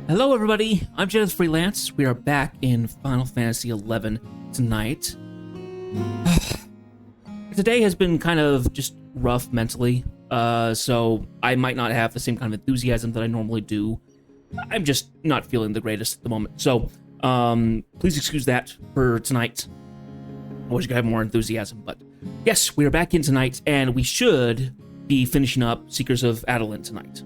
Hello everybody, I'm Janice Freelance. We are back in Final Fantasy XI tonight. Today has been kind of just rough mentally, so I might not have the same kind of enthusiasm that I normally do. I'm just not feeling the greatest at the moment, so please excuse that for tonight. I wish I could have more enthusiasm, but yes, we are back in tonight, and we should be finishing up Seekers of Adoulin tonight.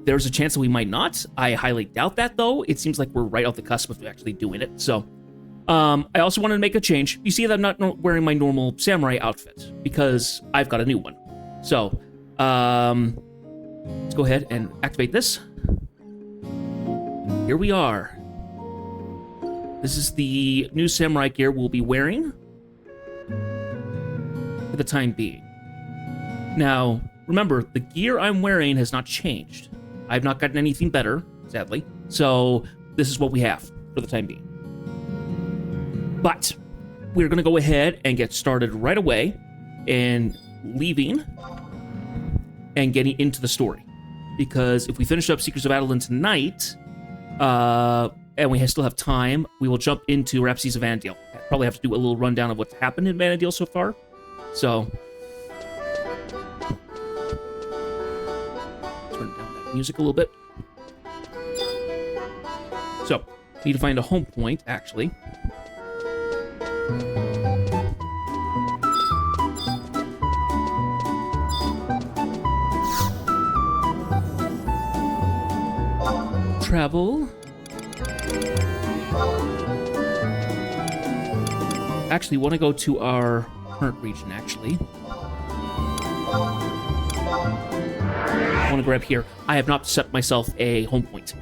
There's a chance that we might not. I highly doubt that, though. It seems like we're right off the cusp of actually doing it. So, I also wanted to make a change. You see that I'm not wearing my normal samurai outfit because I've got a new one. So, let's go ahead and activate this. Here we are. This is the new samurai gear we'll be wearing for the time being. Now, remember, the gear I'm wearing has not changed. I've not gotten anything better, sadly. So this is what we have for the time being. But we're going to go ahead and get started right away in leaving and getting into the story. Because if we finish up Seekers of Adoulin tonight, and we still have time, we will jump into Rhapsodies of Vana'diel. Probably have to do a little rundown of what's happened in Vana'diel so far. So music a little bit. So, need to find a home point, actually. Travel. Actually, want to go to our current region, actually. I want to grab here. I have not set myself a home point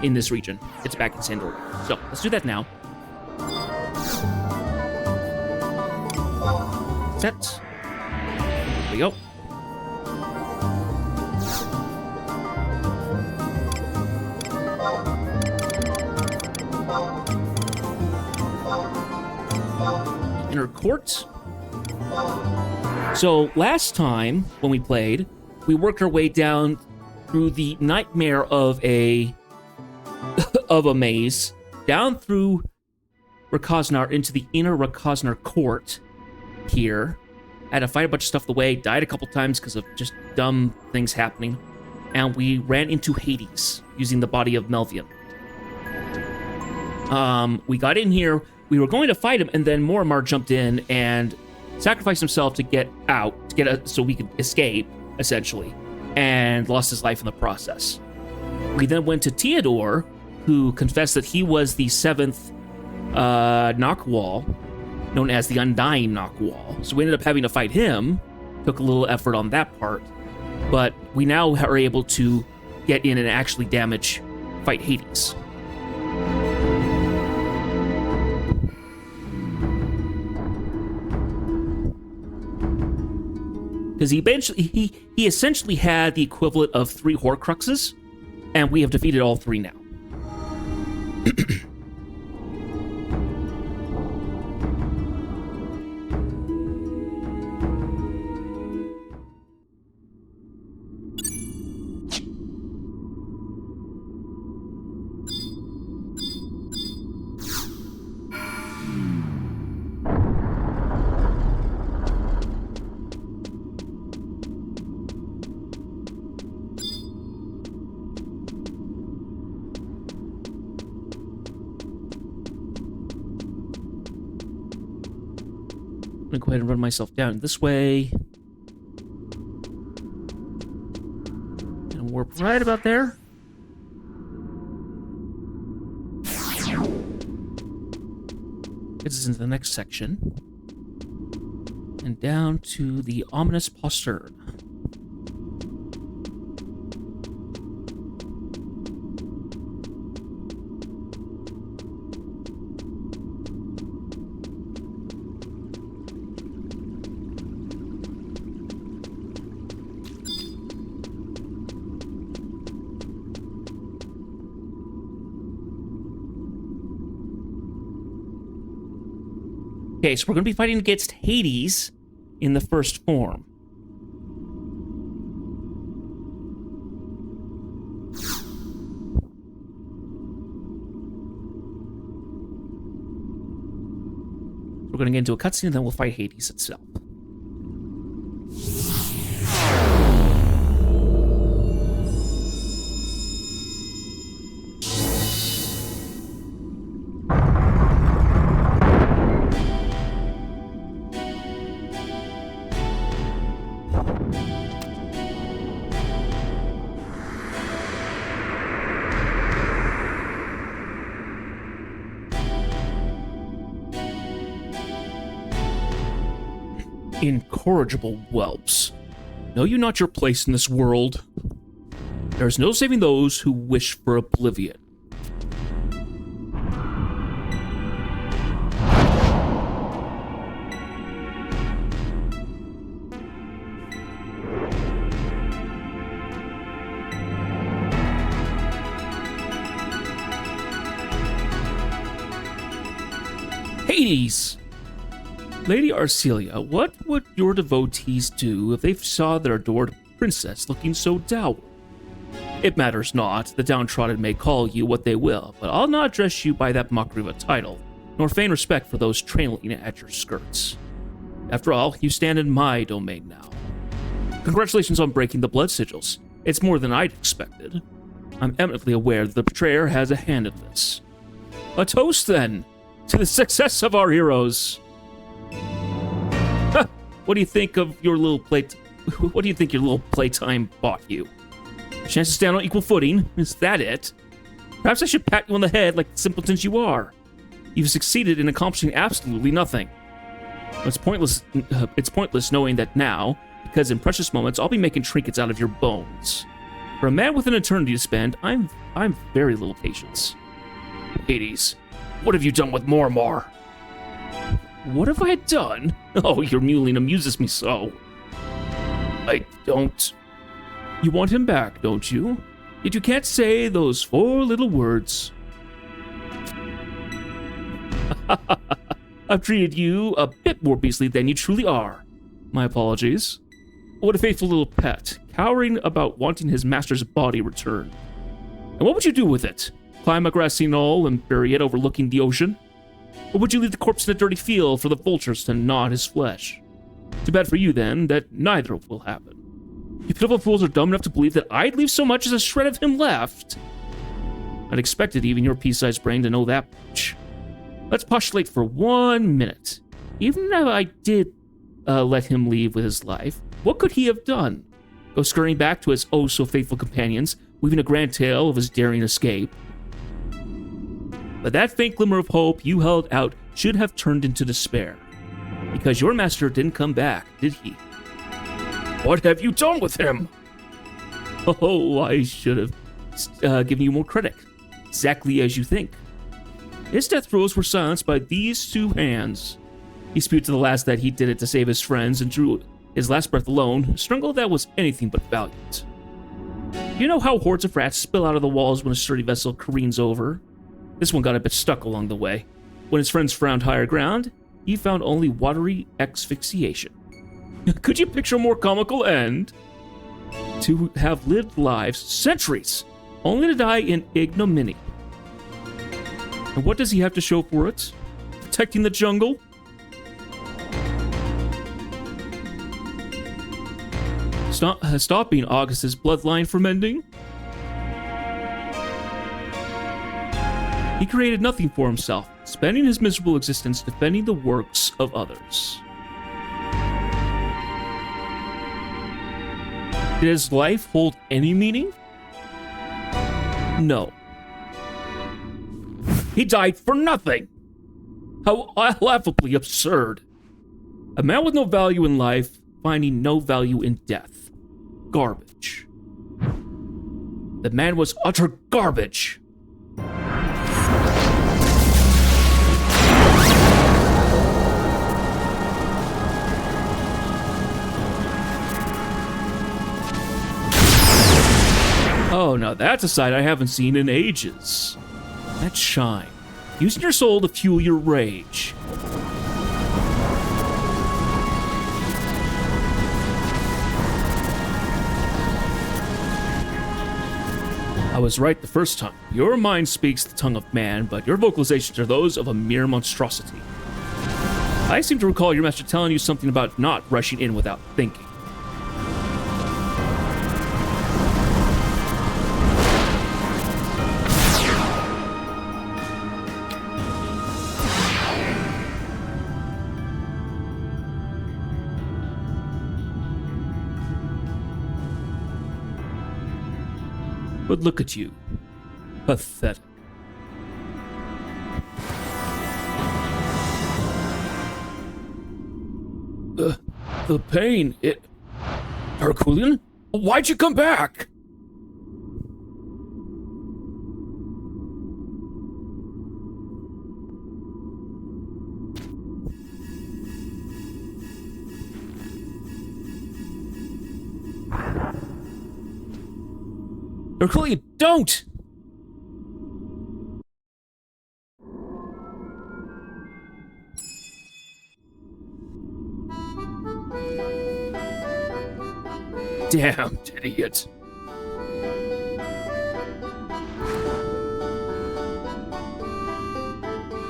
in this region. It's back in Sandor. So let's do that now. Set. There we go. Inner court. So last time when we played, we worked our way down through the nightmare of a maze, down through Rakosnar into the inner Rakosnar court here. Had to fight a bunch of stuff the way, died a couple times because of just dumb things happening. And we ran into Hades using the body of Melvian. We got in here, we were going to fight him, and then Morimar jumped in and sacrificed himself to get out, so we could escape, essentially, and lost his life in the process. We then went to Theodore, who confessed that he was the seventh Knockwall, known as the Undying Knockwall. So we ended up having to fight him. Took a little effort on that part, but we now are able to get in and actually fight Hades. Because he essentially had the equivalent of 3 Horcruxes, and we have defeated all 3 now. I'm gonna go ahead and run myself down this way. And And warp right about there. Gets us into the next section. And down to the ominous postern. Okay, so we're going to be fighting against Hades in the first form. We're going to get into a cutscene and then we'll fight Hades itself. Incorrigible whelps. Know you not your place in this world? There is no saving those who wish for oblivion. Hades! Lady Arcelia, what would your devotees do if they saw their adored princess looking so dour? It matters not, the downtrodden may call you what they will, but I'll not address you by that mockery of a title, nor feign respect for those trailing at your skirts. After all, you stand in my domain now. Congratulations on breaking the blood sigils. It's more than I'd expected. I'm eminently aware that the betrayer has a hand in this. A toast, then, to the success of our heroes. What do you think of your little What do you think your little playtime bought you? A chance to stand on equal footing? Is that it? Perhaps I should pat you on the head like the simpletons you are. You've succeeded in accomplishing absolutely nothing. It's pointless knowing that now, because in precious moments I'll be making trinkets out of your bones. For a man with an eternity to spend, I'm very little patience. Hades, what have you done with Mormor? What have I done? Oh, your mewling amuses me so. I don't... You want him back, don't you? Yet you can't say those 4 little words. I've treated you a bit more beastly than you truly are. My apologies. What a faithful little pet, cowering about wanting his master's body returned. And what would you do with it? Climb a grassy knoll and bury it overlooking the ocean? Or would you leave the corpse in a dirty field for the vultures to gnaw his flesh? Too bad for you, then, that neither will happen. You pitiful fools are dumb enough to believe that I'd leave so much as a shred of him left. I'd expected even your pea-sized brain to know that much. Let's postulate for 1 minute. Even if I did let him leave with his life, what could he have done? Go scurrying back to his oh-so-faithful companions, weaving a grand tale of his daring escape? But that faint glimmer of hope you held out should have turned into despair. Because your master didn't come back, did he? What have you done with him? Oh, I should have given you more credit. Exactly as you think. His death throes were silenced by these 2 hands. He spewed to the last that he did it to save his friends and drew his last breath alone, a struggle that was anything but valiant. You know how hordes of rats spill out of the walls when a sturdy vessel careens over? This one got a bit stuck along the way. When his friends found higher ground, he found only watery asphyxiation. Could you picture a more comical end? To have lived lives, centuries, only to die in ignominy. And what does he have to show for it? Protecting the jungle? Stopping Augustus' bloodline from ending? He created nothing for himself, spending his miserable existence defending the works of others. Did his life hold any meaning? No. He died for nothing! How laughably absurd. A man with no value in life, finding no value in death. Garbage. The man was utter garbage. Oh, now that's a sight I haven't seen in ages. That shine. Using your soul to fuel your rage. I was right the first time. Your mind speaks the tongue of man, but your vocalizations are those of a mere monstrosity. I seem to recall your master telling you something about not rushing in without thinking. But look at you. Pathetic. The pain, Adoulin? Why'd you come back? Adoulin, don't! Damned idiot.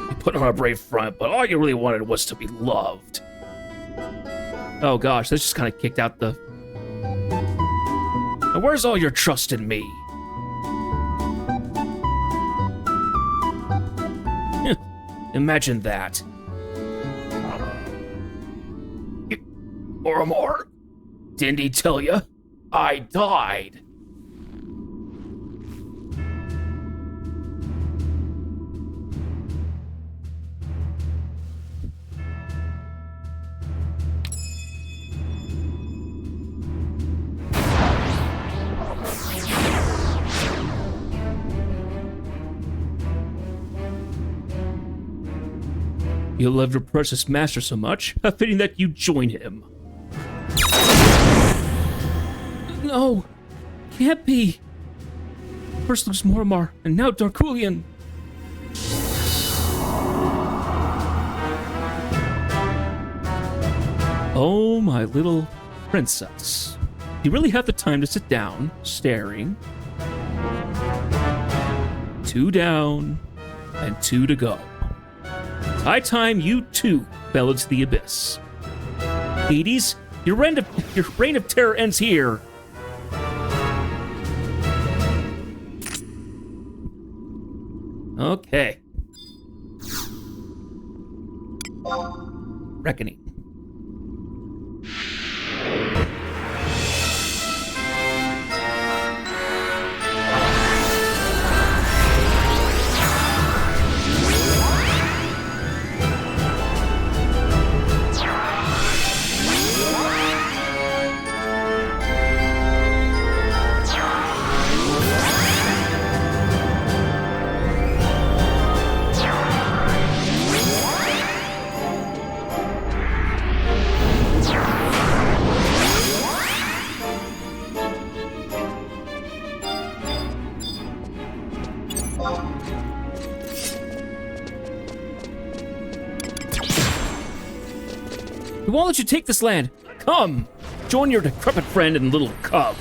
You put on a brave front, but all you really wanted was to be loved. Oh gosh, this just kind of kicked out the... Now where's all your trust in me? Imagine that. Or more? Didn't he tell you? I died. You love your precious master so much, fitting that you join him. No, can't be. First lose Mormar, and now Adoulin. Oh, my little princess. You really have the time to sit down, staring. 2 down, and 2 to go. High time you too fell into the abyss. Hades, your reign of terror ends here. Okay. Reckoning. We won't let you take this land. Come, join your decrepit friend and little cub.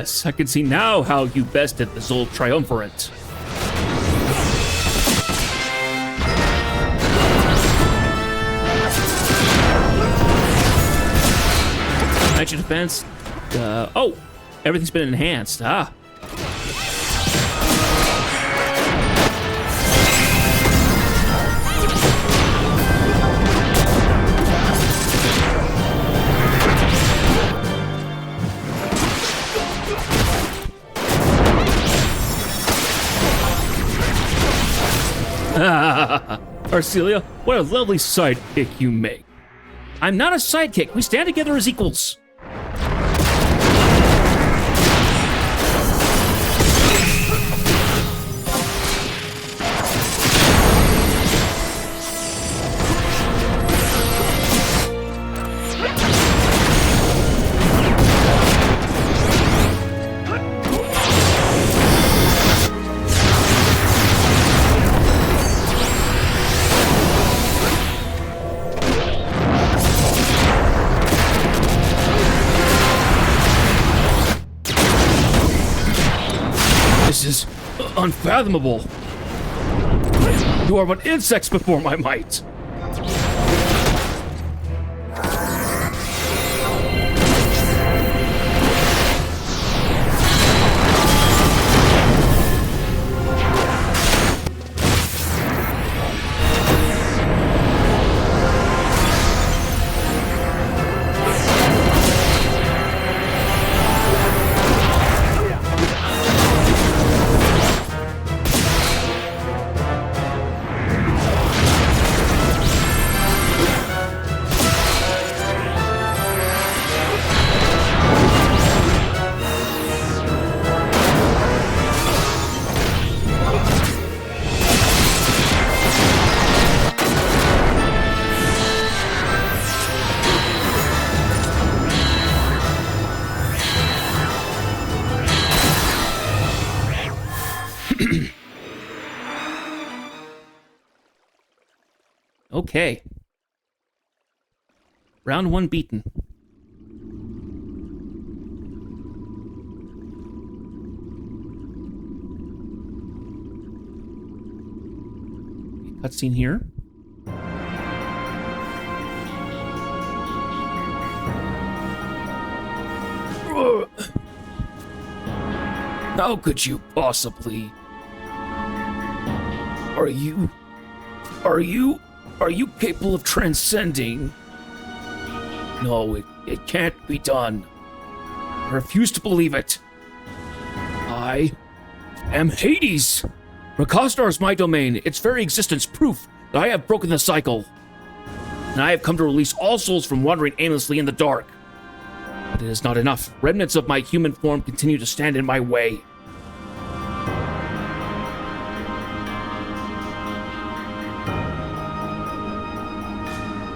Yes, I can see now how you bested the Zol Triumvirate. Magic defense. Oh, everything's been enhanced. Ah. Arcelia, what a lovely sidekick you make. I'm not a sidekick. We stand together as equals. This is unfathomable. You are but insects before my might. Okay. Round one beaten. Cutscene here. How could you possibly? Are you capable of transcending? No, it can't be done. I refuse to believe it. I am Hades. Rakastar is my domain, its very existence proof that I have broken the cycle. And I have come to release all souls from wandering aimlessly in the dark. But it is not enough. Remnants of my human form continue to stand in my way.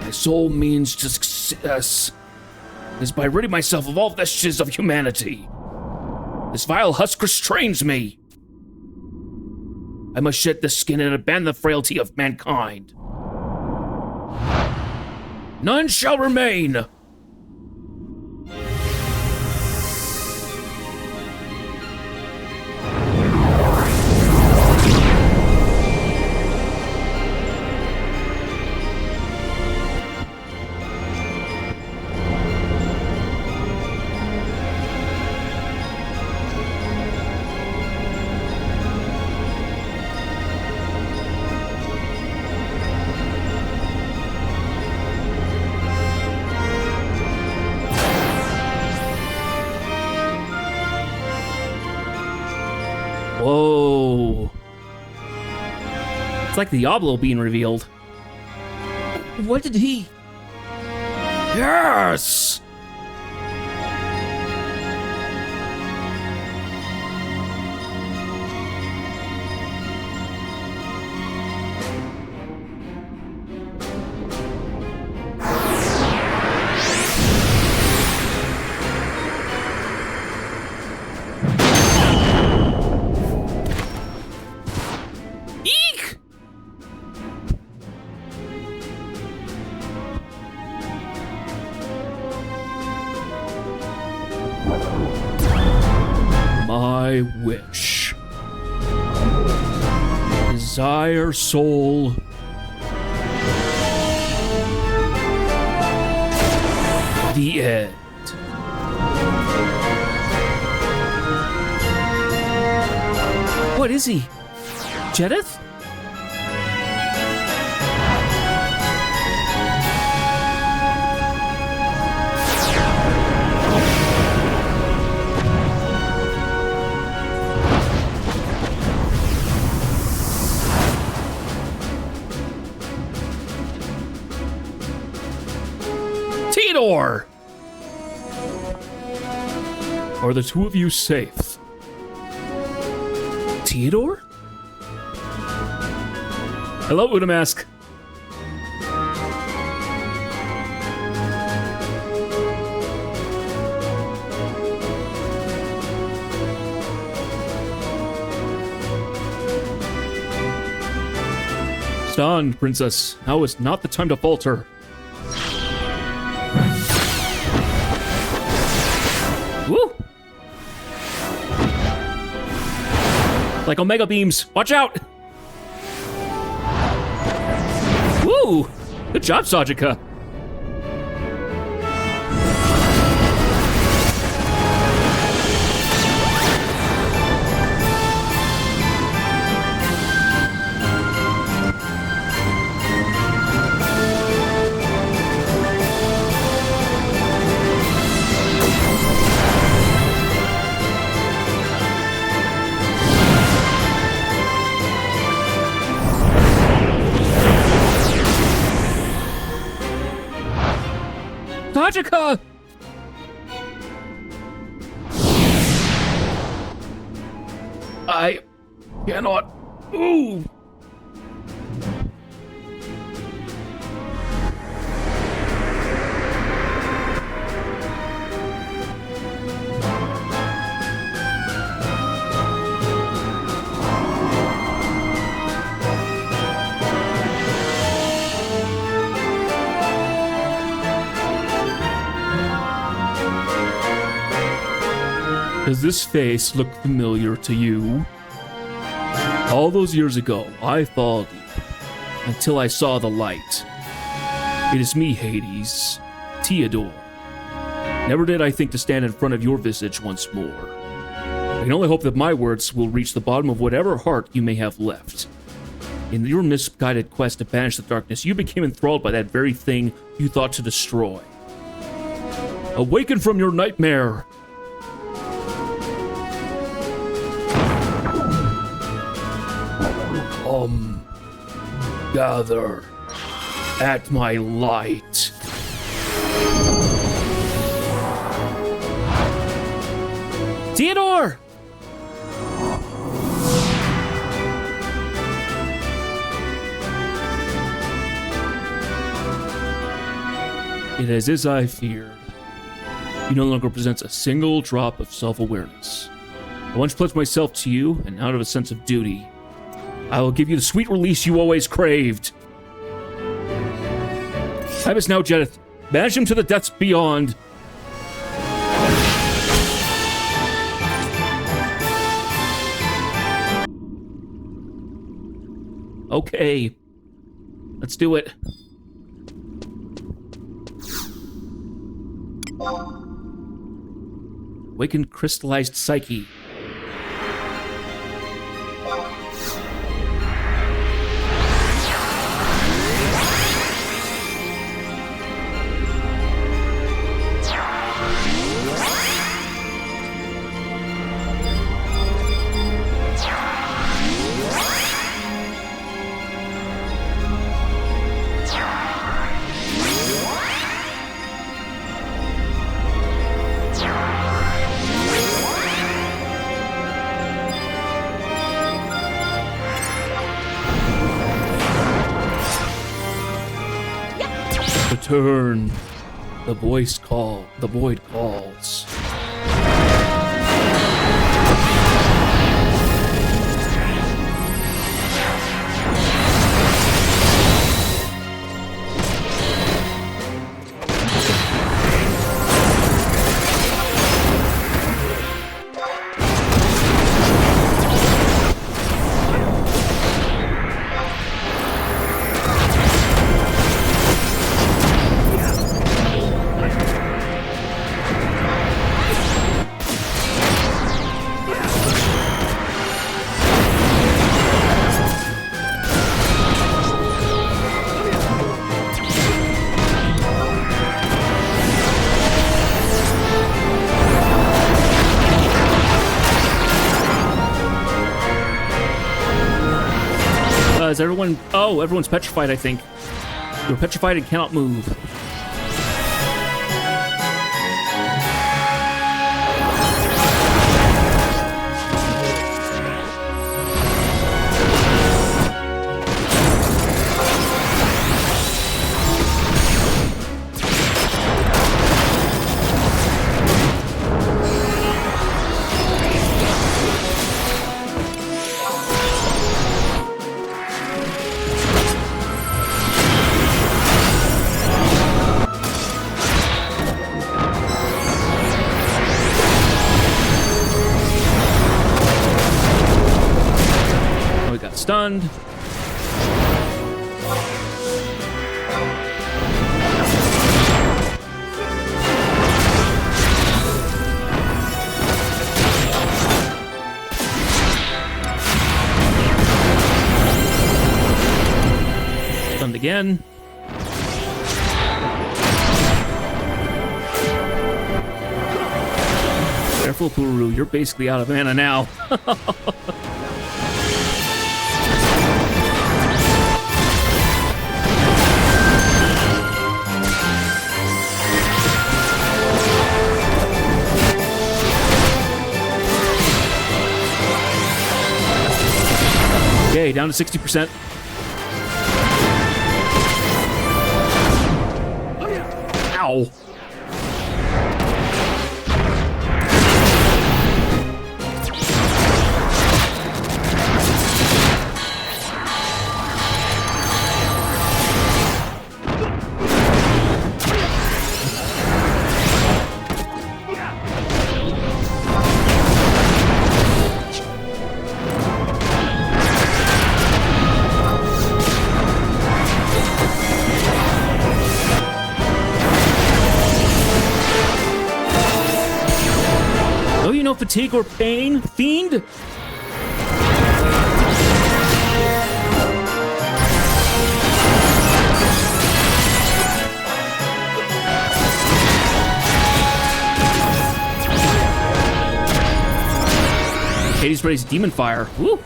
My sole means to success is by ridding myself of all vestiges of humanity. This vile husk restrains me. I must shed the skin and abandon the frailty of mankind. None shall remain. Whoa. It's like Diablo being revealed. What did he... Yes! my wish. Desire, soul. The end. What is he? Jedith? Theodore! Are the two of you safe? Theodore? Hello, Udamask. Stand, princess. Now is not the time to falter. Woo! Like Omega Beams. Watch out! Woo! Good job, Sajika. Sajika! I cannot move. Does this face look familiar to you? All those years ago, I followed you until I saw the light. It is me, Hades, Theodore. Never did I think to stand in front of your visage once more. I can only hope that my words will reach the bottom of whatever heart you may have left. In your misguided quest to banish the darkness, you became enthralled by that very thing you thought to destroy. Awaken from your nightmare! Come, gather at my light. Theodore! It is as I feared. You no longer presents a single drop of self-awareness. I once pledged myself to you, and out of a sense of duty, I will give you the sweet release you always craved. Time is now, Jedith. Banish him to the depths beyond. Okay. Let's do it. Awakened crystallized psyche. Return. The void calls. Is everyone... Oh, everyone's petrified, I think. You're petrified and cannot move. Stunned. Stunned again. Careful, Puru. You're basically out of mana now. Okay, down to 60%. Ow. No fatigue or pain, fiend? Hades raised demon fire. Woo!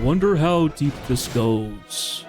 Wonder how deep this goes.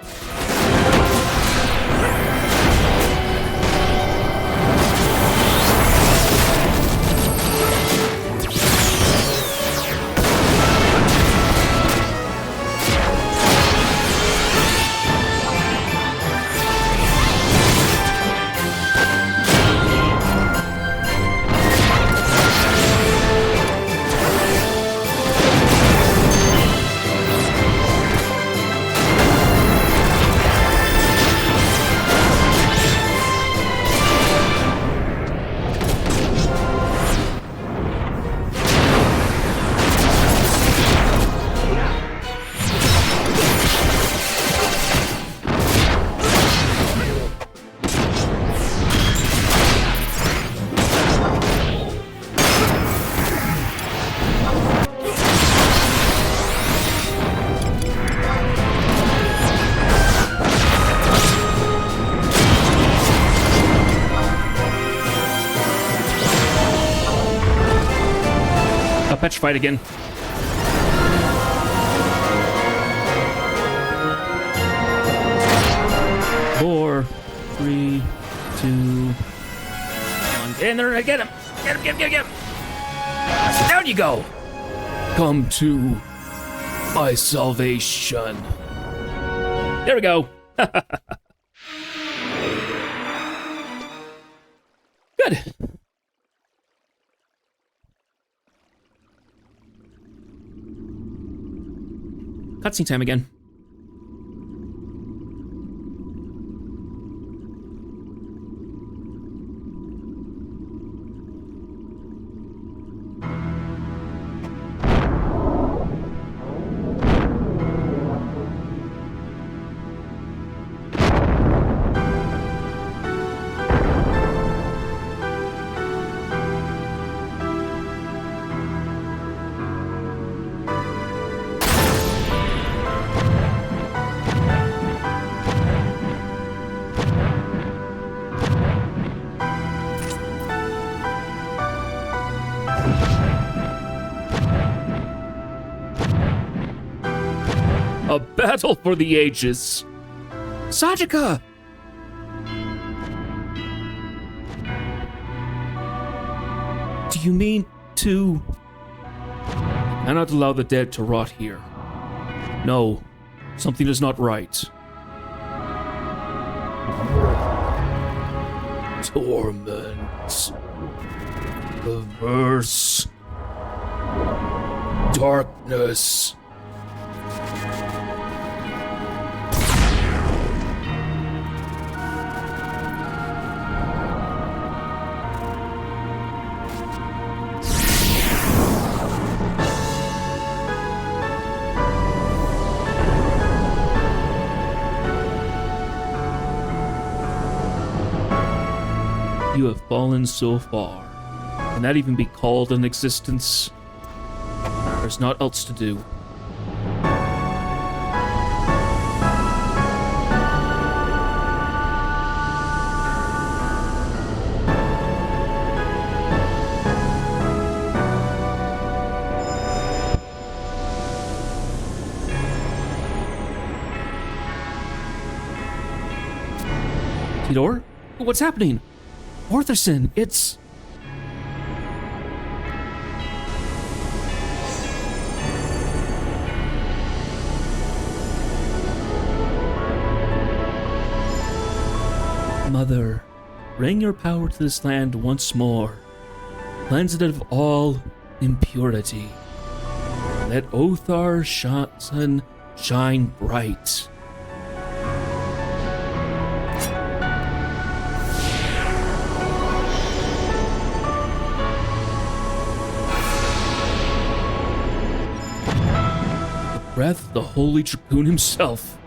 Petrified again. Four, three, two, one. And there, I get him. Get him. Down you go. Come to my salvation. There we go. Good. Cutscene time again. battle for the ages. Sajika! Do you mean to... I cannot allow the dead to rot here. No, something is not right. Torment. Perverse. Darkness. You have fallen so far. Can that even be called an existence? There's naught else to do. Tidor? What's happening? Arthurson, it's... Mother, bring your power to this land once more. Cleanse it of all impurity. Let Othar's sun shine bright. Breath of the Holy Dragoon himself.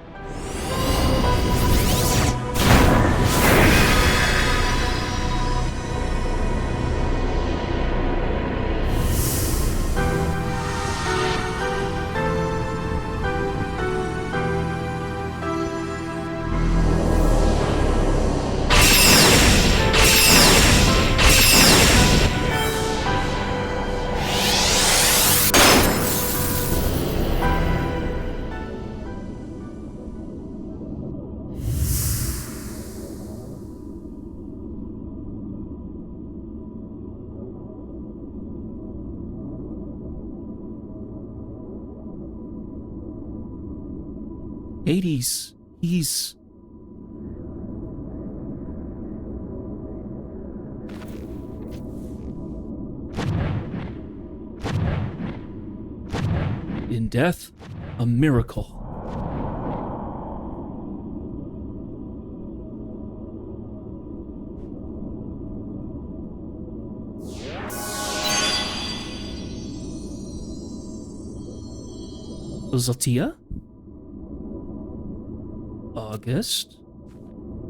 Hades, he's... in death, a miracle. Zaltia? August?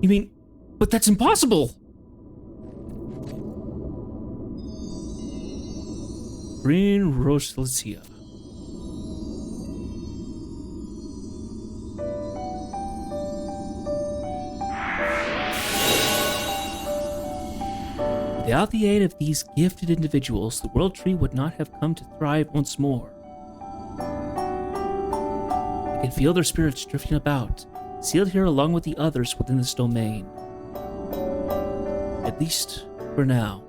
You mean, but that's impossible! Green Rosalatia. Without the aid of these gifted individuals, the World Tree would not have come to thrive once more. I can feel their spirits drifting about, sealed here along with the others within this domain. At least, for now.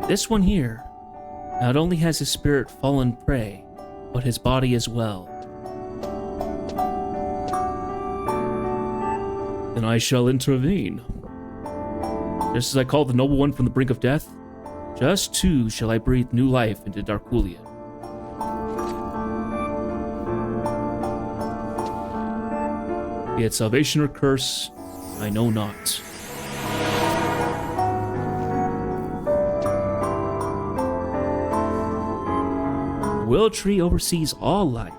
This one here, not only has his spirit fallen prey, but his body as well. Then I shall intervene. Just as I called the noble one from the brink of death, just too shall I breathe new life into Darkulia. Be it salvation or curse, I know not. The World Tree oversees all life.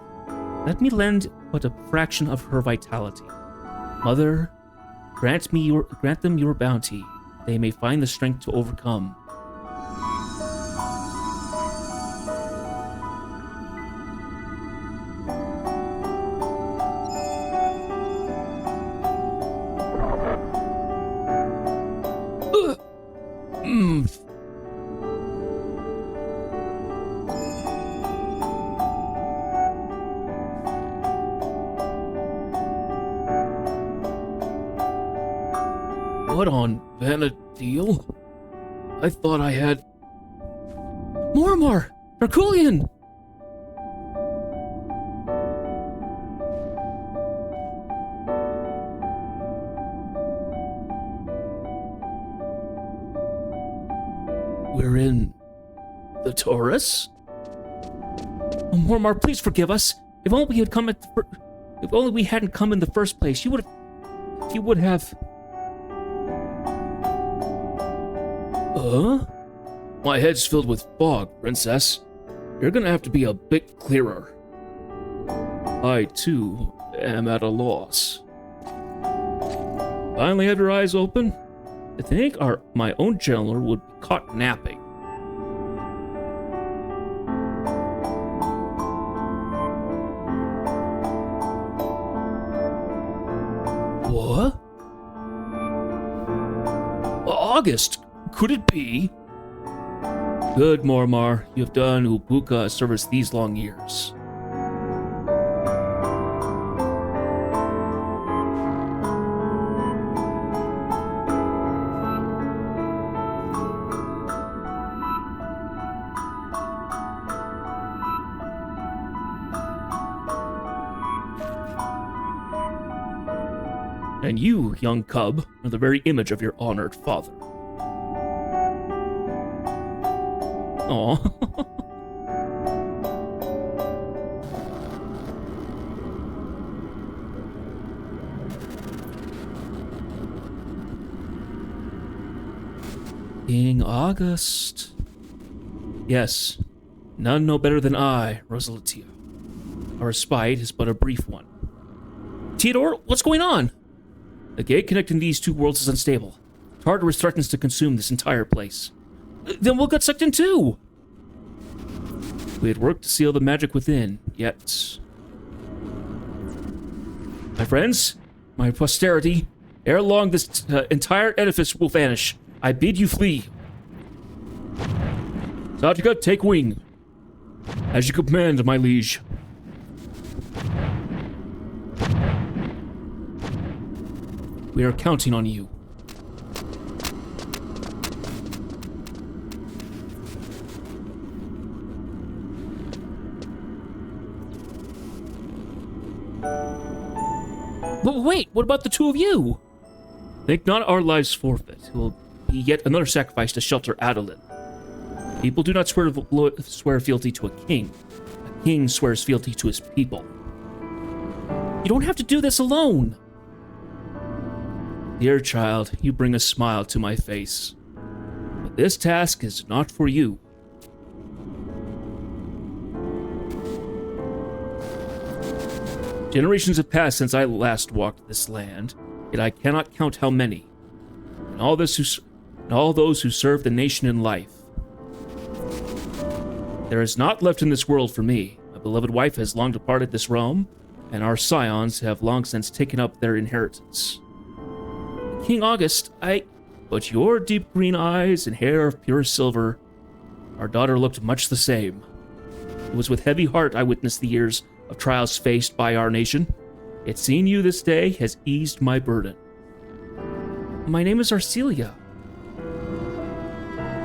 Let me lend but a fraction of her vitality. Mother, grant them your bounty. They may find the strength to overcome. What on Vanadil? I thought I had... Mormar! Herculean! We're in the Taurus? Oh, Mormar, please forgive us. If only we had come at the if only we hadn't come in the first place, you would have... My head's filled with fog, Princess. You're gonna have to be a bit clearer. I, too, am at a loss. Finally have your eyes open? I think my own general would be caught napping. What? August? Could it be? Good, Mormar. You have done Ubuka a service these long years. And you, young cub, are the very image of your honored father. Aw. King August. Yes, none know better than I, Rosalitia. Our respite is but a brief one. Theodore, what's going on? The gate connecting these two worlds is unstable. Tartarus threatens to consume this entire place. Then we'll get sucked in too! We had worked to seal the magic within, yet... My friends, my posterity, ere long this entire edifice will vanish. I bid you flee. Sajika, take wing. As you command, my liege. We are counting on you. But wait, what about the two of you? Think not our lives forfeit. It will be yet another sacrifice to shelter Adoulin. People do not swear fealty to a king. A king swears fealty to his people. You don't have to do this alone. Dear child, you bring a smile to my face. But this task is not for you. Generations have passed since I last walked this land, yet I cannot count how many. And all those who serve the nation in life. There is naught left in this world for me. My beloved wife has long departed this realm, and our scions have long since taken up their inheritance. King August, but your deep green eyes and hair of pure silver, our daughter looked much the same. It was with heavy heart I witnessed the years of trials faced by our nation. Yet seeing you this day has eased my burden. My name is Arcelia.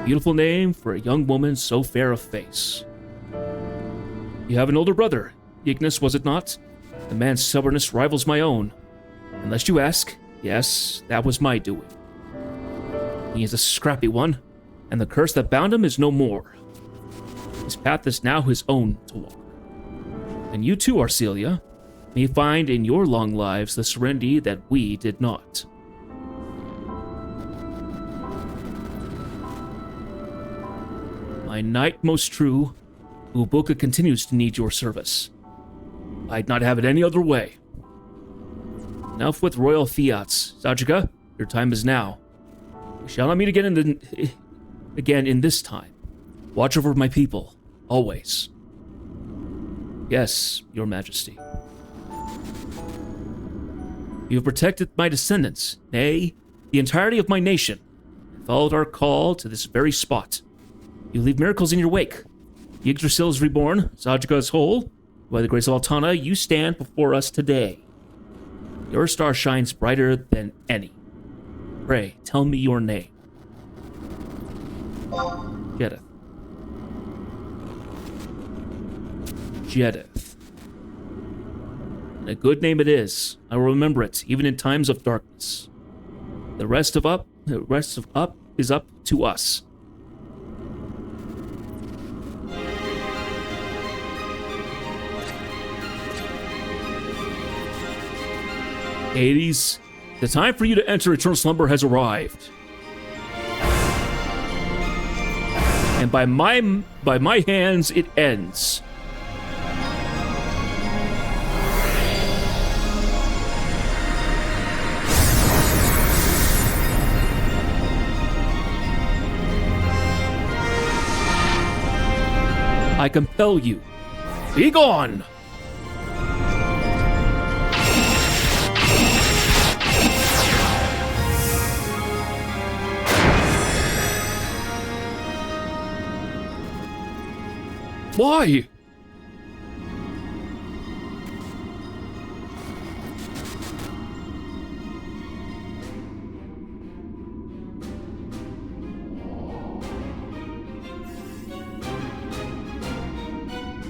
Beautiful name for a young woman so fair of face. You have an older brother, Ignis, was it not? The man's stubbornness rivals my own. Unless you ask, yes, that was my doing. He is a scrappy one, and the curse that bound him is no more. His path is now his own to walk. And you too, Arcelia, may find in your long lives the serenity that we did not. My knight most true, Ubuka continues to need your service. I'd not have it any other way. Enough with royal fiats. Sajika, your time is now. We shall not meet again in this time. Watch over my people, always. Yes, your majesty. You have protected my descendants, nay, the entirety of my nation, and followed our call to this very spot. You leave miracles in your wake. Yggdrasil is reborn, Sajika is whole. By the grace of Altana, you stand before us today. Your star shines brighter than any. Pray, tell me your name. Jedith. Jedith. And a good name it is. I will remember it, even in times of darkness. The rest of up is up to us. Hades, the time for you to enter eternal slumber has arrived. And by my hands it ends. I compel you. Be gone! Why?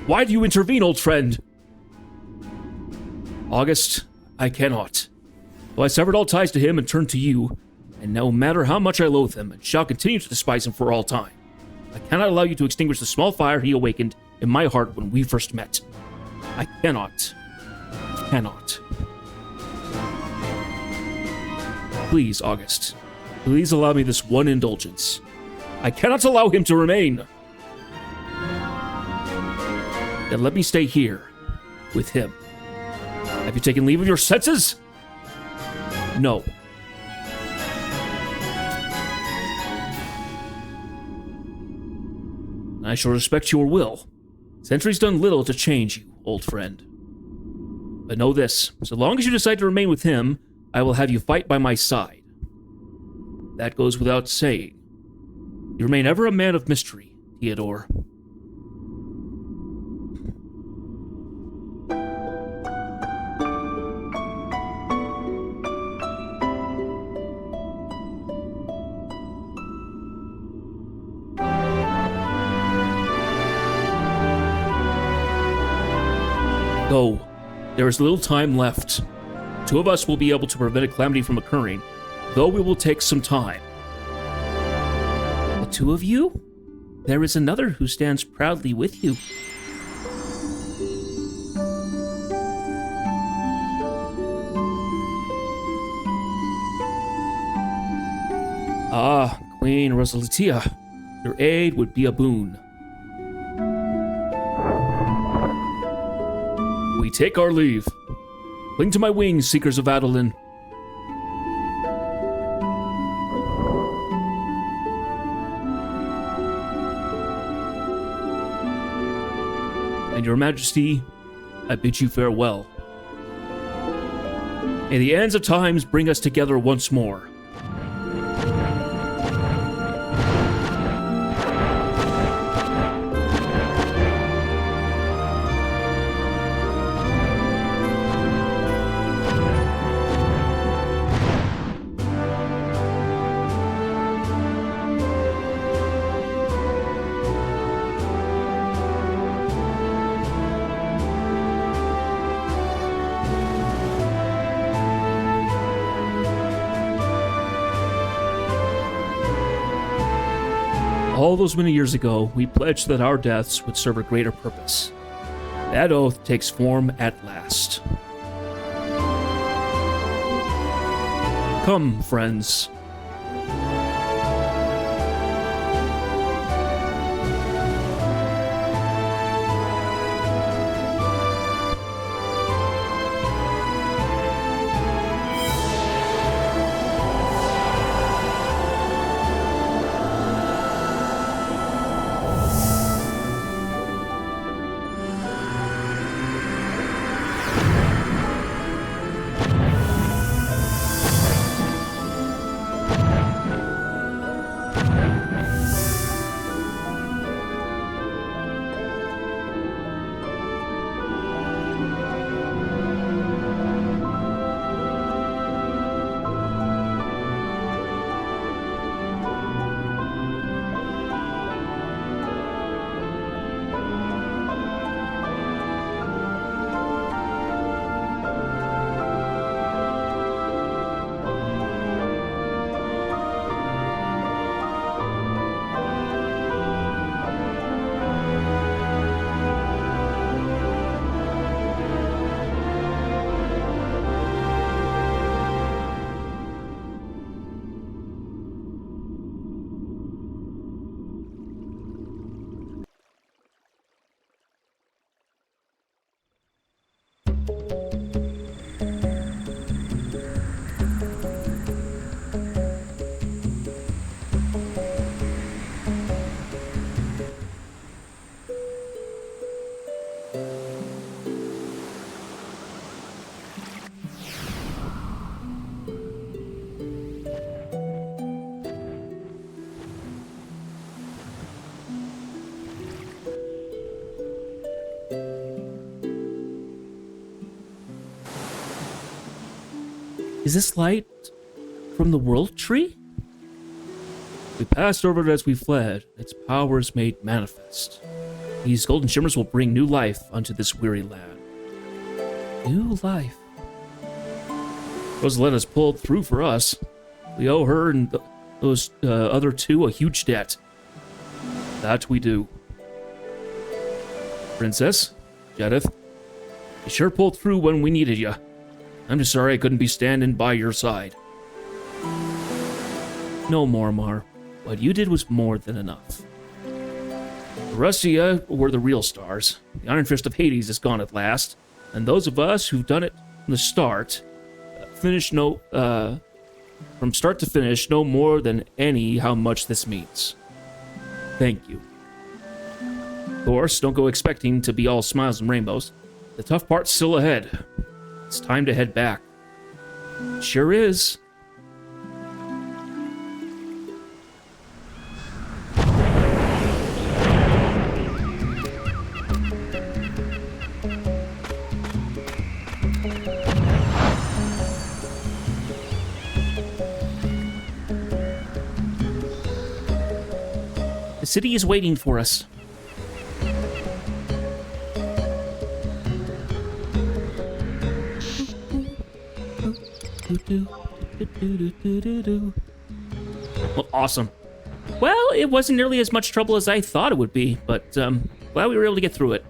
Why do you intervene, old friend? August, I cannot. Though I severed all ties to him and turned to you, and no matter how much I loathe him, and shall continue to despise him for all time, I cannot allow you to extinguish the small fire he awakened in my heart when we first met. I cannot. Cannot. Please, August. Please allow me this one indulgence. I cannot allow him to remain. Then let me stay here with him. Have you taken leave of your senses? No. I shall respect your will. Centuries done little to change you, old friend. But know this, so long as you decide to remain with him, I will have you fight by my side. That goes without saying. You remain ever a man of mystery, Theodore. Go. There is little time left. Two of us will be able to prevent a calamity from occurring, though we will take some time. The two of you? There is another who stands proudly with you. Ah, Queen Rosalitia, your aid would be a boon. We take our leave. Cling to my wings, seekers of Adoulin. And your majesty, I bid you farewell. May the ends of times bring us together once more. All those many years ago, we pledged that our deaths would serve a greater purpose. That oath takes form at last. Come, friends. Is this light from the world tree? We passed over it as we fled. Its powers made manifest. These golden shimmers will bring new life unto this weary land. New life. Rosaletta's pulled through for us. We owe her and those other two a huge debt. That we do. Princess, Jedith, you sure pulled through when we needed you. I'm just sorry I couldn't be standing by your side. No, Mormar. What you did was more than enough. The rest of you were the real stars. The Iron Fist of Hades is gone at last, and those of us who've done it from the start, from start to finish, know more than any how much this means. Thank you. Of course, don't go expecting to be all smiles and rainbows. The tough part's still ahead. It's time to head back. It sure is. The city is waiting for us. Well, awesome. Well, it wasn't nearly as much trouble as I thought it would be, but glad we were able to get through it.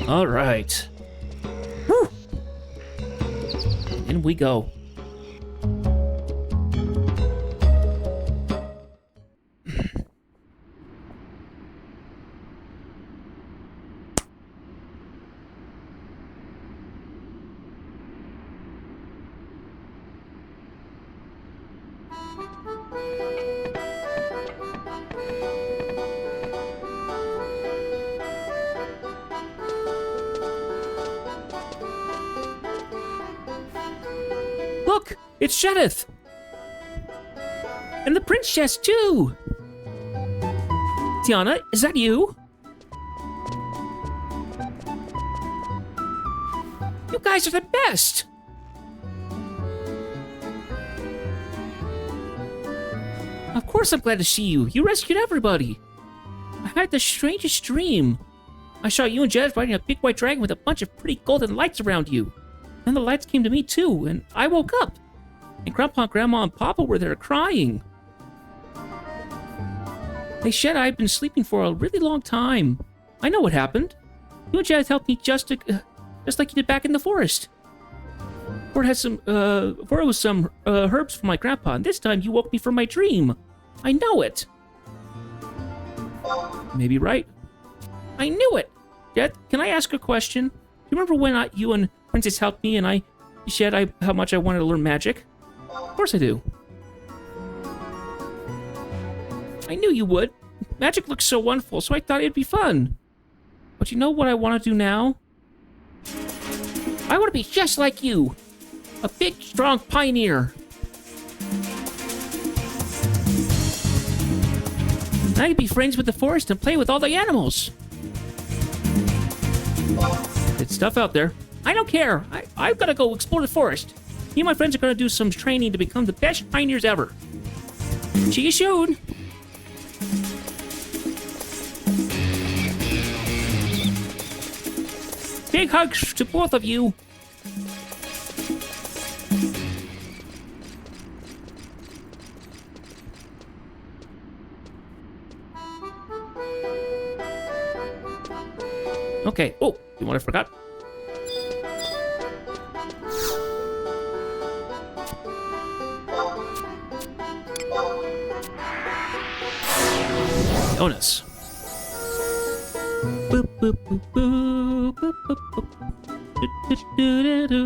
All right. Whew. In we go. Look, it's Jedith! And the princess, too! Tiana, is that you? You guys are the best! Of course I'm glad to see you. You rescued everybody. I had the strangest dream. I saw you and Jedith riding a big white dragon with a bunch of pretty golden lights around you. And the lights came to me too, and I woke up. And Grandpa, Grandma, and Papa were there crying. They said I'd been sleeping for a really long time. I know what happened. You and Jedith helped me just like you did back in the forest. Before it was some herbs for my grandpa, and this time you woke me from my dream. I know it. Maybe right. I knew it. Jedith, can I ask a question? Do you remember when you and Princess helped me and I said how much I wanted to learn magic? Of course I do. I knew you would. Magic looks so wonderful, so I thought it'd be fun. But you know what I want to do now? I want to be just like you. A big, strong pioneer. And I can be friends with the forest and play with all the animals. It's tough out there. I don't care. I've got to go explore the forest. Me and my friends are going to do some training to become the best pioneers ever. See you soon. Big hugs to both of you. Okay. Oh, you know what I forgot? Bonus. Boop, boop, boop, boop, boop, boop, boop. Do, do, do, do, do.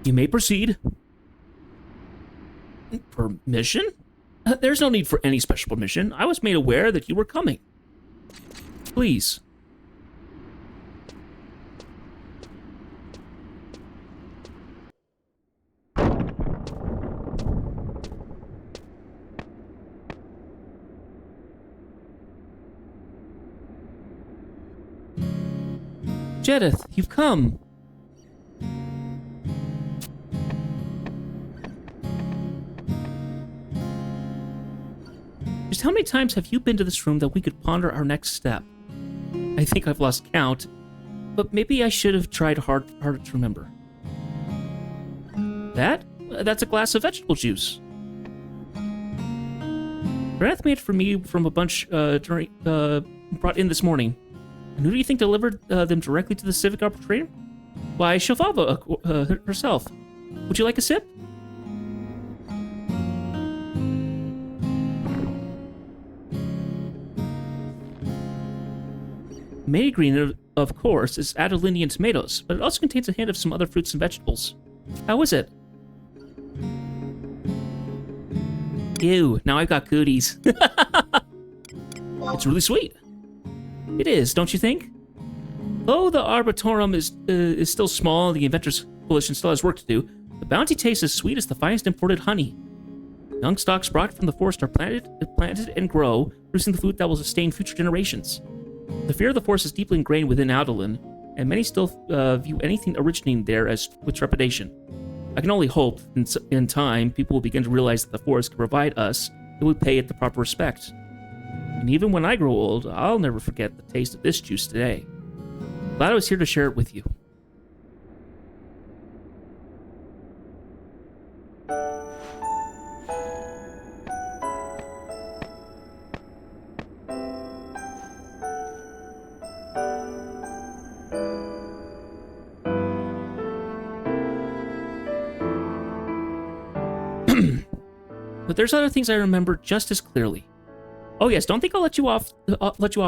You may proceed. Permission? There's no need for any special permission. I was made aware that you were coming. Please. Jedith, you've come. Just how many times have you been to this room that we could ponder our next step? I think I've lost count, but maybe I should have tried harder to remember. That's a glass of vegetable juice. Berneth made it for me from a bunch brought in this morning. And who do you think delivered them directly to the Civic Arbitrator? Why, Shavava herself. Would you like a sip? Green, of course, is Adoulinian tomatoes, but it also contains a hint of some other fruits and vegetables. How is it? Ew, now I've got cooties. It's really sweet. It is, don't you think? Though the Arbitorium is still small and the Inventors Coalition still has work to do, the bounty tastes as sweet as the finest imported honey. Young stalks brought from the forest are planted and grow, producing the food that will sustain future generations. The fear of the forest is deeply ingrained within Adoulin, and many still view anything originating there as with trepidation. I can only hope in time people will begin to realize that the forest can provide us if we pay it the proper respect. And even when I grow old, I'll never forget the taste of this juice today. Glad I was here to share it with you. But there's other things I remember just as clearly. Oh yes, don't think I'll let you off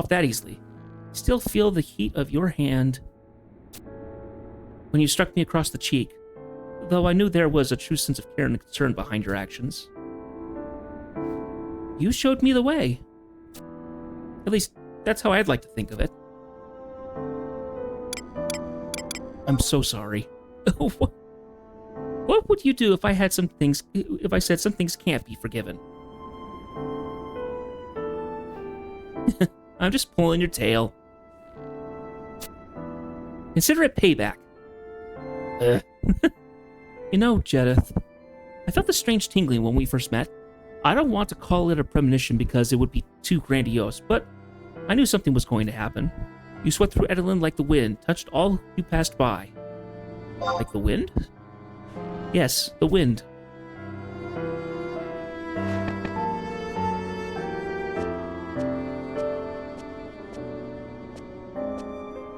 that easily. Still feel the heat of your hand when you struck me across the cheek, though I knew there was a true sense of care and concern behind your actions. You showed me the way. At least, that's how I'd like to think of it. I'm so sorry. What would you do if I said some things can't be forgiven? I'm just pulling your tail. Consider it payback. You know, Jedith, I felt this strange tingling when we first met. I don't want to call it a premonition because it would be too grandiose, but I knew something was going to happen. You swept through Adoulin like the wind, touched all you passed by. Like the wind? Yes, the wind.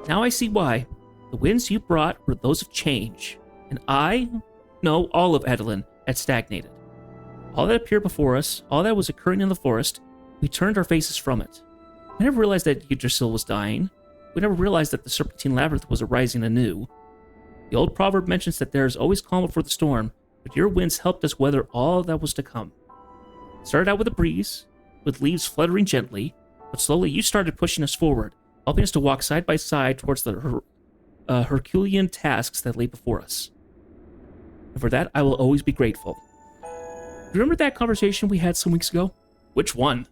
Now I see why. The winds you brought were those of change, and all of Adoulin had stagnated. All that appeared before us, all that was occurring in the forest, we turned our faces from it. We never realized that Yggdrasil was dying. We never realized that the Serpentine Labyrinth was arising anew. The old proverb mentions that there is always calm before the storm, but your winds helped us weather all that was to come. It started out with a breeze, with leaves fluttering gently, but slowly you started pushing us forward, helping us to walk side by side towards the Herculean tasks that lay before us. And for that, I will always be grateful. Remember that conversation we had some weeks ago? Which one?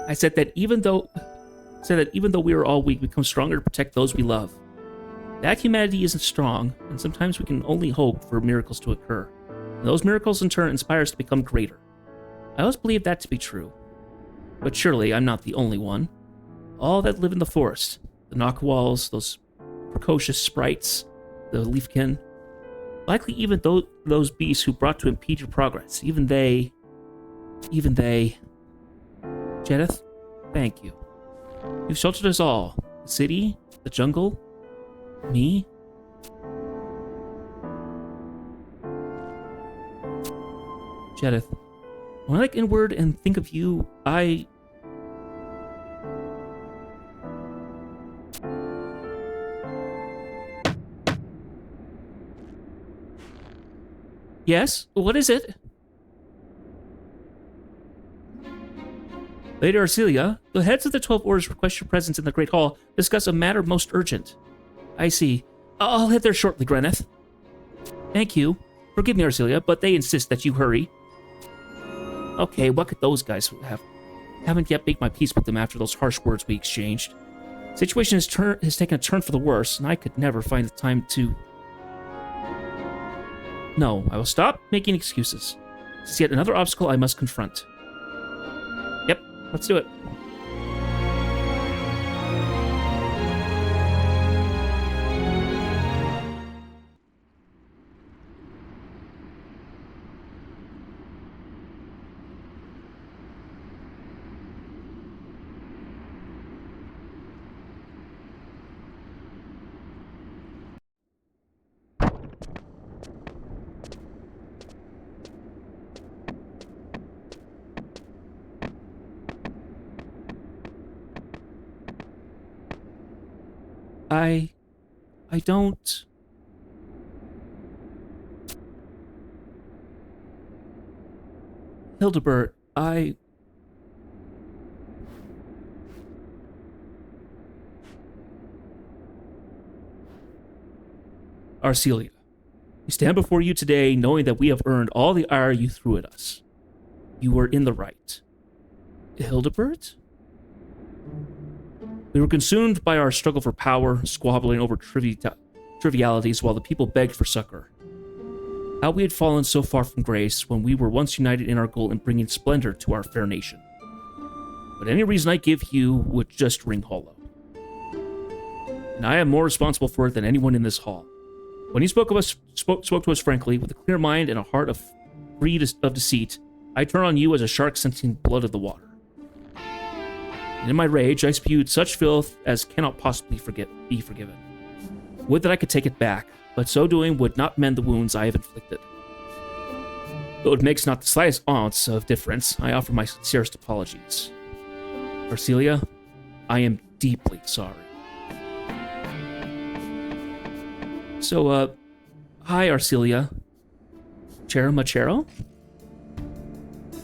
I said that even though we are all weak, we become stronger to protect those we love. That humanity isn't strong, and sometimes we can only hope for miracles to occur. And those miracles in turn inspire us to become greater. I always believed that to be true. But surely I'm not the only one. All that live in the forest, the knockwalls, those precocious sprites, the leafkin, likely even those beasts who brought to impede your progress, even they... Jedith, thank you. You've sheltered us all. The city, the jungle, me. Jedith, when I look inward and think of you, Yes? What is it? Lady Arcelia, the heads of the 12 orders request your presence in the Great Hall to discuss a matter most urgent. I see. I'll head there shortly, Greneth. Thank you. Forgive me, Arcelia, but they insist that you hurry. Okay, what could those guys have? Haven't yet made my peace with them after those harsh words we exchanged. The situation has taken a turn for the worse, and I could never find the time to... No, I will stop making excuses. This is yet another obstacle I must confront. Yep, let's do it. I don't... Hildebert, Arcelia, we stand before you today knowing that we have earned all the ire you threw at us. You were in the right. Hildebert? We were consumed by our struggle for power, squabbling over trivialities while the people begged for succor. How we had fallen so far from grace when we were once united in our goal in bringing splendor to our fair nation. But any reason I give you would just ring hollow. And I am more responsible for it than anyone in this hall. When you spoke to us frankly, with a clear mind and a heart free of deceit, I turn on you as a shark sensing blood of the water. And in my rage, I spewed such filth as cannot possibly be forgiven. Would that I could take it back, but so doing would not mend the wounds I have inflicted. Though it makes not the slightest ounce of difference, I offer my sincerest apologies. Arcelia, I am deeply sorry. So, hi, Arcelia. Chero Machero?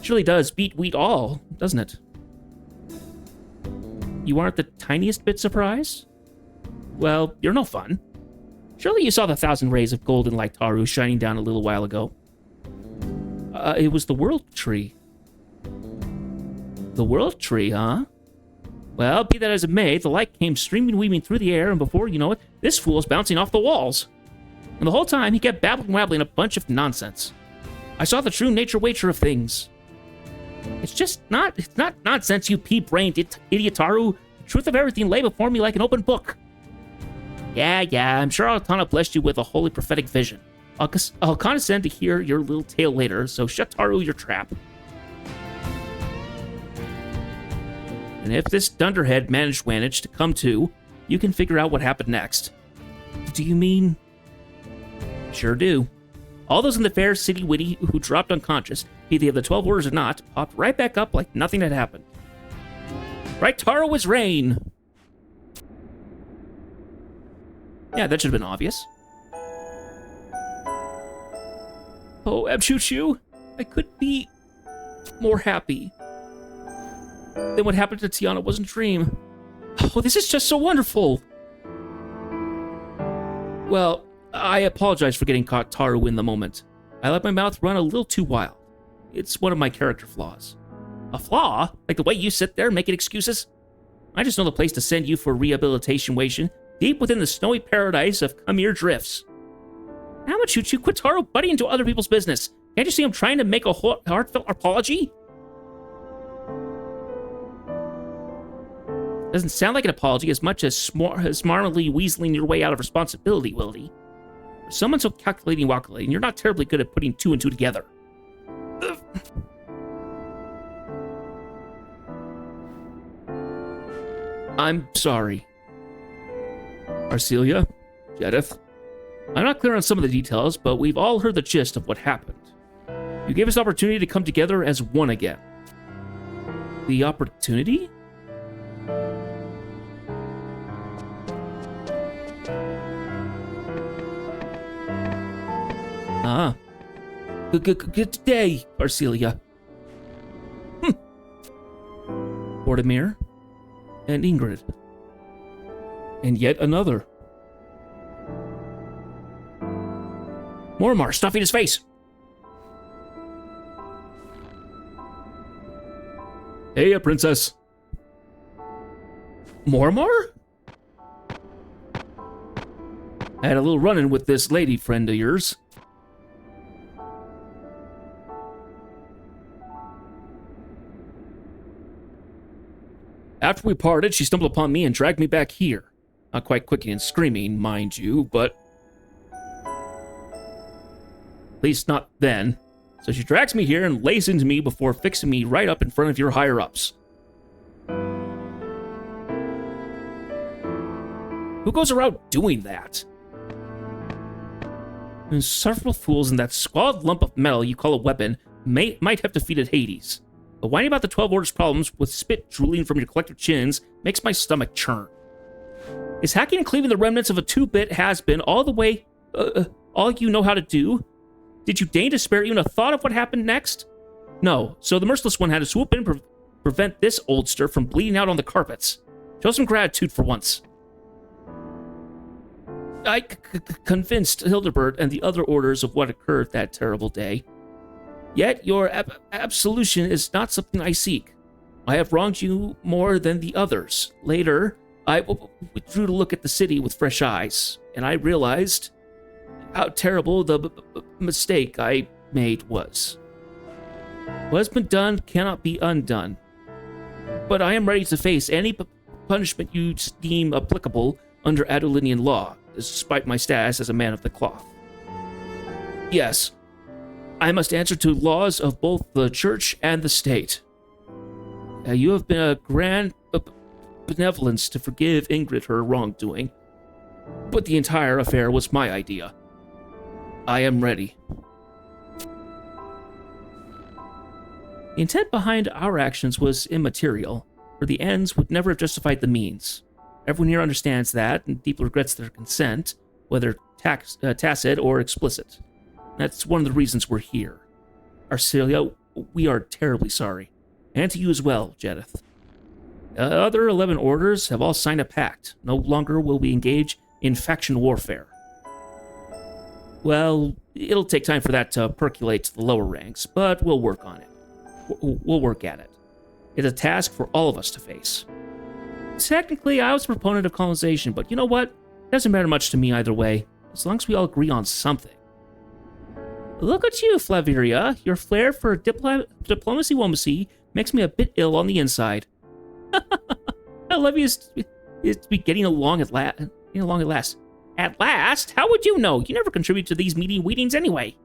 Surely does beat wheat all, doesn't it? You aren't the tiniest bit surprised? Well, you're no fun. Surely you saw the 1,000 rays of golden light Taru shining down a little while ago. It was the World Tree. The World Tree, huh? Well, be that as it may, the light came streaming, weaving through the air, and before you know it, this fool's bouncing off the walls. And the whole time, he kept babbling a bunch of nonsense. I saw the true nature of things. It's not nonsense, you pea-brained idiot Taru. The truth of everything lay before me like an open book. Yeah, I'm sure Altana blessed you with a holy prophetic vision. I'll condescend to hear your little tale later, so shut Taru your trap. And if this dunderhead managed to come to, you can figure out what happened next. Do you mean? Sure do. All those in the fair city witty who dropped unconscious, be they of the 12 orders or not, popped right back up like nothing had happened. Right, Taro was rain. Yeah, that should have been obvious. Oh, Abchoo-choo, I could be more happy. Then what happened to Tiana wasn't a dream. Oh, this is just so wonderful. Well, I apologize for getting caught Taru in the moment. I let my mouth run a little too wild. It's one of my character flaws. A flaw? Like the way you sit there making excuses? I just know the place to send you for rehabilitation deep within the snowy paradise of Khmer Drifts. How much you quit Taru butting into other people's business? Can't you see I'm trying to make a heartfelt apology? Doesn't sound like an apology as much as smartly weaseling your way out of responsibility, Wildy. For someone so calculating and you're not terribly good at putting two and two together. Ugh. I'm sorry. Arcelia, Jedith. I'm not clear on some of the details, but we've all heard the gist of what happened. You gave us the opportunity to come together as one again. The opportunity? Ah. Good day, Arcelia. Boromir. And Ingrid. And yet another. Mormar, stuffing his face. Hey, princess. Mormar? I had a little run-in with this lady friend of yours. After we parted, she stumbled upon me and dragged me back here. Not quite kicking and screaming, mind you, but... at least not then. So she drags me here and lays into me before fixing me right up in front of your higher-ups. Who goes around doing that? There's several fools in that squalid lump of metal you call a weapon might have defeated Hades. But whining about the 12 Orders' problems with spit drooling from your collective chins makes my stomach churn. Is hacking and cleaving the remnants of a 2-bit has-been all you know how to do? Did you deign to spare even a thought of what happened next? No, so the merciless one had to swoop in and prevent this oldster from bleeding out on the carpets. Show some gratitude for once. I convinced Hildebert and the other orders of what occurred that terrible day. Yet your absolution is not something I seek. I have wronged you more than the others. Later, I withdrew to look at the city with fresh eyes, and I realized how terrible the mistake I made was. What has been done cannot be undone. But I am ready to face any punishment you deem applicable under Adoulinian law, despite my status as a man of the cloth. Yes, I must answer to laws of both the church and the state. You have been a grand benevolence to forgive Ingrid her wrongdoing, but the entire affair was my idea. I am ready. The intent behind our actions was immaterial, for the ends would never have justified the means. Everyone here understands that and deeply regrets their consent, whether tacit or explicit. That's one of the reasons we're here. Arcelia, we are terribly sorry. And to you as well, Jedith. The other 11 orders have all signed a pact. No longer will we engage in faction warfare. Well, it'll take time for that to percolate to the lower ranks, but we'll work on it. We'll work at it. It's a task for all of us to face. Technically, I was a proponent of colonization, but you know what? It doesn't matter much to me either way, as long as we all agree on something. Look at you, Flaviria. Your flair for diplomacy makes me a bit ill on the inside. Olivia is to be getting along at last. At last? How would you know? You never contribute to these meetings anyway.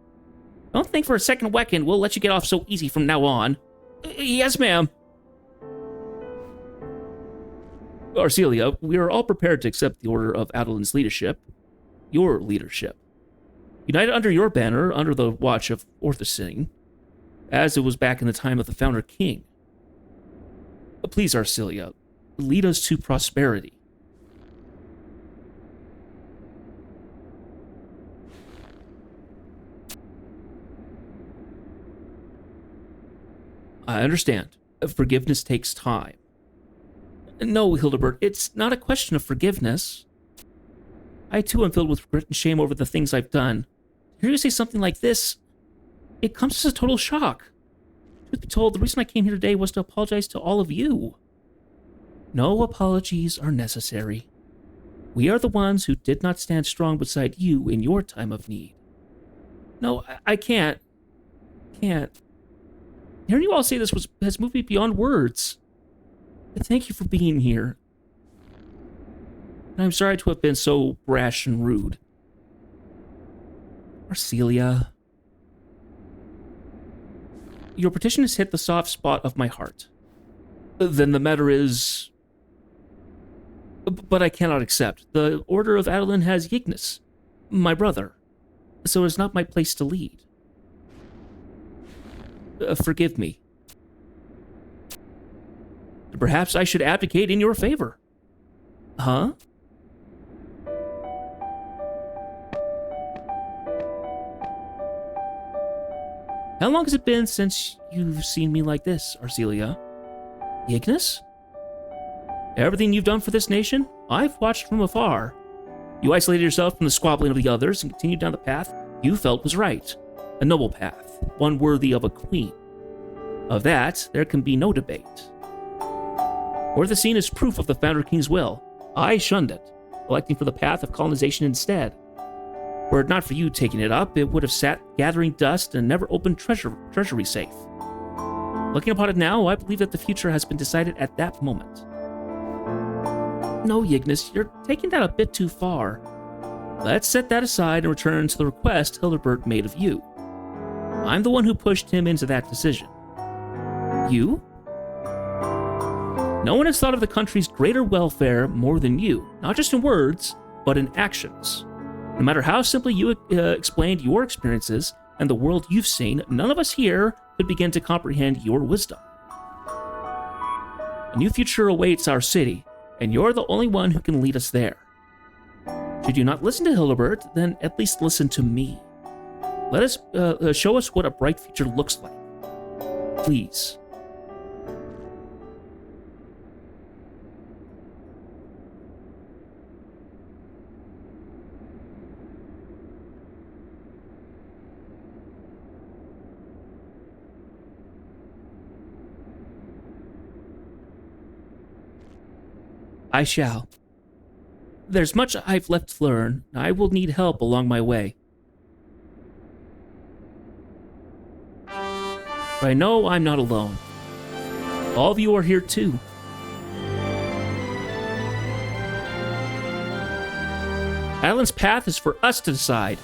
Don't think for a second, Wecken, we'll let you get off so easy from now on. Yes, ma'am. Arcelia, we are all prepared to accept the order of Adoulin's leadership. Your leadership. United under your banner, under the watch of Orthosin, as it was back in the time of the Founder King. Please, Arcelia, lead us to prosperity. I understand. Forgiveness takes time. No, Hildebert, it's not a question of forgiveness. I too am filled with regret and shame over the things I've done. To hear you say something like this, it comes as a total shock. Truth be told, the reason I came here today was to apologize to all of you. No apologies are necessary. We are the ones who did not stand strong beside you in your time of need. No, I can't. Hearing you all say this has moved me beyond words. Thank you for being here. And I'm sorry to have been so brash and rude. Arcelia, your petition has hit the soft spot of my heart. Then the matter is... But I cannot accept. The Order of Adoulin has Yignis, my brother, so it is not my place to lead. Forgive me. Perhaps I should abdicate in your favor. Huh? How long has it been since you've seen me like this, Arcelia? Yignis? Everything you've done for this nation, I've watched from afar. You isolated yourself from the squabbling of the others and continued down the path you felt was right. A noble path, one worthy of a queen. Of that, there can be no debate. Where the scene is proof of the Founder King's will, I shunned it, electing for the path of colonization instead. Were it not for you taking it up, it would have sat gathering dust and never opened treasury safe. Looking upon it now, I believe that the future has been decided at that moment. No, Yignis, you're taking that a bit too far. Let's set that aside and return to the request Hildebert made of you. I'm the one who pushed him into that decision. You? No one has thought of the country's greater welfare more than you, not just in words, but in actions. No matter how simply you explained your experiences and the world you've seen, none of us here could begin to comprehend your wisdom. A new future awaits our city, and you're the only one who can lead us there. Should you not listen to Hildebert, then at least listen to me. Let us show us what a bright future looks like. Please. I shall. There's much I've left to learn. I will need help along my way. But I know I'm not alone. All of you are here too. Adoulin's path is for us to decide.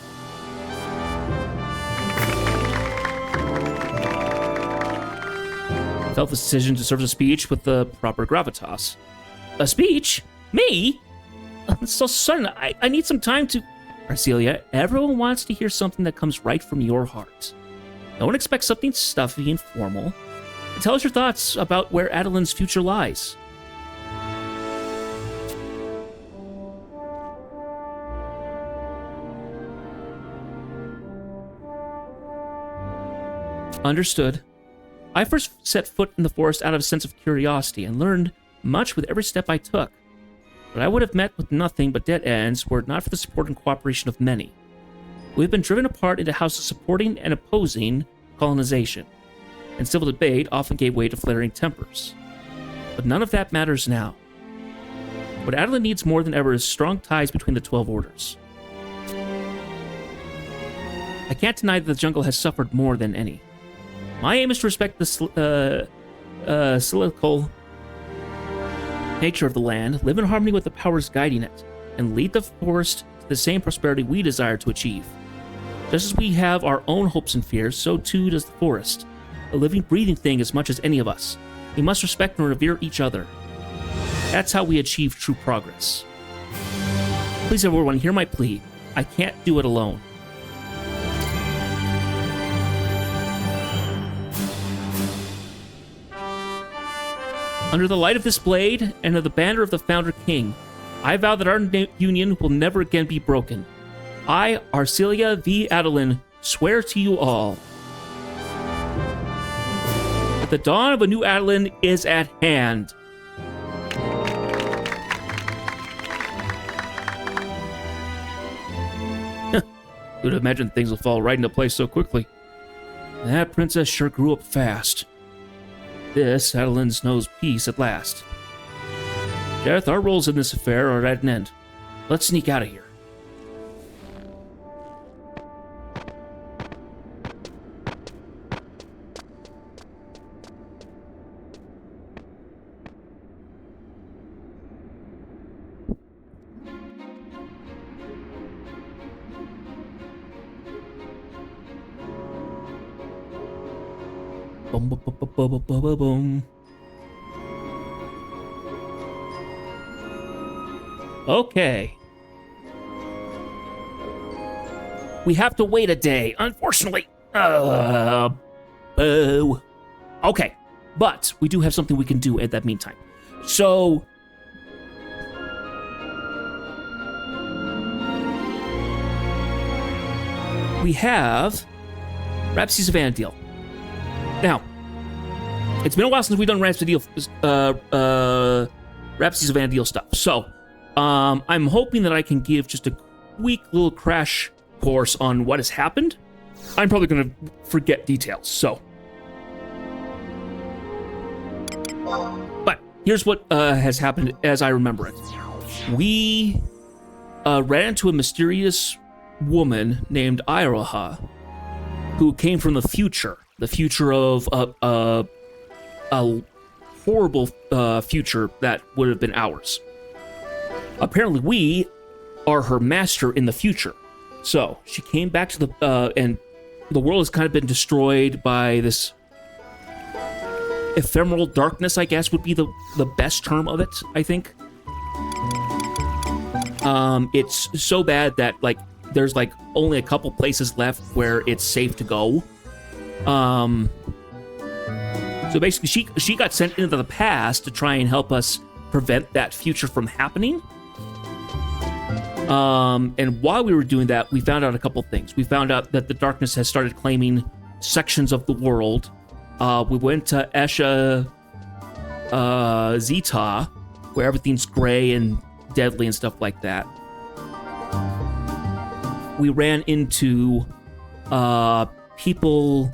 I felt the decision to serve the speech with the proper gravitas. A speech? Me? It's so sudden. I need some time to... Arcelia, everyone wants to hear something that comes right from your heart. No one expects something stuffy and formal. Tell us your thoughts about where Adoulin's future lies. Understood. I first set foot in the forest out of a sense of curiosity and learned much with every step I took, but I would have met with nothing but dead ends were it not for the support and cooperation of many. We have been driven apart into houses supporting and opposing colonization, and civil debate often gave way to flaring tempers. But none of that matters now. What Adoulin needs more than ever is strong ties between the 12 orders. I can't deny that the jungle has suffered more than any. My aim is to respect the cyclical nature of the land, live in harmony with the powers guiding it, and lead the forest to the same prosperity we desire to achieve. Just as we have our own hopes and fears, so too does the forest, a living, breathing thing as much as any of us. We must respect and revere each other. That's how we achieve true progress. Please, everyone, hear my plea. I can't do it alone. Under the light of this blade, and under the banner of the Founder King, I vow that our union will never again be broken. I, Arcelia V. Adoulin, swear to you all. The dawn of a new Adoulin is at hand. Who'd imagine things will fall right into place so quickly? That princess sure grew up fast. This Adoulin knows peace at last. Jareth, our roles in this affair are at an end. Let's sneak out of here. Boom, boom, boom, boom, boom, boom, boom, boom. Okay. We have to wait a day, unfortunately. Boo. Okay, but we do have something we can do at that meantime. So, we have Rhapsodies of Adoulin. Now, it's been a while since we've done Rhapsodies of Adoulin stuff. So, I'm hoping that I can give just a quick little crash course on what has happened. I'm probably going to forget details, so. But here's what has happened as I remember it. We ran into a mysterious woman named Iroha, who came from the future of a horrible future that would have been ours. Apparently, we are her master in the future. So she came back to the and the world has kind of been destroyed by this ephemeral darkness, I guess would be the best term of it, I think. It's so bad that like there's like only a couple places left where it's safe to go. So basically she got sent into the past to try and help us prevent that future from happening. And while we were doing that, we found out a couple things. We found out that the darkness has started claiming sections of the world. We went to Esha Zeta, where everything's gray and deadly and stuff like that. We ran into people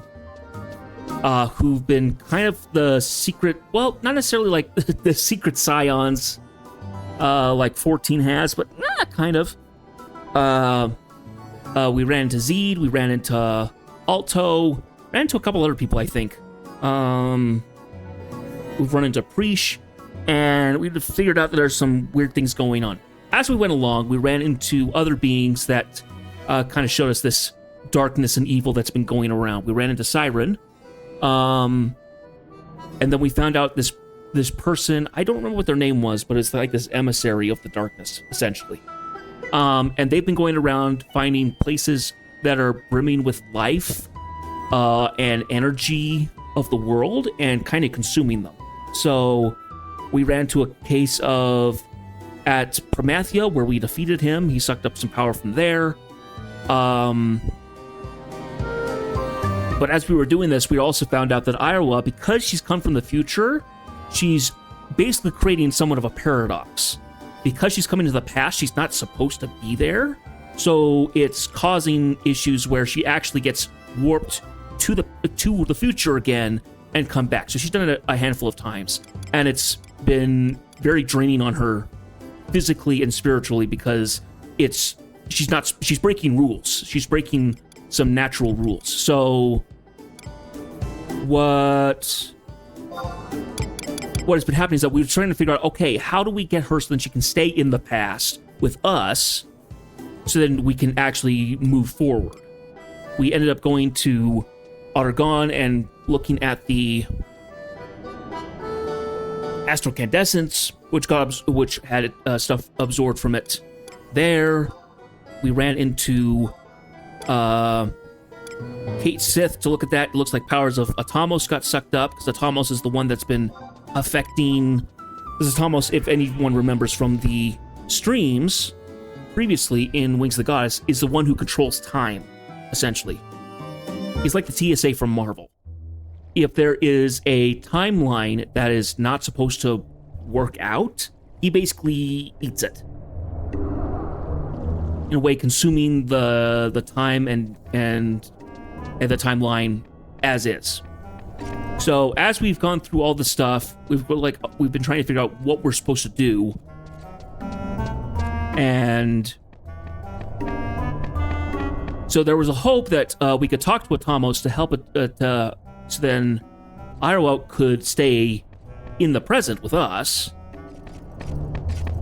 who've been kind of the secret, well, not necessarily like the secret scions like 14 has, but kind of. We ran into Zed, we ran into Alto, ran into a couple other people, I think. We've run into Preesh, and we figured out that there's some weird things going on. As we went along, we ran into other beings that kind of showed us this darkness and evil that's been going around. We ran into Siren, and then we found out this person, I don't remember what their name was, but it's like this emissary of the darkness, essentially. And they've been going around finding places that are brimming with life and energy of the world and kind of consuming them. So we ran to a case of at Promathia where we defeated him. He sucked up some power from there. But as we were doing this, we also found out that Iowa, because she's come from the future, she's basically creating somewhat of a paradox. Because she's coming to the past, she's not supposed to be there. So it's causing issues where she actually gets warped to the future again and come back. So she's done it a handful of times. And it's been very draining on her physically and spiritually because she's breaking rules. She's breaking some natural rules. So what has been happening is that we're trying to figure out, okay, how do we get her so that she can stay in the past with us so then we can actually move forward? We ended up going to Argon and looking at the astrocandescence, which had stuff absorbed from it there. We ran into Kate Sith to look at that. It looks like powers of Atomos got sucked up, because Atomos is the one that's been affecting... This is Atomos, if anyone remembers from the streams previously in Wings of the Goddess, is the one who controls time, essentially. He's like the TSA from Marvel. if there is a timeline that is not supposed to work out, he basically eats it. In a way, consuming the time and the timeline as is. So as we've gone through all the stuff, we've been trying to figure out what we're supposed to do, and so there was a hope that we could talk to Atamos to help it, so then Iroh could stay in the present with us.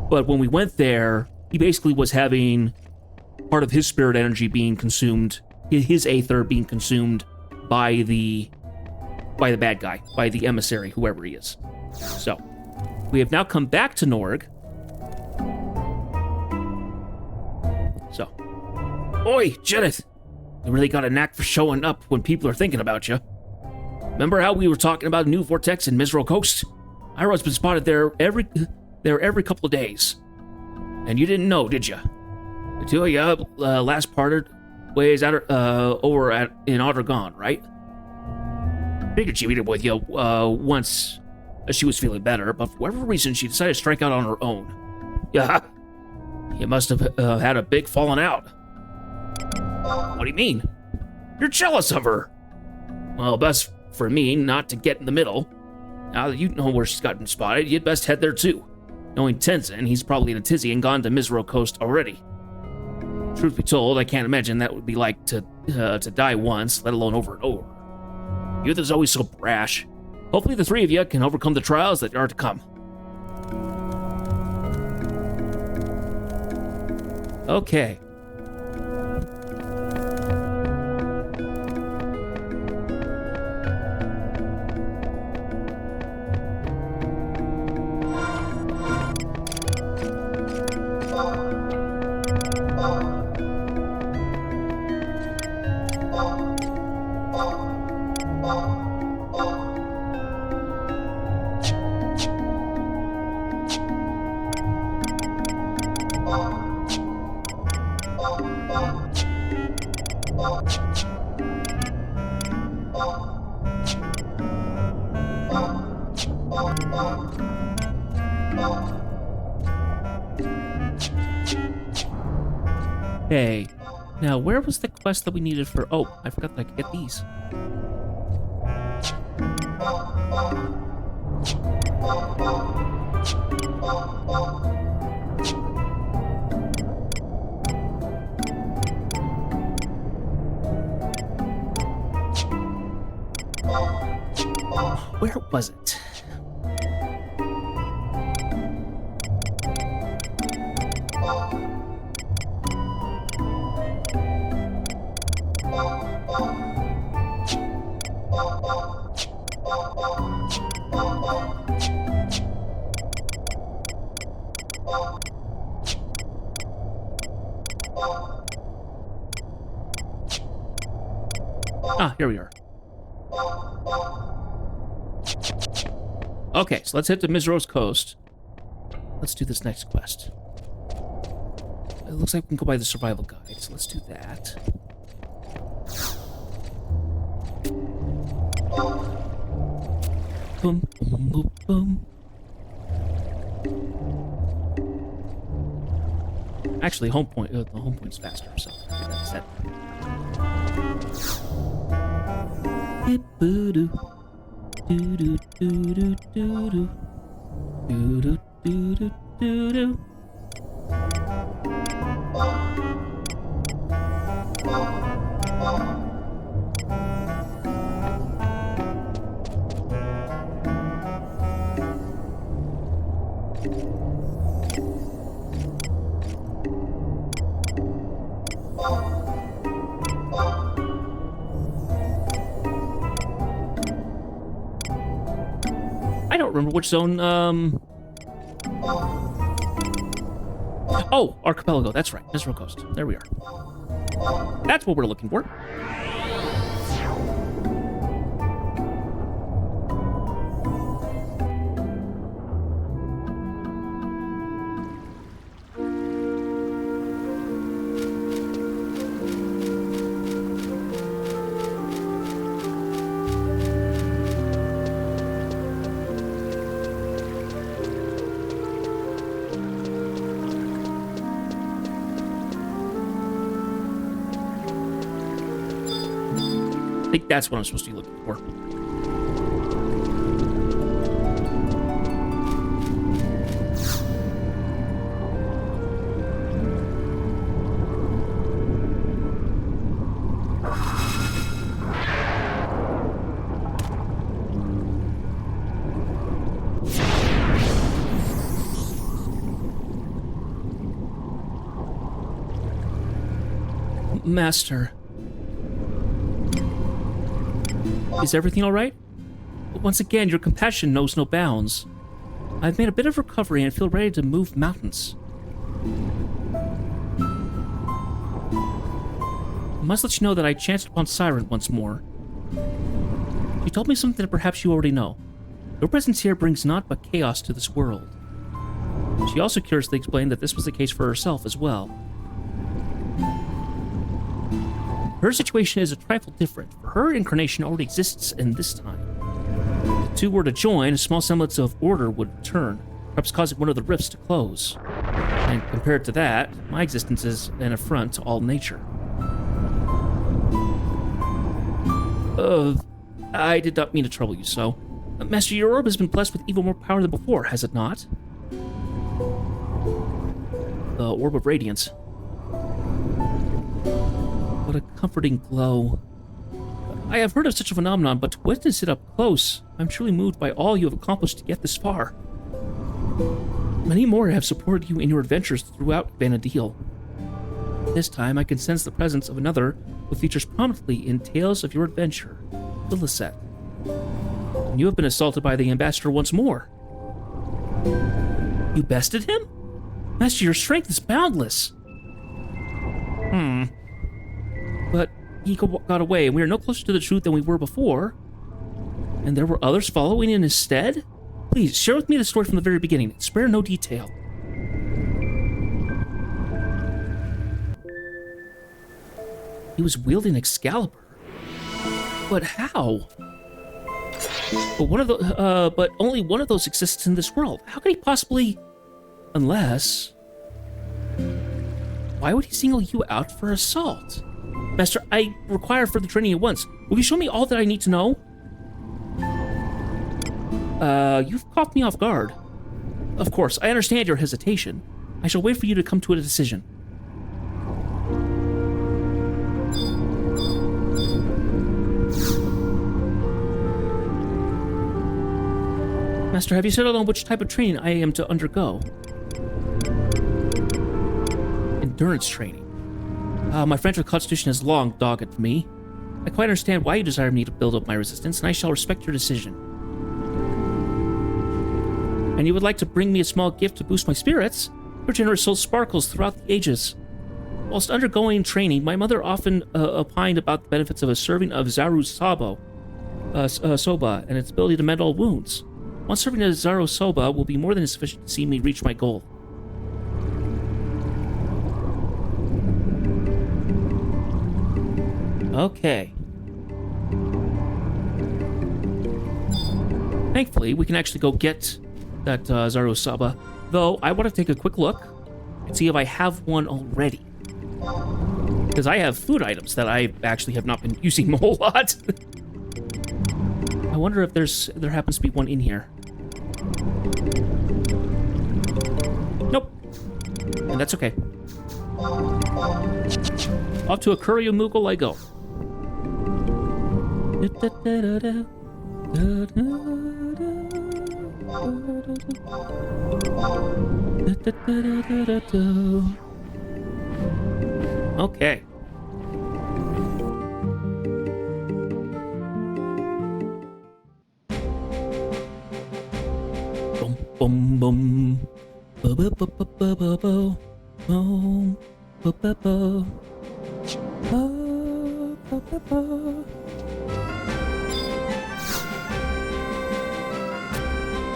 But when we went there, he basically was having part of his spirit energy being consumed, his aether being consumed by the bad guy, by the emissary, whoever he is. So, we have now come back to Norg. So, oi, Judith! You really got a knack for showing up when people are thinking about you. Remember how we were talking about a new vortex in Mizro Coast? Iroh's been spotted there every couple of days. And you didn't know, did you? The two of you last parted ways out over in Ottergon, right? Figured she meet up with you once she was feeling better, but for whatever reason, she decided to strike out on her own. Yeah, you must have had a big falling out. What do you mean? You're jealous of her. Well, best for me not to get in the middle. Now that you know where she's gotten spotted, you'd best head there too. Knowing Tenzin, he's probably in a tizzy and gone to Mizro Coast already. Truth be told, I can't imagine that would be like to die once, let alone over and over. Youth is always so brash. Hopefully the three of you can overcome the trials that are to come. Okay. Okay, now where was the quest that we needed for... Oh, I forgot that I could get these. Where was it? Ah, here we are. Okay, so let's head to Mizro's Coast. Let's do this next quest. It looks like we can go by the survival guide, so let's do that. Boom, boom, boom, boom. Actually, the home point's faster, so that's that. Boo-doo. Do-do, do-do, do-do. Do-do, do-do, do-do. I don't remember which zone, Oh, Archipelago, that's right. Mizro Coast. There we are. That's what we're looking for. think that's what I'm supposed to be looking for. Master. Is everything all right? Once again, your compassion knows no bounds. I've made a bit of recovery and feel ready to move mountains. I must let you know that I chanced upon Siren once more. She told me something that perhaps you already know. Your presence here brings naught but chaos to this world. She also curiously explained that this was the case for herself as well. Her situation is a trifle different, for her incarnation already exists in this time. If the two were to join, a small semblance of order would return, perhaps causing one of the rifts to close. And compared to that, my existence is an affront to all nature. I did not mean to trouble you so. Master, your orb has been blessed with even more power than before, has it not? The Orb of Radiance. What a comforting glow. I have heard of such a phenomenon, but to witness it up close, I'm truly moved by all you have accomplished to get this far. Many more have supported you in your adventures throughout Vanadil. This time, I can sense the presence of another who features prominently in Tales of Your Adventure, Illicet. And you have been assaulted by the Ambassador once more. You bested him? Master, your strength is boundless. But he got away, and we are no closer to the truth than we were before. And there were others following in his stead? Please, share with me the story from the very beginning. Spare no detail. He was wielding Excalibur. But how? But only one of those exists in this world. How could he possibly... Unless... Why would he single you out for assault? Master, I require further training at once. Will you show me all that I need to know? You've caught me off guard. Of course, I understand your hesitation. I shall wait for you to come to a decision. Master, have you settled on which type of training I am to undergo? Endurance training. My friendship constitution has long dogged me. I quite understand why you desire me to build up my resistance, and I shall respect your decision. And you would like to bring me a small gift to boost my spirits? Your generous soul sparkles throughout the ages. Whilst undergoing training, my mother often opined about the benefits of a serving of Zaru Soba and its ability to mend all wounds. One serving of Zaru Soba will be more than sufficient to see me reach my goal. Okay. Thankfully, we can actually go get that Zaru Soba, though I want to take a quick look and see if I have one already. Because I have food items that I actually have not been using a whole lot. I wonder if there happens to be one in here. Nope. And that's okay. Off to a Kuryu Moogle I go. Okay. Boom, boom. Bo bo bo bo bo bo bo. Boom. Bo bo bo. Bo bo bo bo.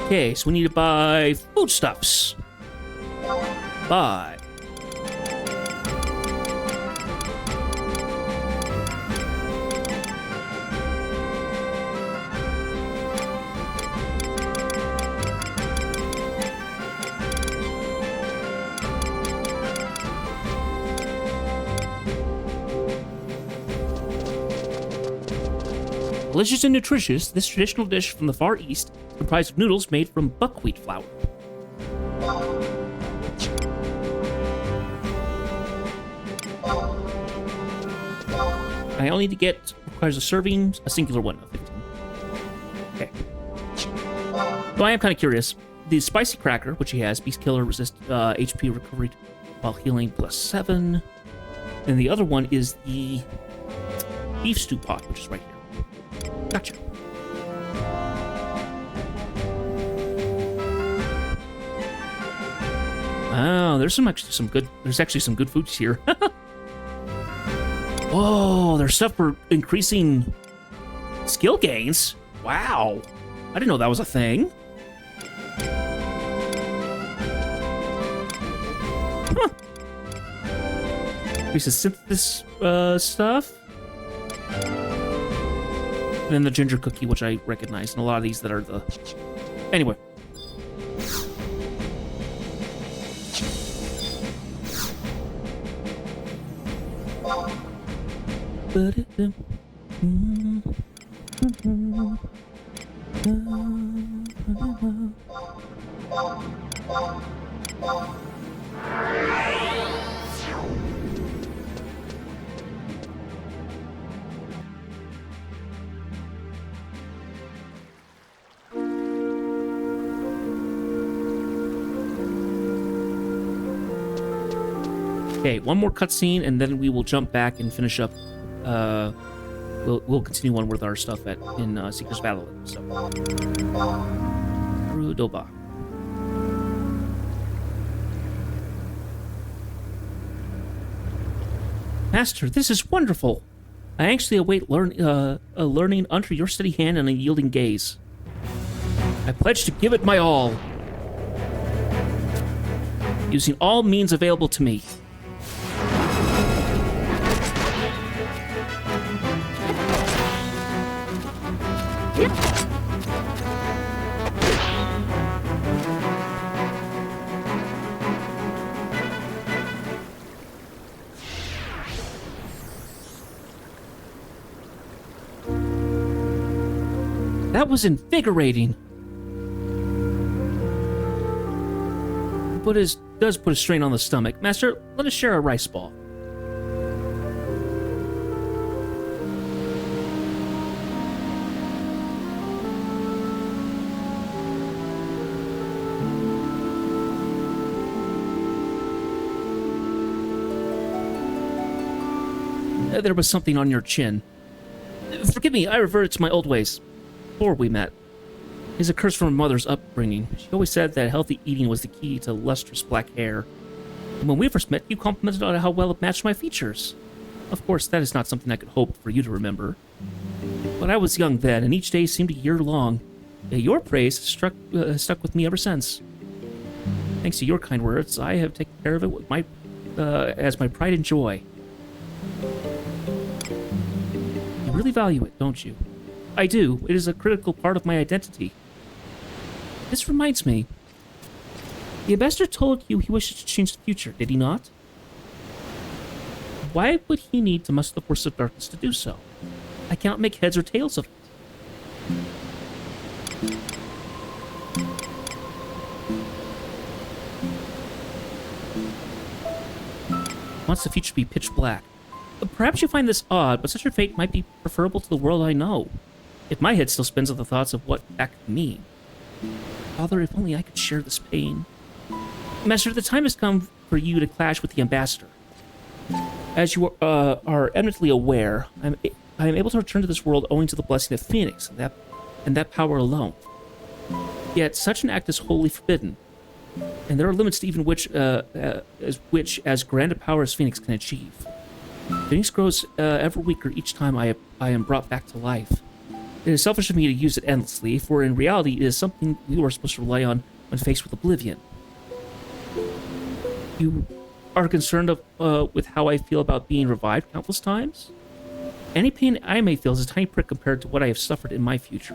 Okay, so we need to buy foodstuffs. Buy. Delicious and nutritious, this traditional dish from the Far East is comprised of noodles made from buckwheat flour. I only need to get, requires a serving, a singular one of 15. Okay. So I am kind of curious. The spicy cracker, which he has, Beast Killer, resist HP recovery while healing +7. And the other one is the beef stew pot, which is right here. Gotcha. Oh, there's actually some good foods here. Whoa, there's stuff for increasing skill gains. Wow. I didn't know that was a thing. Huh. Increases synthesis stuff. And then the ginger cookie, which I recognize, and a lot of these that are the... Anyway. Okay, one more cutscene, and then we will jump back and finish up. We'll continue on with our stuff in Seeker's Valley. So, Rudoba. Master, this is wonderful. I anxiously await learning under your steady hand and a yielding gaze. I pledge to give it my all, using all means available to me. That was invigorating. But it does put a strain on the stomach. Master, let us share a rice ball. There was something on your chin. Forgive me, I reverted to my old ways. Before we met. It's a curse from my mother's upbringing. She always said that healthy eating was the key to lustrous black hair. And when we first met, you complimented on how well it matched my features. Of course, that is not something I could hope for you to remember. But I was young then, and each day seemed a year long. Your praise stuck with me ever since. Thanks to your kind words, I have taken care of it with as my pride and joy. You really value it, don't you? I do. It is a critical part of my identity. This reminds me. The ambassador told you he wishes to change the future, did he not? Why would he need to muster the force of darkness to do so? I cannot make heads or tails of it. He wants the future to be pitch black. Perhaps you find this odd, but such a fate might be preferable to the world I know. If my head still spins with the thoughts of what that could mean. Father, if only I could share this pain. Master, the time has come for you to clash with the ambassador. As you are eminently aware, I am able to return to this world owing to the blessing of Phoenix, and that power alone. Yet such an act is wholly forbidden, and there are limits to even which as grand a power as Phoenix can achieve. Phoenix grows ever weaker each time I am brought back to life. It is selfish of me to use it endlessly, for in reality it is something we were supposed to rely on when faced with oblivion. You are concerned with how I feel about being revived countless times? Any pain I may feel is a tiny prick compared to what I have suffered in my future.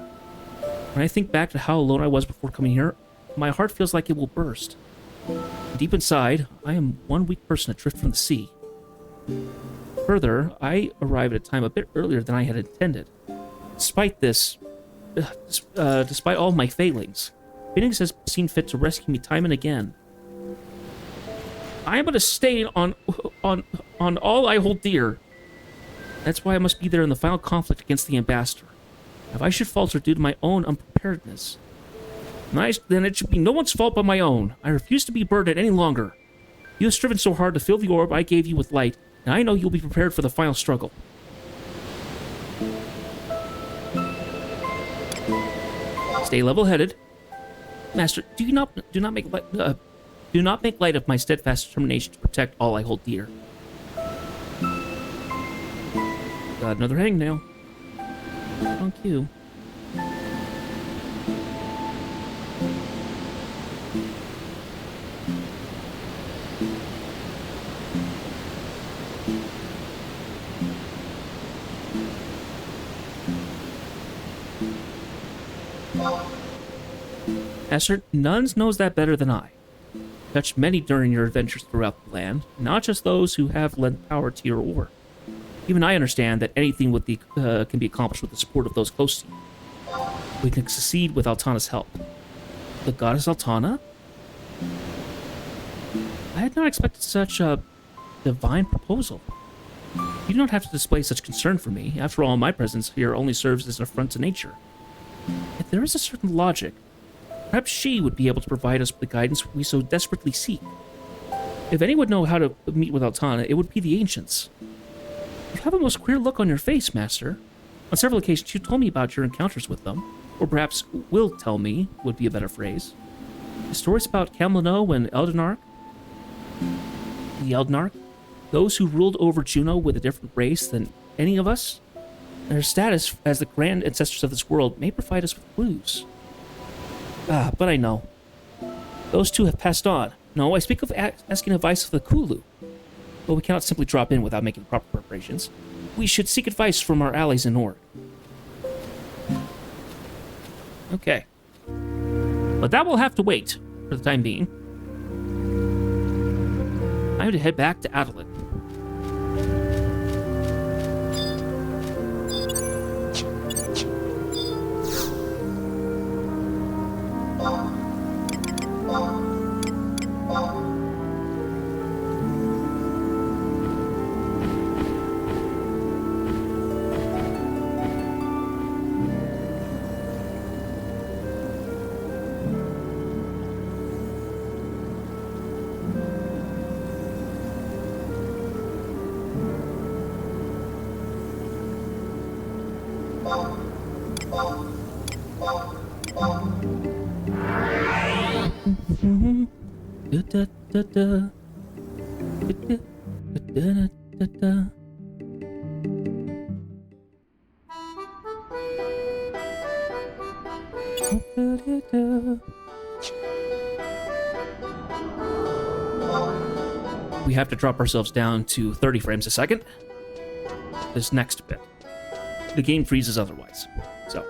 When I think back to how alone I was before coming here, my heart feels like it will burst. Deep inside, I am one weak person adrift from the sea. Further, I arrived at a time a bit earlier than I had intended. Despite this, despite all my failings, Phoenix has seen fit to rescue me time and again. I am but a stain on all I hold dear. That's why I must be there in the final conflict against the ambassador. If I should falter due to my own unpreparedness, then it should be no one's fault but my own. I refuse to be burdened any longer. You have striven so hard to fill the orb I gave you with light, and I know you'll be prepared for the final struggle. Stay level-headed. Master, do not make light of my steadfast determination to protect all I hold dear. Got another hangnail. Thank you. Esther, none knows that better than I. Touched many during your adventures throughout the land, not just those who have lent power to your ore. Even I understand that anything can be accomplished with the support of those close to you. We can succeed with Altana's help. The goddess Altana? I had not expected such a divine proposal. You do not have to display such concern for me. After all, my presence here only serves as an affront to nature. Yet there is a certain logic. Perhaps she would be able to provide us with the guidance we so desperately seek. If any would know how to meet with Altana, it would be the ancients. You have a most queer look on your face, Master. On several occasions you told me about your encounters with them, or perhaps will tell me would be a better phrase. The stories about Camlino and the Eldenarch, those who ruled over Juno with a different race than any of us, their status as the grand ancestors of this world may provide us with clues. But I know. Those two have passed on. No, I speak of asking advice of the Kulu. But we cannot simply drop in without making proper preparations. We should seek advice from our allies in Ord. Okay. But that will have to wait for the time being. I'm to head back to Adoulin. We have to drop ourselves down to 30 frames a second. This next bit. The game freezes otherwise. So.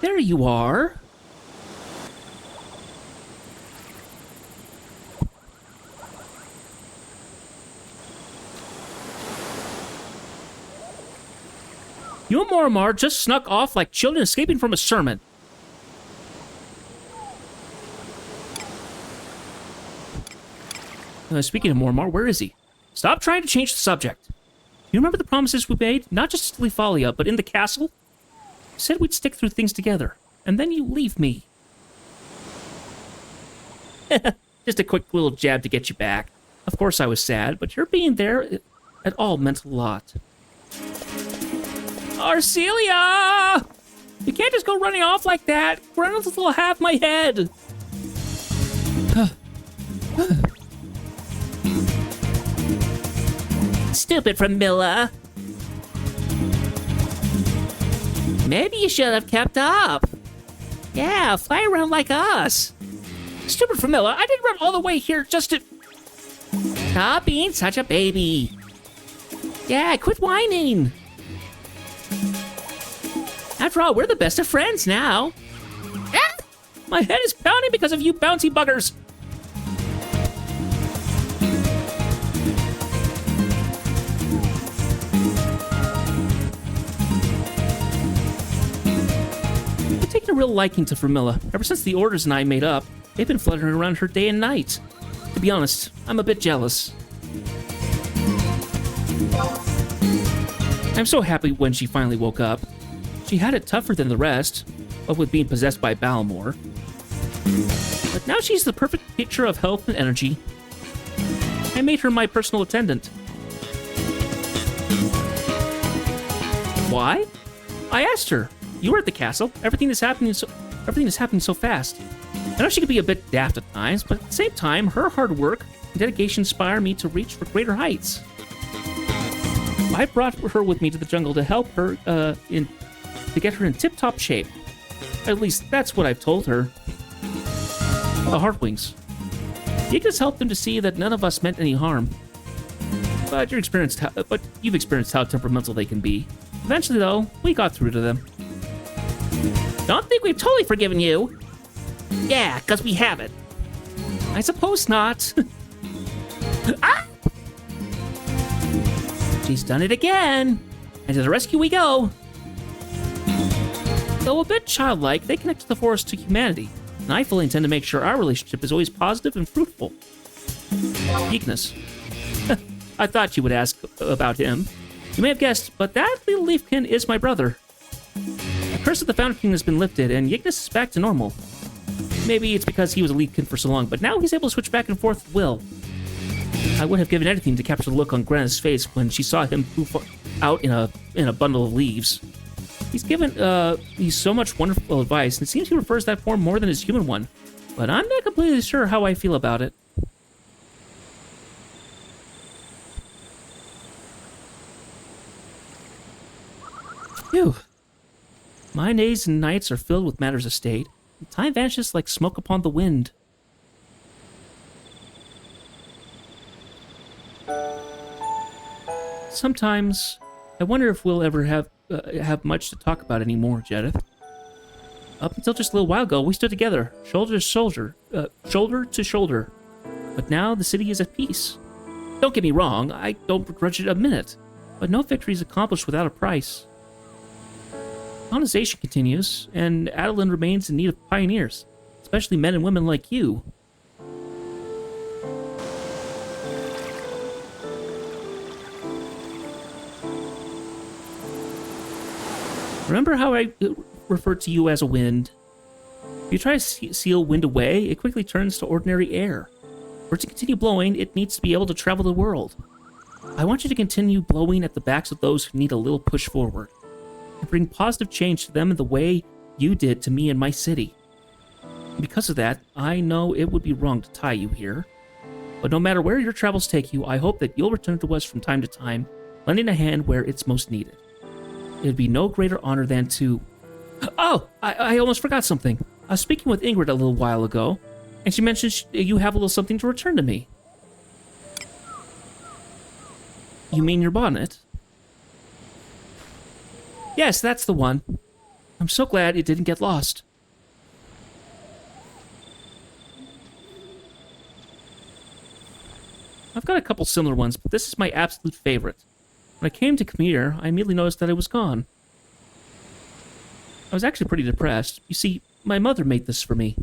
There you are. You and Morimar just snuck off like children escaping from a sermon. Speaking of Morimar, where is he? Stop trying to change the subject. You remember the promises we made? Not just to Lifalia, but in the castle? You said we'd stick through things together, and then you leave me. Just a quick little jab to get you back. Of course I was sad, but your being there at all meant a lot. Arcelia! You can't just go running off like that. Reynolds will have my head. Stupid Framilla. Maybe you should have kept up. Yeah, fly around like us. Stupid Framilla, I didn't run all the way here just to... Stop being such a baby. Yeah, quit whining. After all, we're the best of friends now. Ah! My head is pounding because of you bouncy buggers. I've taken a real liking to Framilla. Ever since the orders and I made up, they've been fluttering around her day and night. To be honest, I'm a bit jealous. I'm so happy when she finally woke up. She had it tougher than the rest, what with being possessed by Balmor. But now she's the perfect picture of health and energy. I made her my personal attendant. Why? I asked her. You were at the castle. Everything is happening so fast. I know she can be a bit daft at times, but at the same time, her hard work and dedication inspire me to reach for greater heights. I brought her with me to the jungle to help her to get her in tip-top shape. At least that's what I've told her. The Heartwings. Ignis helped them to see that none of us meant any harm. But you've experienced how temperamental they can be. Eventually, though, we got through to them. Don't think we've totally forgiven you. Yeah, because we haven't. I suppose not. Ah! She's done it again. And to the rescue we go. Though a bit childlike, they connect the forest to humanity, and I fully intend to make sure our relationship is always positive and fruitful. Ignis. I thought you would ask about him. You may have guessed, but that little leafkin is my brother. The curse of the Fountain King has been lifted, and Ignis is back to normal. Maybe it's because he was a leafkin for so long, but now he's able to switch back and forth at will. I would have given anything to capture the look on Grenna's face when she saw him poof out in a bundle of leaves. He's given me so much wonderful advice, and it seems he prefers that form more than his human one. But I'm not completely sure how I feel about it. Phew. My days and nights are filled with matters of state, and time vanishes like smoke upon the wind. Sometimes, I wonder if we'll ever have much to talk about anymore, Jedith. Up until just a little while ago, we stood together, shoulder to shoulder. But now the city is at peace. Don't get me wrong, I don't begrudge it a minute, but no victory is accomplished without a price. Colonization continues, and Adoulin remains in need of pioneers, especially men and women like you. Remember how I referred to you as a wind? If you try to seal wind away, it quickly turns to ordinary air. For it to continue blowing, it needs to be able to travel the world. I want you to continue blowing at the backs of those who need a little push forward, and bring positive change to them in the way you did to me and my city. And because of that, I know it would be wrong to tie you here. But no matter where your travels take you, I hope that you'll return to us from time to time, lending a hand where it's most needed. It would be no greater honor than to... Oh, I almost forgot something. I was speaking with Ingrid a little while ago, and she mentioned you have a little something to return to me. You mean your bonnet? Yes, that's the one. I'm so glad it didn't get lost. I've got a couple similar ones, but this is my absolute favorite. When I came to come here, I immediately noticed that it was gone. I was actually pretty depressed. You see, my mother made this for me.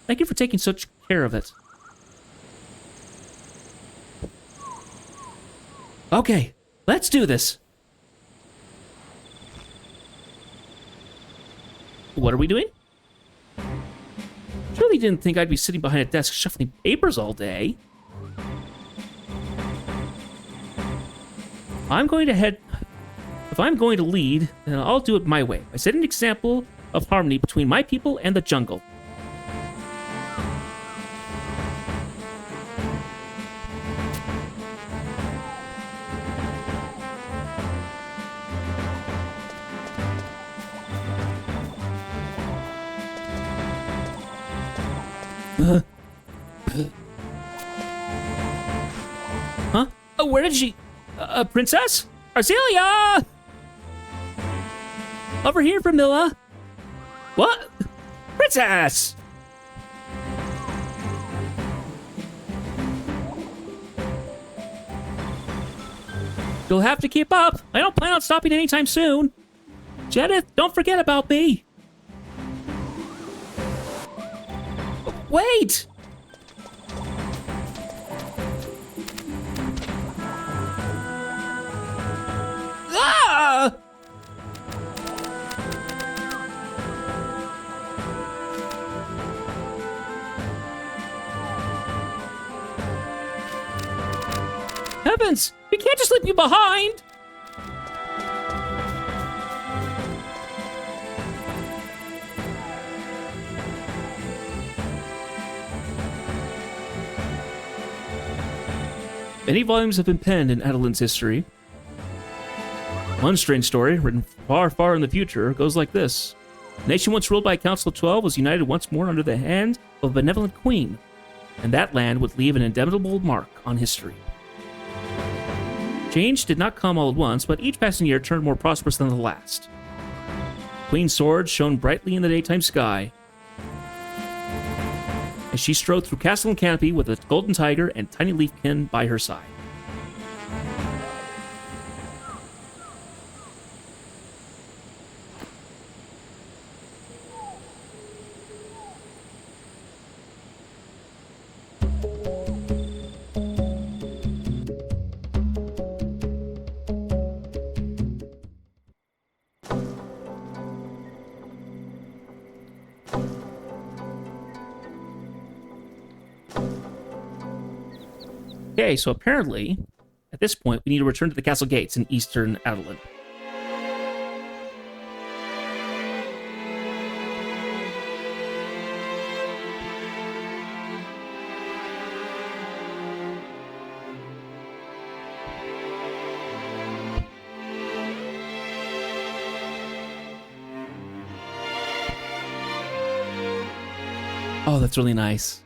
Thank you for taking such care of it. Okay, let's do this. What are we doing? Surely you didn't think I'd be sitting behind a desk shuffling papers all day. I'm going to head. If I'm going to lead, then I'll do it my way. I set an example of harmony between my people and the jungle. Huh? Oh, where did she... Princess? Arcelia! Over here, Pramila. What? Princess! You'll have to keep up. I don't plan on stopping anytime soon. Jedith, don't forget about me. Wait! Ah! Heavens! You can't just leave me behind! Many volumes have been penned in Adoulin's history. One strange story, written far, far in the future, goes like this. A nation once ruled by a council of 12 was united once more under the hand of a benevolent queen, and that land would leave an indelible mark on history. Change did not come all at once, but each passing year turned more prosperous than the last. Queen's sword shone brightly in the daytime sky, as she strode through castle and canopy with a golden tiger and tiny leafkin by her side. Okay, so apparently, at this point, we need to return to the castle gates in eastern Adoulin. Oh, that's really nice.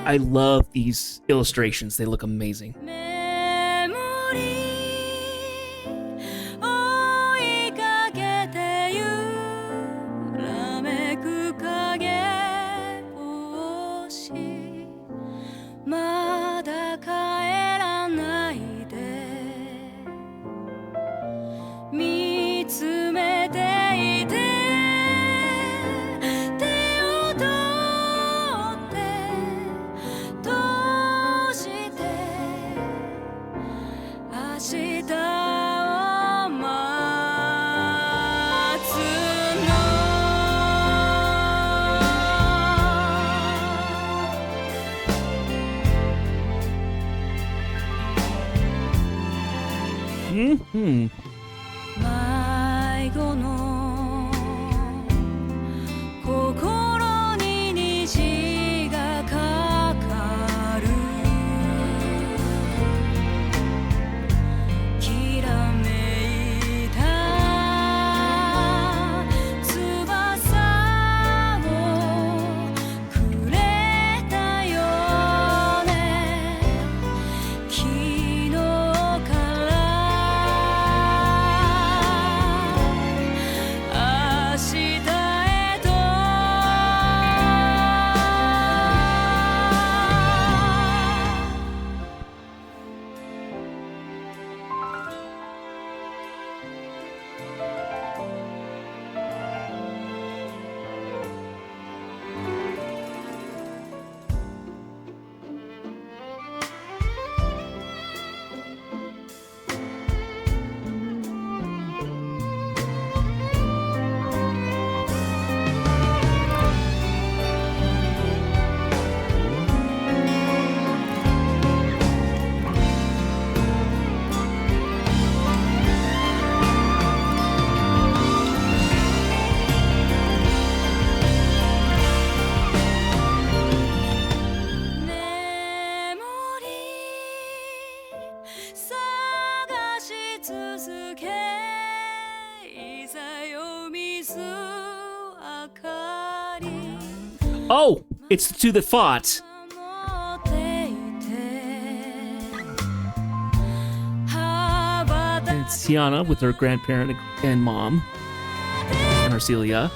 I love these illustrations. They look amazing. Mm-hmm. Oh, it's the two that fought. And it's Tiana with her grandparent and mom. And Arcelia.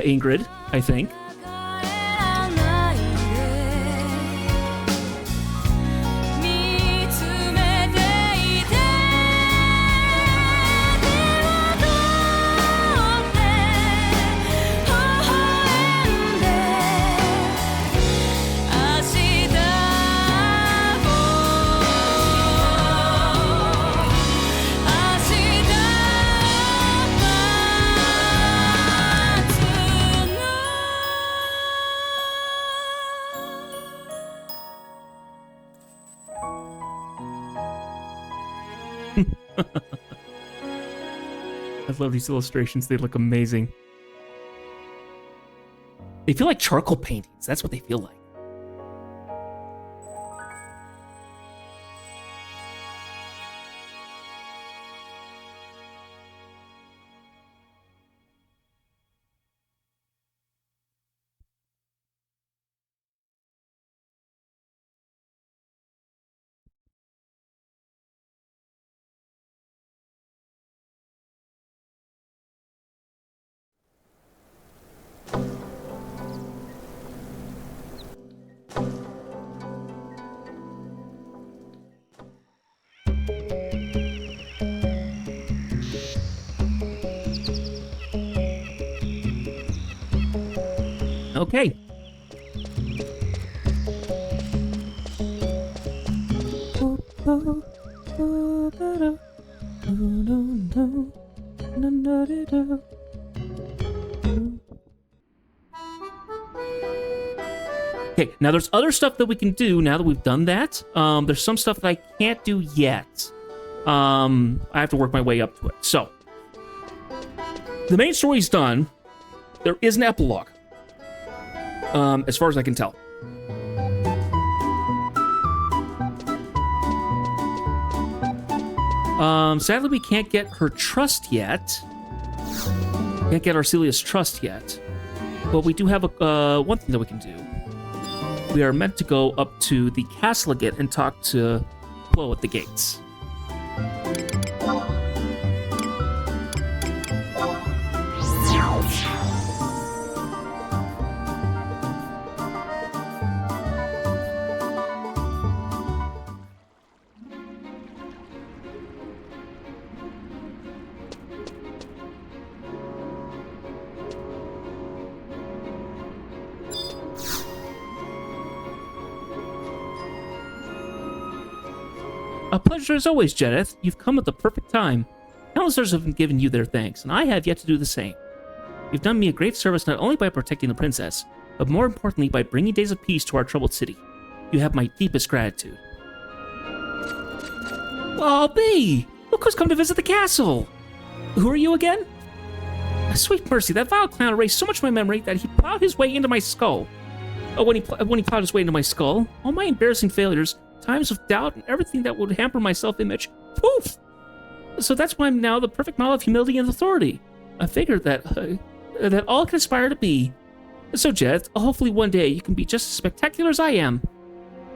Ingrid, I think. I love these illustrations. They look amazing. They feel like charcoal paintings. That's what they feel like. Okay. Okay, now there's other stuff that we can do now that we've done that. There's some stuff that I can't do yet. I have to work my way up to it. So, the main story's done. There is an epilogue. As far as I can tell. Sadly, we can't get her trust yet. Can't get Arcelia's trust yet. But we do have one thing that we can do. We are meant to go up to the castle again and talk to Flo at the gates. A pleasure as always, Jedith. You've come at the perfect time. Counselors have given you their thanks, and I have yet to do the same. You've done me a great service not only by protecting the princess, but more importantly by bringing days of peace to our troubled city. You have my deepest gratitude. Oh, Bee! Look who's come to visit the castle! Who are you again? Sweet mercy, that vile clown erased so much of my memory that he plowed his way into my skull. Oh, when he plowed his way into my skull, all my embarrassing failures, times of doubt, and everything that would hamper my self-image, poof! So that's why I'm now the perfect model of humility and authority. I figured that all can aspire to be. So, Jed, hopefully one day you can be just as spectacular as I am.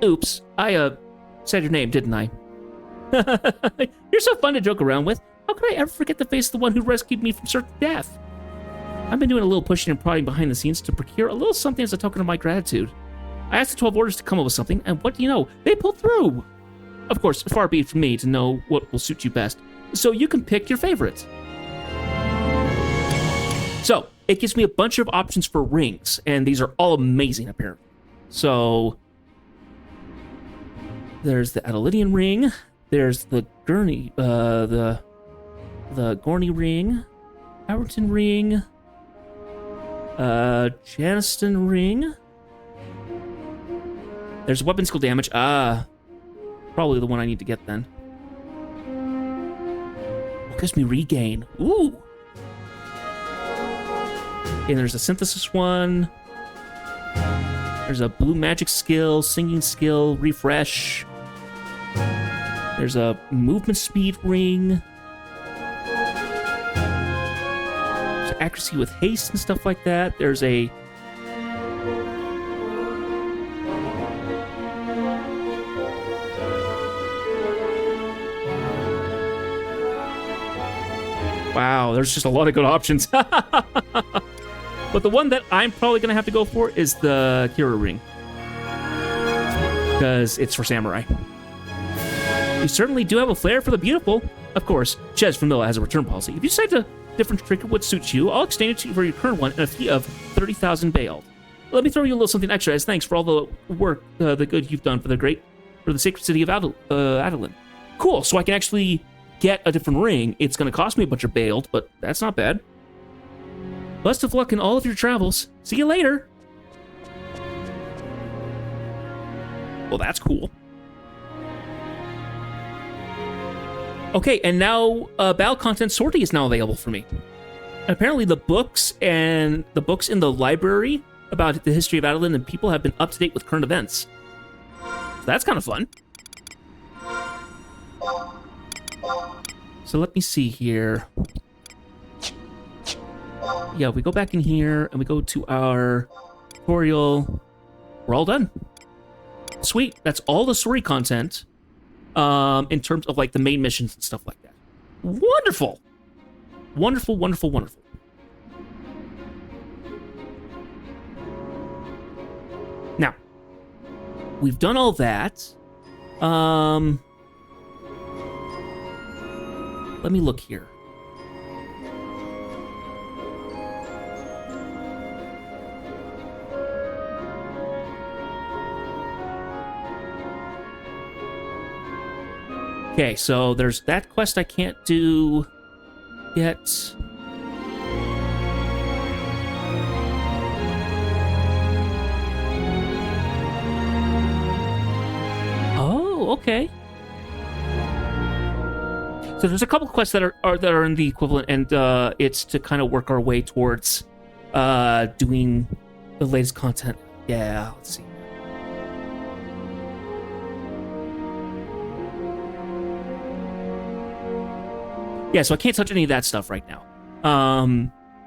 Oops, I, said your name, didn't I? You're so fun to joke around with. How could I ever forget the face of the one who rescued me from certain death? I've been doing a little pushing and prodding behind the scenes to procure a little something as a token of my gratitude. I asked the 12 orders to come up with something, and what do you know? They pulled through! Of course, far be it from me to know what will suit you best, so you can pick your favorite. So, it gives me a bunch of options for rings, and these are all amazing, apparently. So, there's the Adoulin ring, There's the Gurney, the Gorney ring, Howerton ring, Janiston ring. There's weapon skill damage. Probably the one I need to get then. What gives me regain? Ooh. Okay, there's a synthesis one. There's a blue magic skill, singing skill, refresh. There's a movement speed ring. There's accuracy with haste and stuff like that. There's a... Wow, there's just a lot of good options. But the one that I'm probably going to have to go for is the Kira ring. Because it's for samurai. You certainly do have a flair for the beautiful. Of course, Ches from Milla has a return policy. If you decide a different trick of what suits you, I'll exchange it to you for your current one and a fee of 30,000 bail. Let me throw you a little something extra as thanks for all the work, the good you've done for the sacred city of Adoulin. Cool, so I can actually get a different ring. It's going to cost me a bunch of bail, but that's not bad. Best of luck in all of your travels. See you later. Well, that's cool. Okay, and now battle content sorting is now available for me. Apparently the books in the library about the history of Adoulin and people have been up to date with current events. So that's kind of fun. So let me see here. Yeah, we go back in here and we go to our tutorial. We're all done. Sweet. That's all the story content in terms of like the main missions and stuff like that. Wonderful. Wonderful, wonderful, wonderful. Now, we've done all that. Let me look here. Okay, so there's that quest I can't do yet. Oh, okay. So there's a couple quests that are in the equivalent, and it's to kind of work our way towards doing the latest content. Yeah, let's see. Yeah, so I can't touch any of that stuff right now.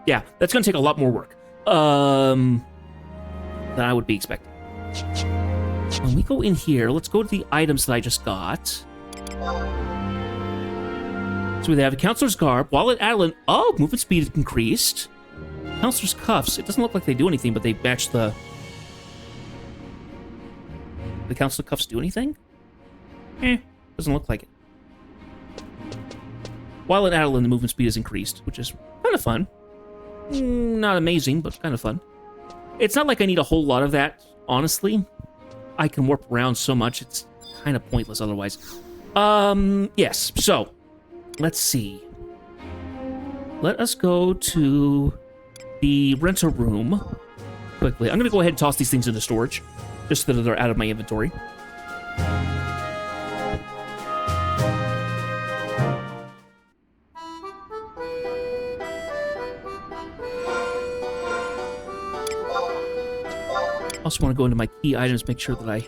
Yeah, that's going to take a lot more work than I would be expecting. When we go in here, let's go to the items that I just got. So we have a Counselor's Garb, while at Adoulin. Oh, movement speed is increased. Counselor's Cuffs. It doesn't look like they do anything, but they match the... The Counselor Cuffs do anything? Doesn't look like it. While in Adoulin, the movement speed is increased, which is kind of fun. Not amazing, but kind of fun. It's not like I need a whole lot of that, honestly. I can warp around so much, it's kind of pointless otherwise. Yes, so, let's see. Let us go to the renter room quickly. I'm going to go ahead and toss these things into storage, just so that they're out of my inventory. Also want to go into my key items, make sure that I...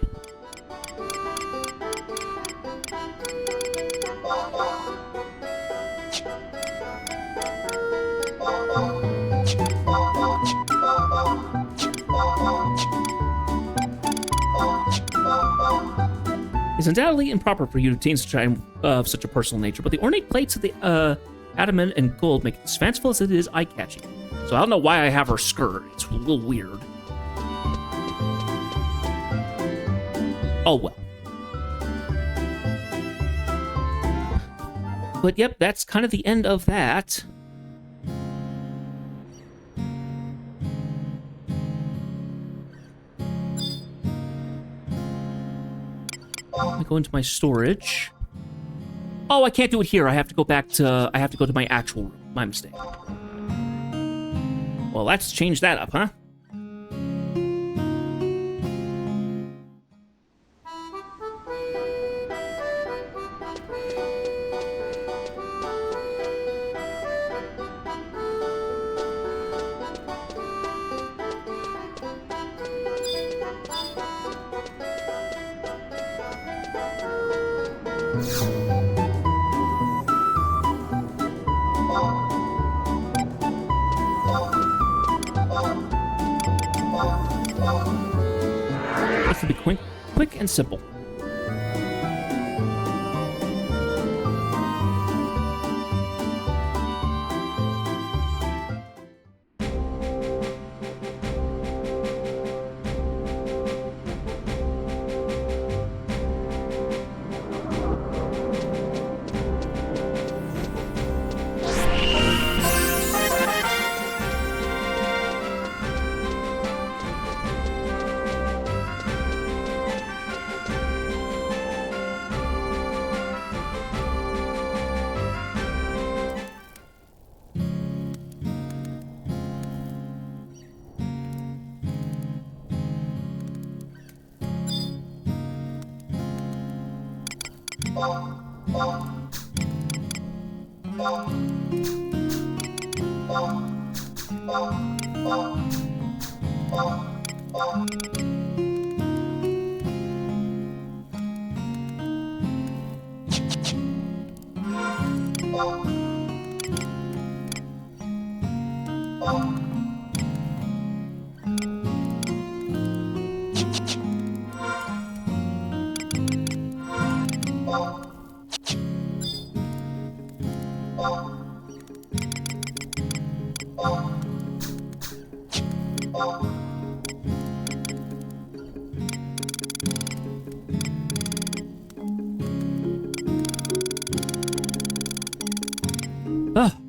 It's undoubtedly improper for you to obtain such item of such a personal nature, but the ornate plates of the adamant and gold make it as fanciful as it is eye-catching. So I don't know why I have her skirt. It's a little weird. Oh, well. But yep, that's kind of the end of that. Let me go into my storage. Oh, I can't do it here. I have to go to my actual room. My mistake. Well, let's change that up, huh? This will be quick and simple.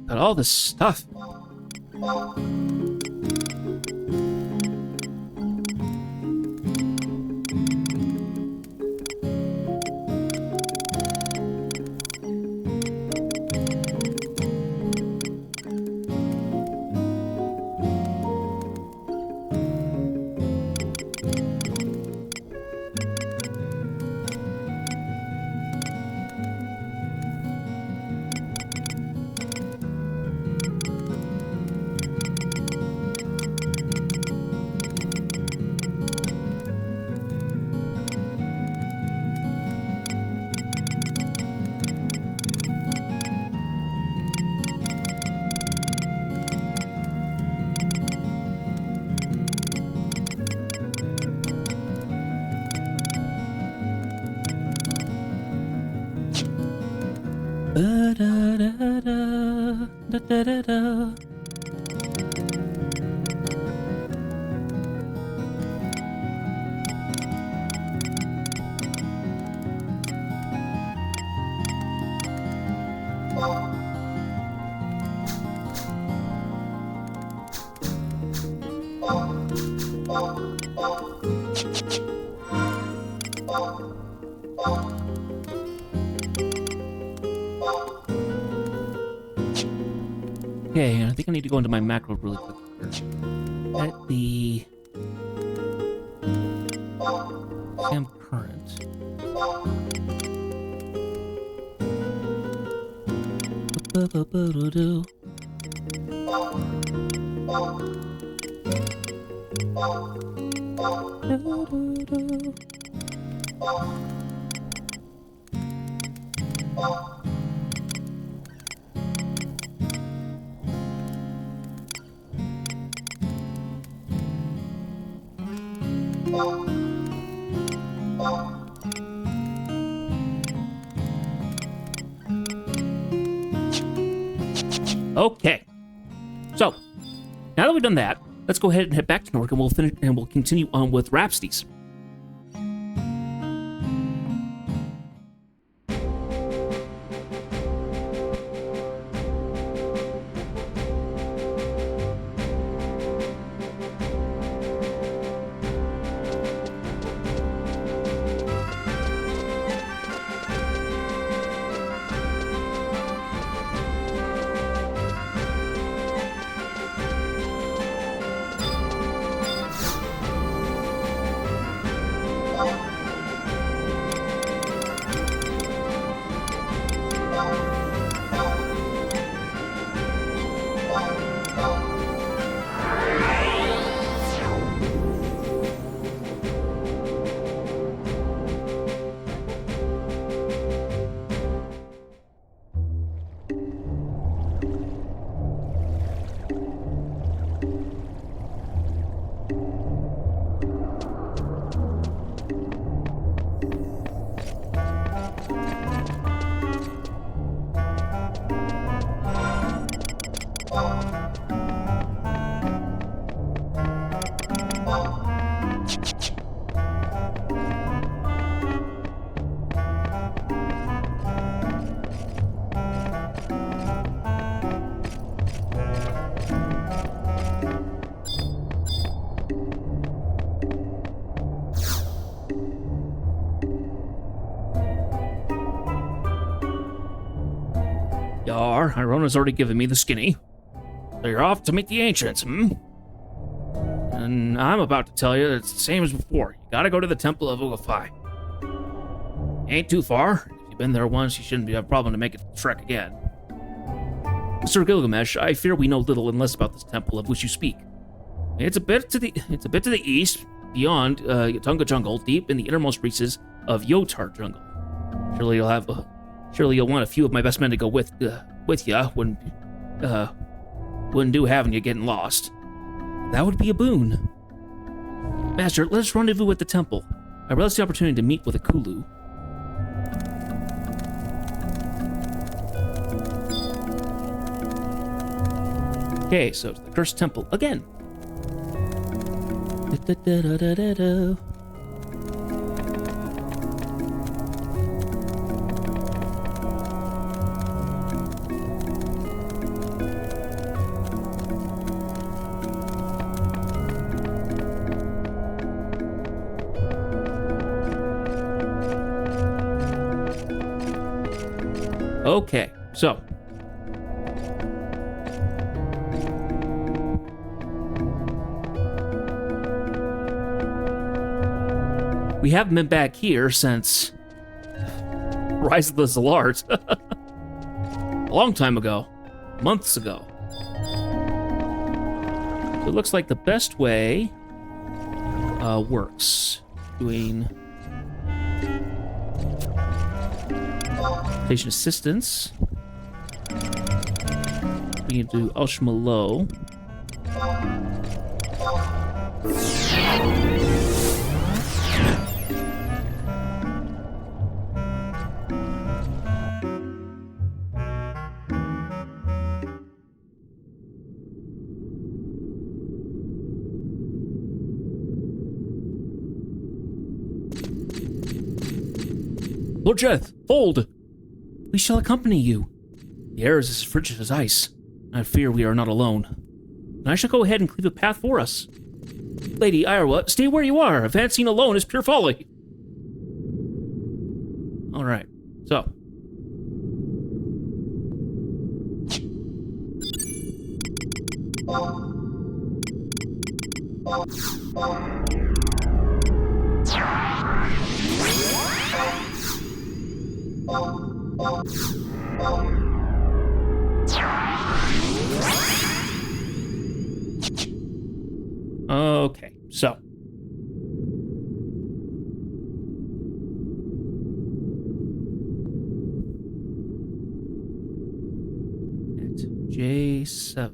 Got all this stuff. Da-da-da-da, Okay, I think I need to go into my macro really quick here. At the Sam current. Ba-ba-ba-ba-do. Do-do-do. Okay, so now that we've done that, let's go ahead and head back to Newark, and we'll finish and we'll continue on with Rhapsodies. Yar, Irona's already given me the skinny. So you're off to meet the ancients, hmm? And I'm about to tell you that it's the same as before. You gotta go to the Temple of Ugafai. Ain't too far. If you've been there once, you shouldn't have a problem to make it trek again. Sir Gilgamesh, I fear we know little and less about this temple of which you speak. It's a bit to the east, beyond Yatunga Jungle, deep in the innermost reaches of Yotar Jungle. Surely you'll want a few of my best men to go with ya. Wouldn't do having you getting lost. That would be a boon. Master, let us rendezvous at the temple. I relish the opportunity to meet with a Kulu. Okay, so it's the cursed temple again. Okay, so we haven't been back here since Rise of the Zalart. A long time ago. Months ago. So it looks like the best way works. Doing patient assistance. We can do Ushmalo. Lord Jeth, hold! We shall accompany you. The air is as frigid as ice. I fear we are not alone. And I shall go ahead and cleave a path for us. Lady Iowa, stay where you are. Advancing alone is pure folly. Alright, so. Okay, so. At J7.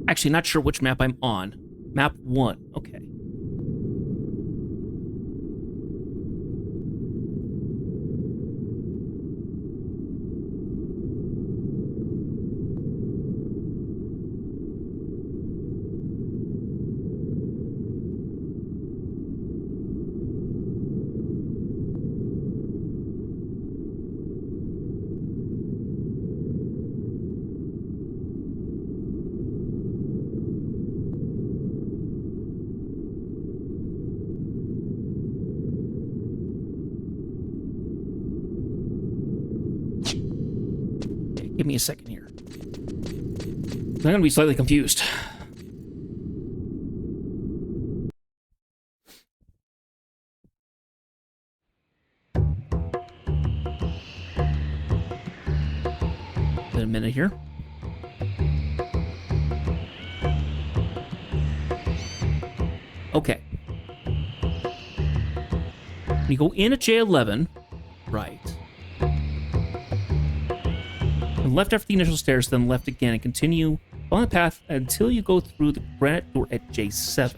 Actually, not sure which map I'm on. Map 1. Okay. Give me a second here. I'm going to be slightly confused. Wait a minute here. Okay. You go in at J11. Right. And left after the initial stairs, then left again, and continue on the path until you go through the granite door at J7.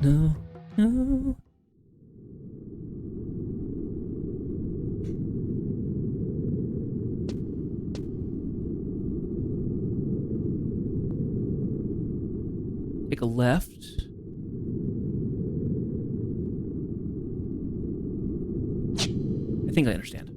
No, no. Take a left. I think I understand.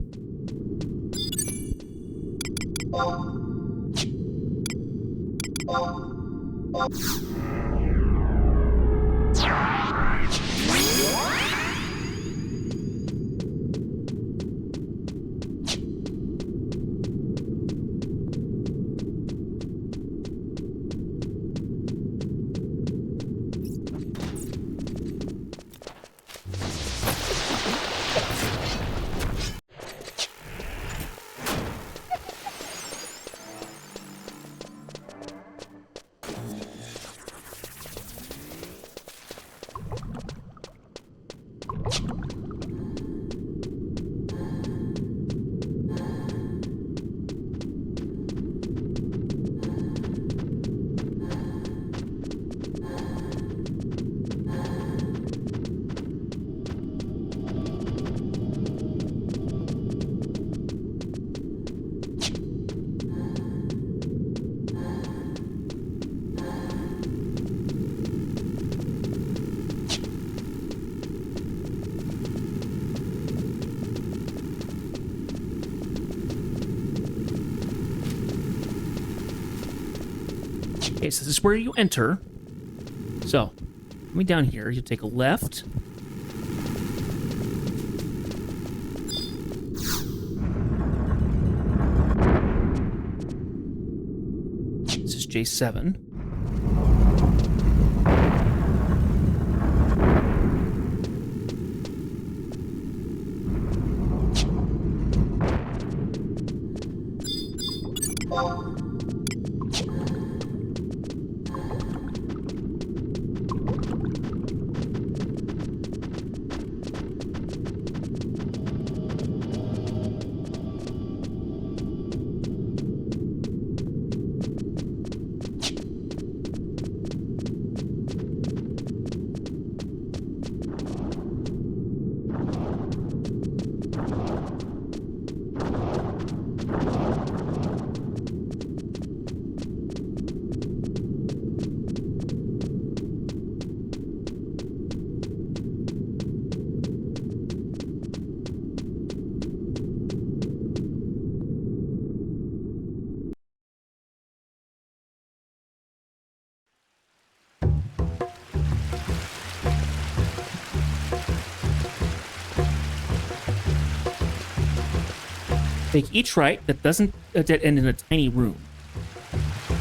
Okay, so this is where you enter. So, coming down here, you take a left. This is J7. Take each right that doesn't dead end in a tiny room.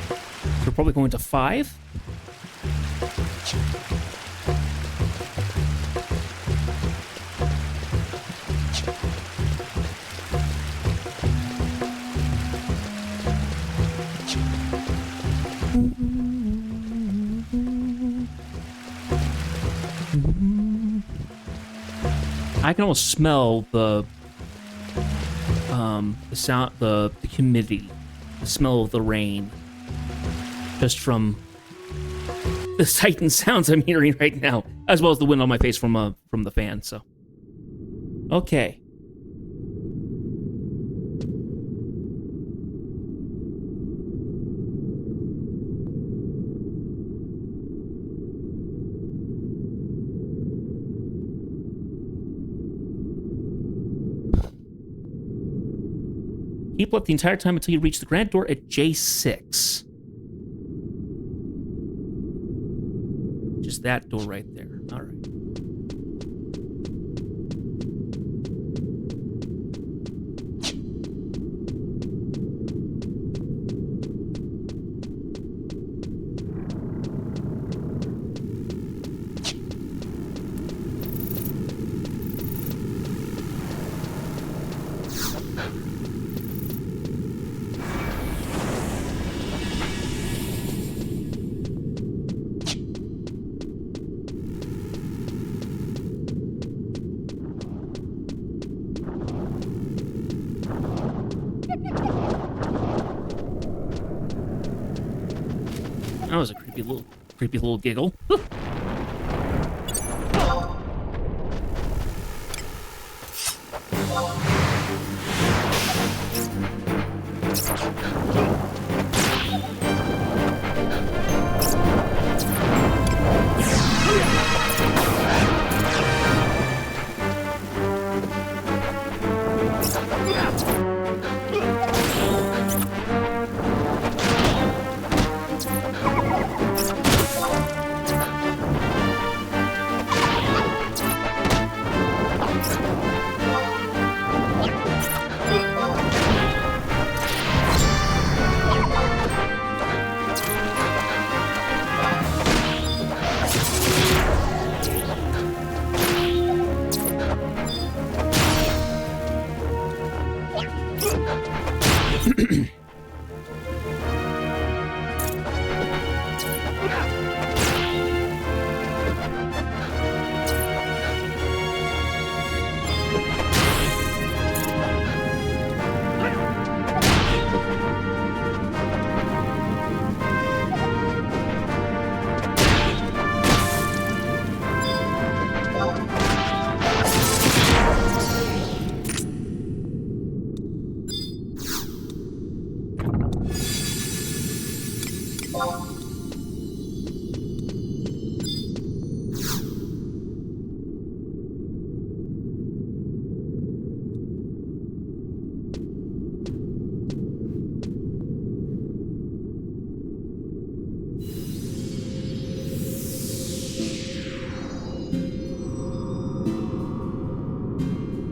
So we're probably going to 5. I can almost smell the sound, the humidity, the smell of the rain, just from the sight and sounds I'm hearing right now, as well as the wind on my face from the fan. So, okay. Keep left the entire time until you reach the grand door at J6. Just that door right there. All right. That was a creepy little giggle.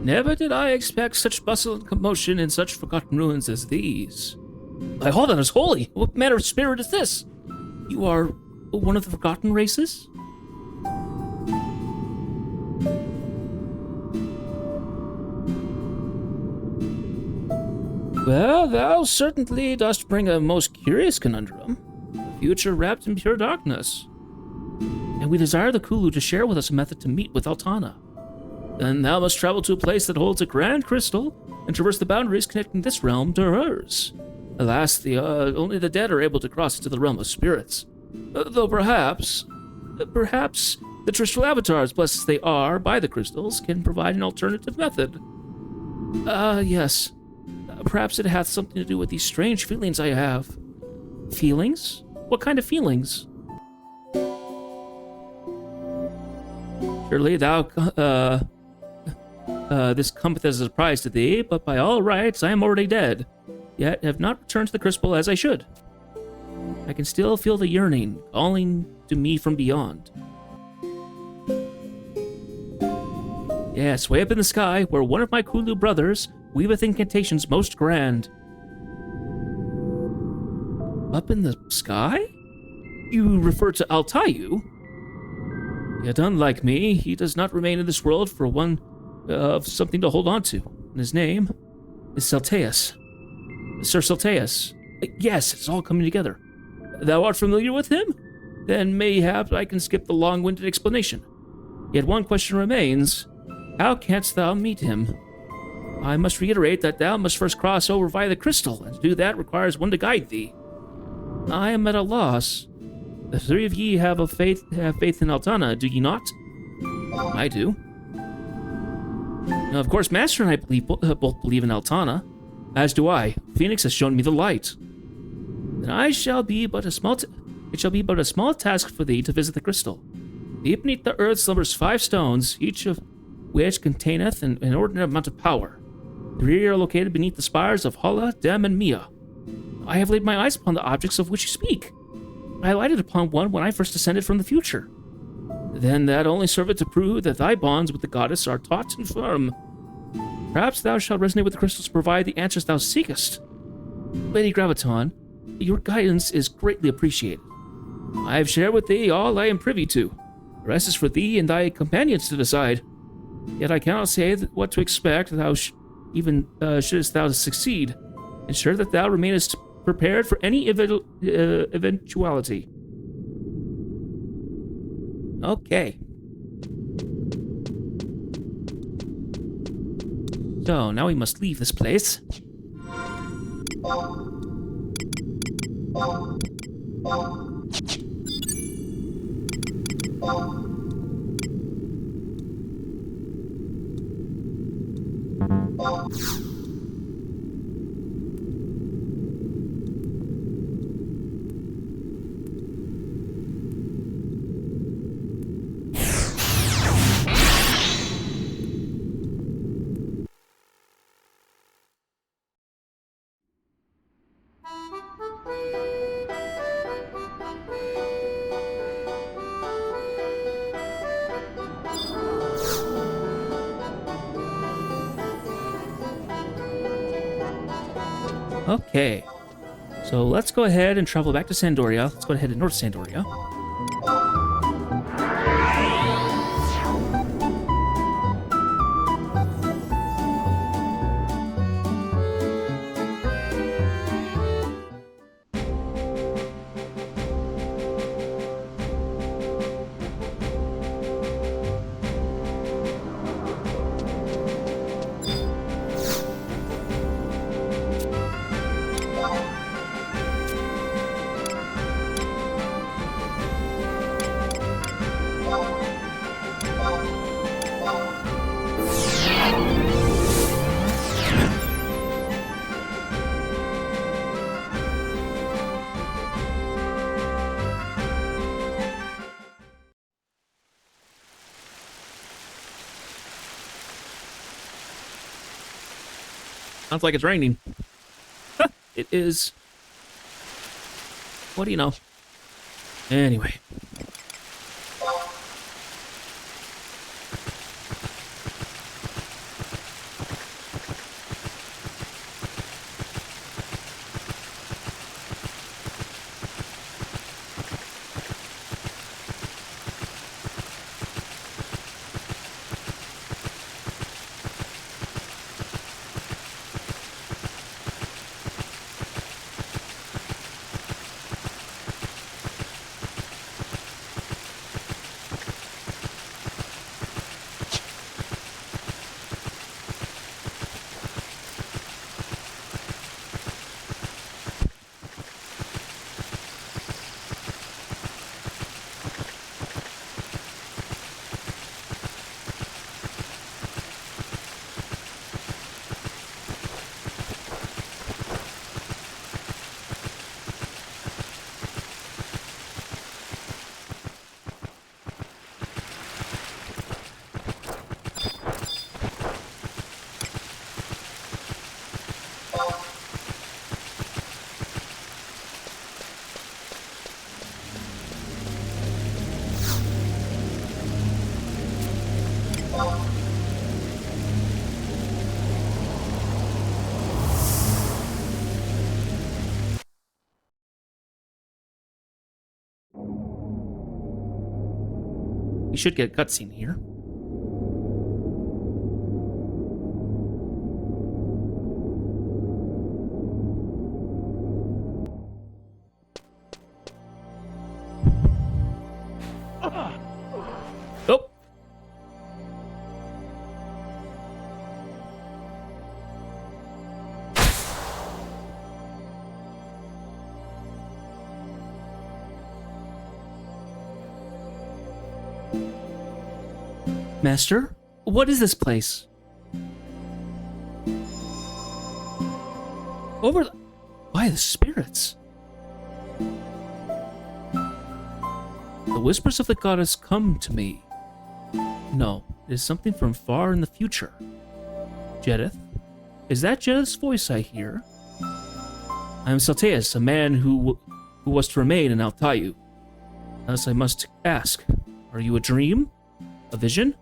Never did I expect such bustle and commotion in such forgotten ruins as these. By all that is holy, what manner of spirit is this? You are one of the forgotten races? Well, thou certainly dost bring a most curious conundrum. A future wrapped in pure darkness. And we desire the Kulu to share with us a method to meet with Altana. Then thou must travel to a place that holds a grand crystal and traverse the boundaries connecting this realm to hers. Alas, only the dead are able to cross into the realm of spirits. Though perhaps the terrestrial avatars, blessed as they are by the crystals, can provide an alternative method. Yes. Perhaps it hath something to do with these strange feelings I have. Feelings? What kind of feelings? Surely thou, this cometh as a surprise to thee, but by all rights I am already dead, yet have not returned to the crystal as I should. I can still feel the yearning calling to me from beyond. Yes, way up in the sky, where one of my Kulu brothers weaveth incantations most grand. Up in the sky? You refer to Altayu? Yet unlike me, he does not remain in this world for one of something to hold on to. And his name is Celteus. Sir Celteus. Yes, it's all coming together. Thou art familiar with him? Then mayhap I can skip the long-winded explanation. Yet one question remains. How canst thou meet him? I must reiterate that thou must first cross over via the crystal, and to do that requires one to guide thee. I am at a loss. The three of ye have faith in Altana, do ye not? I do. Now, of course, Master and I both believe in Altana, as do I. Phoenix has shown me the light. Then it shall be but a small task for thee to visit the crystal. Deep beneath the earth slumbers 5 stones, each of which containeth an inordinate amount of power. 3 are located beneath the spires of Hala, Dem, and Mia. I have laid my eyes upon the objects of which you speak. I lighted upon one when I first descended from the future. Then that only serveth to prove that thy bonds with the goddess are taut and firm. Perhaps thou shalt resonate with the crystals to provide the answers thou seekest. Lady Graviton, your guidance is greatly appreciated. I have shared with thee all I am privy to. The rest is for thee and thy companions to decide. Yet I cannot say what to expect, shouldst thou succeed. Ensure that thou remainest prepared for any eventuality. Okay. So, now we must leave this place. Okay. So let's go ahead and travel back to Sandoria. Let's go ahead and North Sandoria. Sounds like it's raining. It is. What do you know? Anyway. You should get a cutscene here. Oh. Master, what is this place? Why the spirits? The whispers of the goddess come to me. No, it is something from far in the future. Jedith? Is that Jedith's voice I hear? I am Salteus, a man who was to remain in Altayu. Thus I must ask, are you a dream? A vision?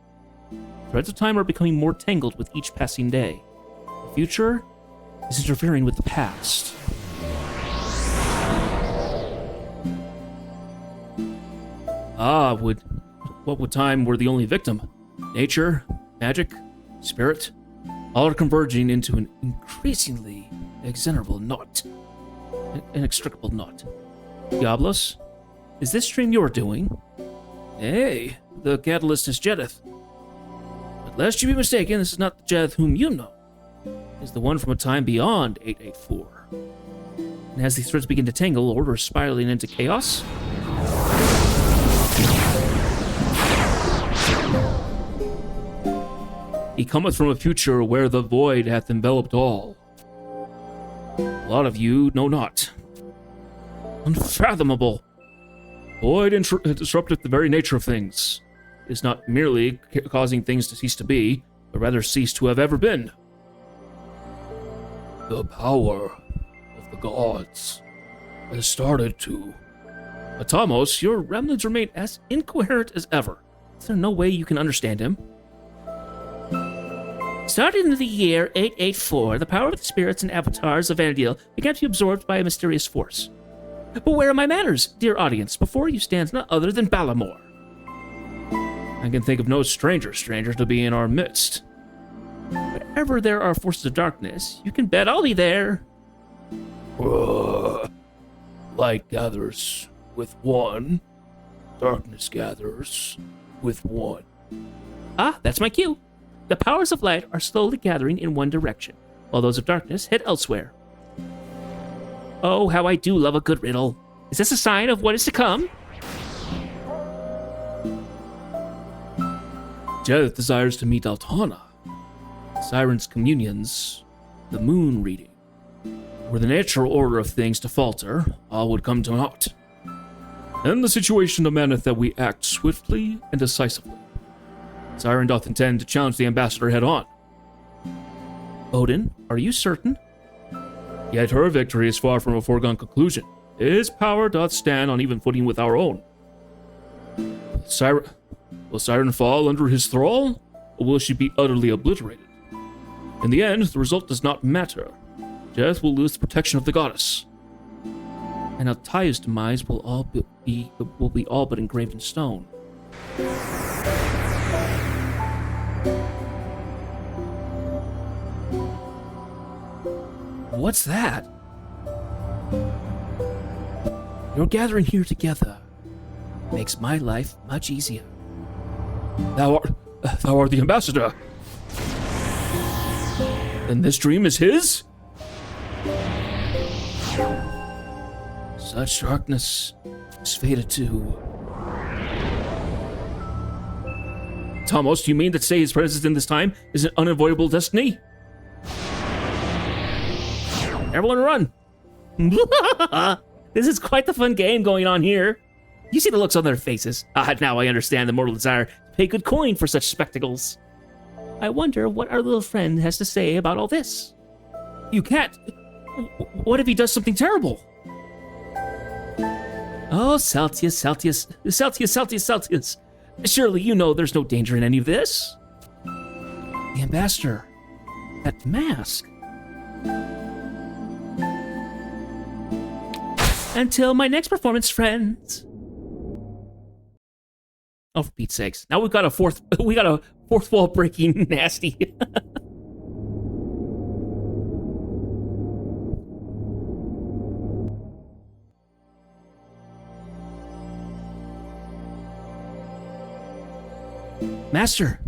Threads of time are becoming more tangled with each passing day. The future is interfering with the past. What time were the only victim? Nature, magic, spirit, all are converging into an increasingly inextricable knot. Diablos, is this stream you're doing? Hey, the catalyst is Jedith. But lest you be mistaken, this is not the Jedith whom you know. It is the one from a time beyond 884. And as these threads begin to tangle, order is spiraling into chaos. He cometh from a future where the void hath enveloped all. A lot of you know not. Unfathomable. Void disrupteth the very nature of things. It is not merely causing things to cease to be, but rather cease to have ever been. The power of the gods has started to... Atamos, your remnants remain as incoherent as ever. Is there no way you can understand him? Starting in the year 884, the power of the spirits and avatars of Vanadil began to be absorbed by a mysterious force. But where are my manners, dear audience? Before you stands none other than Balamor. I can think of no stranger to be in our midst. Wherever there are forces of darkness, you can bet I'll be there. Light gathers with one. Darkness gathers with one. Ah, that's my cue. The powers of light are slowly gathering in one direction, while those of darkness head elsewhere. Oh, how I do love a good riddle. Is this a sign of what is to come? Jeth desires to meet Altana. Siren's communions, the moon reading. Were the natural order of things to falter, all would come to naught. And the situation demandeth that we act swiftly and decisively. Siren doth intend to challenge the ambassador head-on. Odin, are you certain? Yet her victory is far from a foregone conclusion. His power doth stand on even footing with our own. Will Siren fall under his thrall, or will she be utterly obliterated? In the end, the result does not matter. Jeth will lose the protection of the goddess. And Altair's demise will be all but engraved in stone. What's that? Your gathering here together makes my life much easier. Thou art the ambassador. Then this dream is his? Such darkness is fated to... Thomas, do you mean to say his presence in this time is an unavoidable destiny? Everyone run! This is quite the fun game going on here. You see the looks on their faces. Now I understand the mortal desire to pay good coin for such spectacles. I wonder what our little friend has to say about all this. You can't. What if he does something terrible? Oh, Celtius. Surely you know there's no danger in any of this. The ambassador. That mask. Until my next performance, friends. Oh, for Pete's sakes. Now we got a fourth wall breaking nasty. Master.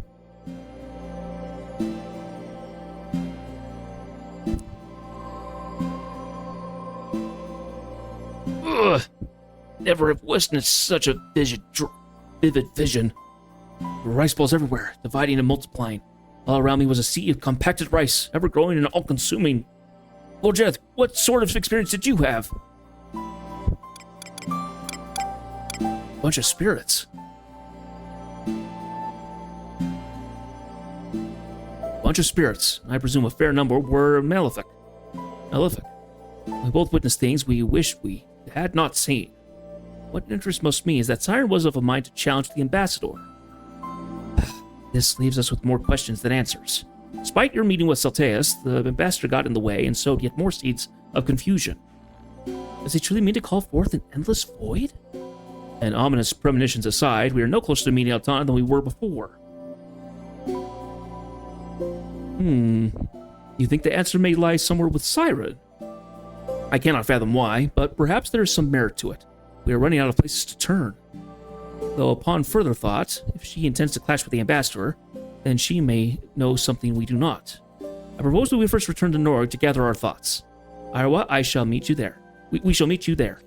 Ugh. Never have witnessed such a vivid vision. There were rice balls everywhere, dividing and multiplying. All around me was a sea of compacted rice, ever growing and all-consuming. Well, Jeth, what sort of experience did you have? Bunch of spirits. I presume a fair number were malefic. We both witnessed things we wished we had not seen. What interests most me is that Siren was of a mind to challenge the ambassador. This leaves us with more questions than answers. Despite your meeting with Salteus, the ambassador got in the way and sowed yet more seeds of confusion. Does he truly mean to call forth an endless void? And ominous premonitions aside, we are no closer to meeting Altana than we were before. You think the answer may lie somewhere with Siren? I cannot fathom why, but perhaps there is some merit to it. We are running out of places to turn. Though upon further thought, if she intends to clash with the ambassador, then she may know something we do not. I propose that we first return to Norg to gather our thoughts. Iowa, I shall meet you there. We shall meet you there.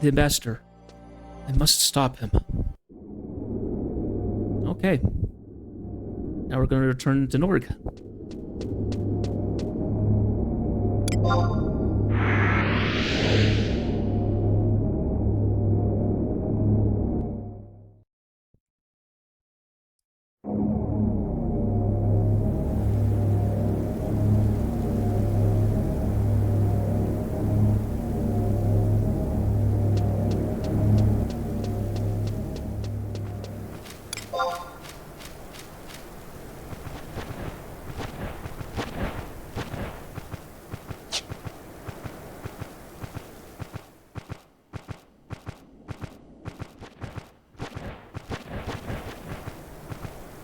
The ambassador. I must stop him. Okay. Now we're going to return to Norg.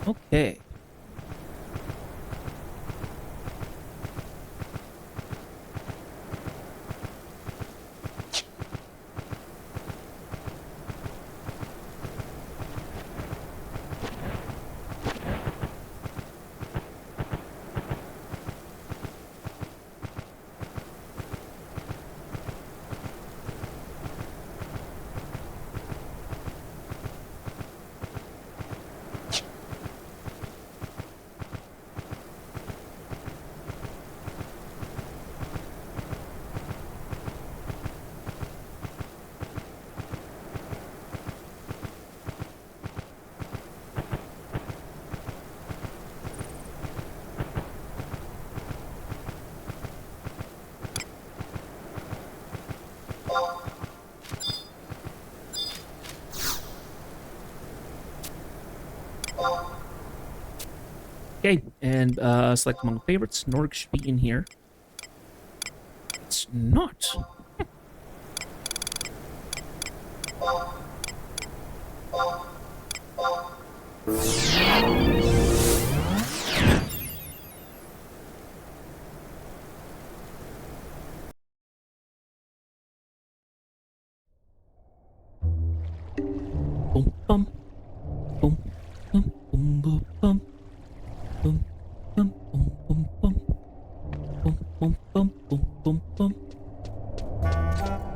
Okay. Okay, and select among favorites. Norg should be in here. It's not. Boom, bum. Boom, bum, boom, boom, bum. Boom, bum, boom, boom, bum. Boom, boom, bum, boom, boom, bum.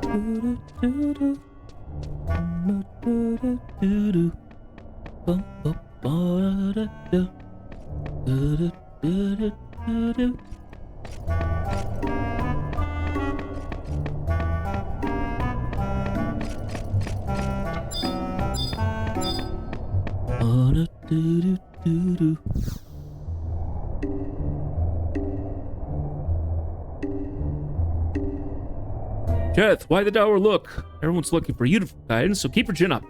Do-do-do-do. Do-do-do-do. Bum, bum, ba-da-da-da. Do-do-do-do-do-do. Ba-da-do-do-do-do. Jeth, why the dour look? Everyone's looking for you for guidance, so keep your chin up.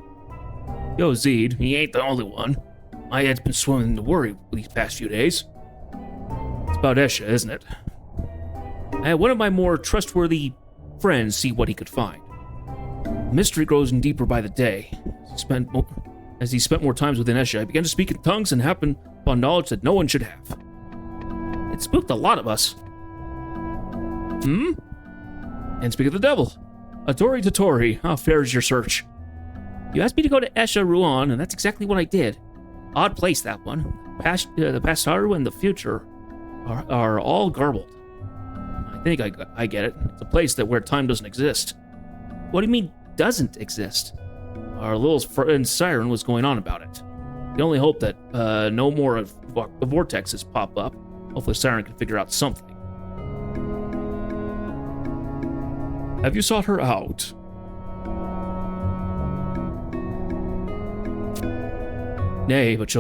Yo, Zed, he ain't the only one. My head's been swimming to worry these past few days. It's about Esha, isn't it? I had one of my more trustworthy friends see what he could find. The mystery grows in deeper by the day. As he spent more times within Esha, I began to speak in tongues and happened upon knowledge that no one should have. It spooked a lot of us. And speak of the devil. Atori Totori, how fair is your search? You asked me to go to Esha Ruan, and that's exactly what I did. Odd place, that one. The past Haru and the future are all garbled. I think I get it. It's a place where time doesn't exist. What do you mean, doesn't exist? Our little friend Siren was going on about it. We only hope that no more of the vortexes pop up. Hopefully Siren can figure out something. Have you sought her out? Nay, but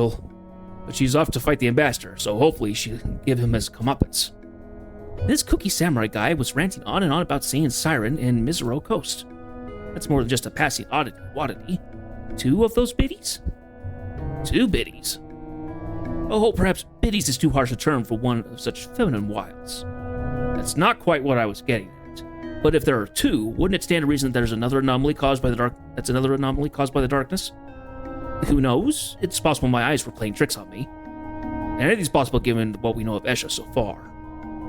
she's off to fight the ambassador, so hopefully she can give him his comeuppance. This cookie samurai guy was ranting on and on about seeing Siren in Mizuro Coast. That's more than just a passing oddity. 2 of those biddies? 2 biddies? Oh, perhaps biddies is too harsh a term for one of such feminine wiles. That's not quite what I was getting at. But if there are 2, wouldn't it stand to reason that there's another anomaly caused by the darkness? Who knows? It's possible my eyes were playing tricks on me. And anything's possible given what we know of Esha so far.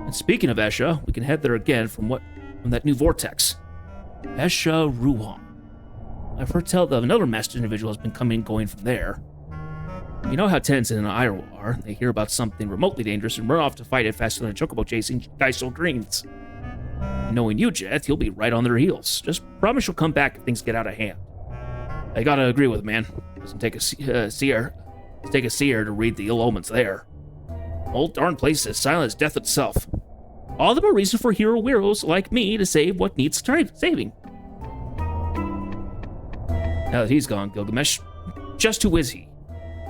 And speaking of Esha, we can head there again from that new vortex. Esha Ruan. I've heard tell that another master individual has been coming and going from there. You know how Tenzin and Iroh are. They hear about something remotely dangerous and run off to fight it faster than a chocobo chasing Geisel Greens. And knowing you, Jeth, you'll be right on their heels. Just promise you'll come back if things get out of hand. I gotta agree with man. Doesn't take a seer to read the ill omens there. Old darn place is silent as death itself. All the more reason for hero weirdos like me to save what needs saving. Now that he's gone, Gilgamesh, just who is he?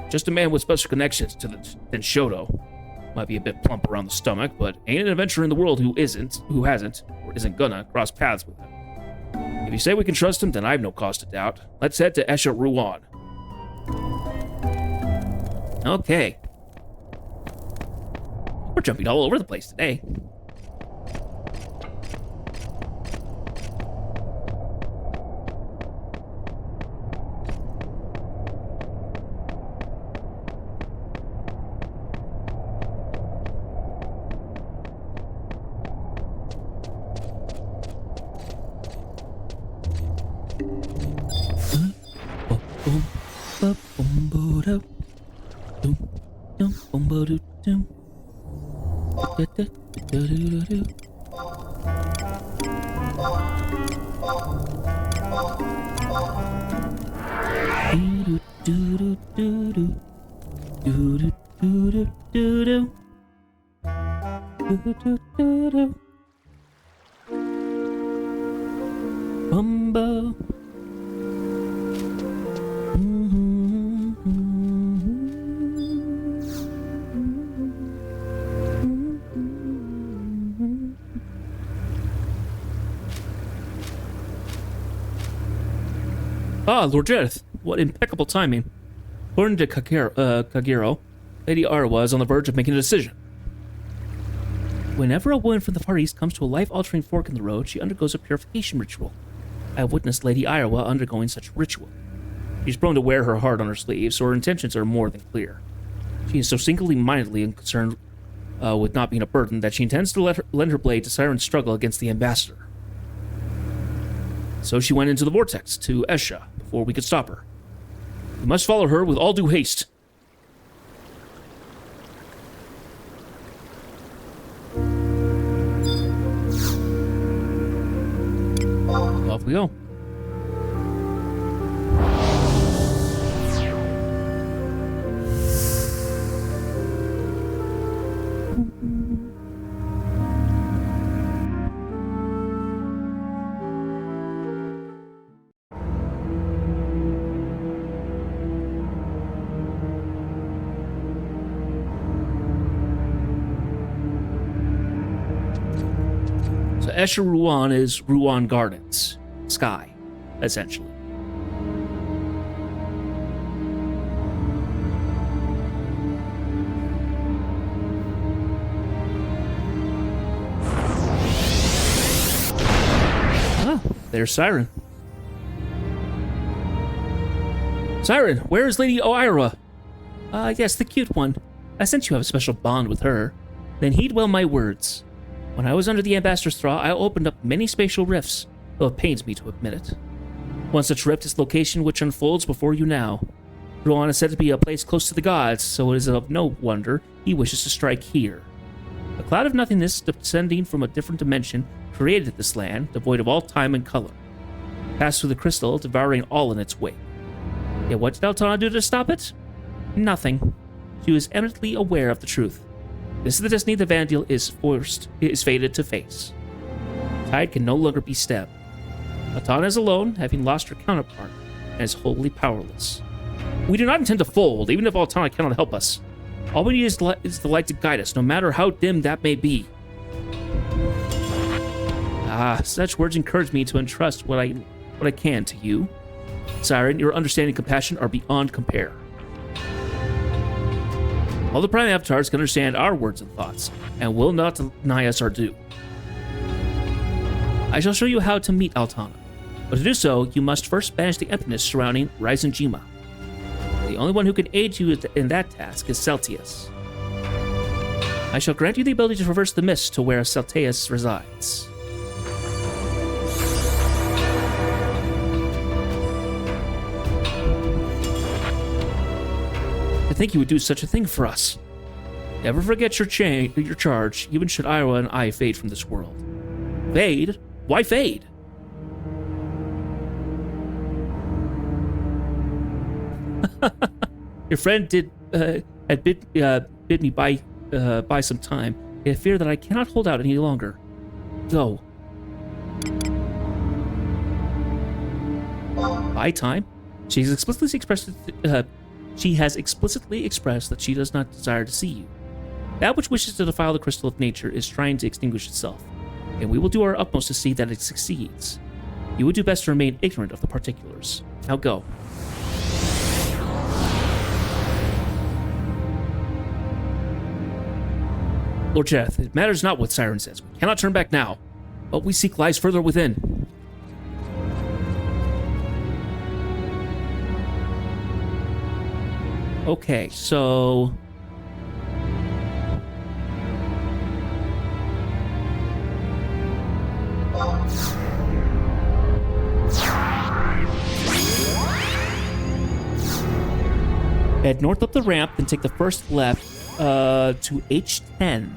Just a man with special connections than Shoto. Might be a bit plump around the stomach, but ain't an adventurer in the world who hasn't, or isn't gonna cross paths with him. If you say we can trust him, then I have no cause to doubt. Let's head to Esha Ruan. Okay. We're jumping all over the place today. Bumbo. Ah, Lord Jareth, what impeccable timing. According to Kagero, Lady Arawa is on the verge of making a decision. Whenever a woman from the Far East comes to a life-altering fork in the road, she undergoes a purification ritual. I have witnessed Lady Arawa undergoing such a ritual. She's prone to wear her heart on her sleeve, so her intentions are more than clear. She is so single-mindedly concerned with not being a burden that she intends to lend her blade to Siren's struggle against the ambassador. So she went into the vortex to Esha before we could stop her. We must follow her with all due haste. Off we go. So Escher Ruan is Ruan Gardens. Sky, essentially. Ah, there's Siren. Siren, where is Lady Oira? Yes, the cute one. Since you have a special bond with her, then heed well my words. When I was under the Ambassador's thrall, I opened up many spatial rifts, though it pains me to admit it. One such rift is the location which unfolds before you now. Rohan is said to be a place close to the gods, so it is of no wonder he wishes to strike here. A cloud of nothingness descending from a different dimension created this land, devoid of all time and color. It passed through the crystal, devouring all in its wake. Yet what did Altana do to stop it? Nothing. She was eminently aware of the truth. This is the destiny the Vandal is fated to face. The tide can no longer be stemmed. Altana is alone, having lost her counterpart, and is wholly powerless. We do not intend to fold, even if Altana cannot help us. All we need is the light to guide us, no matter how dim that may be. Ah, such words encourage me to entrust what I can to you. Siren, your understanding and compassion are beyond compare. All the Prime Avatars can understand our words and thoughts, and will not deny us our due. I shall show you how to meet Altana, but to do so, you must first banish the emptiness surrounding Ryzenjima. The only one who can aid you in that task is Celtius. I shall grant you the ability to traverse the mist to where Celtius resides. To think you would do such a thing for us. Never forget your charge, even should Ira and I fade from this world. Fade? Why fade? Your friend had bid me by some time. I fear that I cannot hold out any longer. Go. Buy time? She has explicitly expressed that she does not desire to see you. That which wishes to defile the crystal of nature is trying to extinguish itself, and we will do our utmost to see that it succeeds. You would do best to remain ignorant of the particulars. Now go. Lord Jareth, it matters not what Siren says. We cannot turn back now. What we seek lies further within. Okay, so... Head north up the ramp, then take the first left to H10.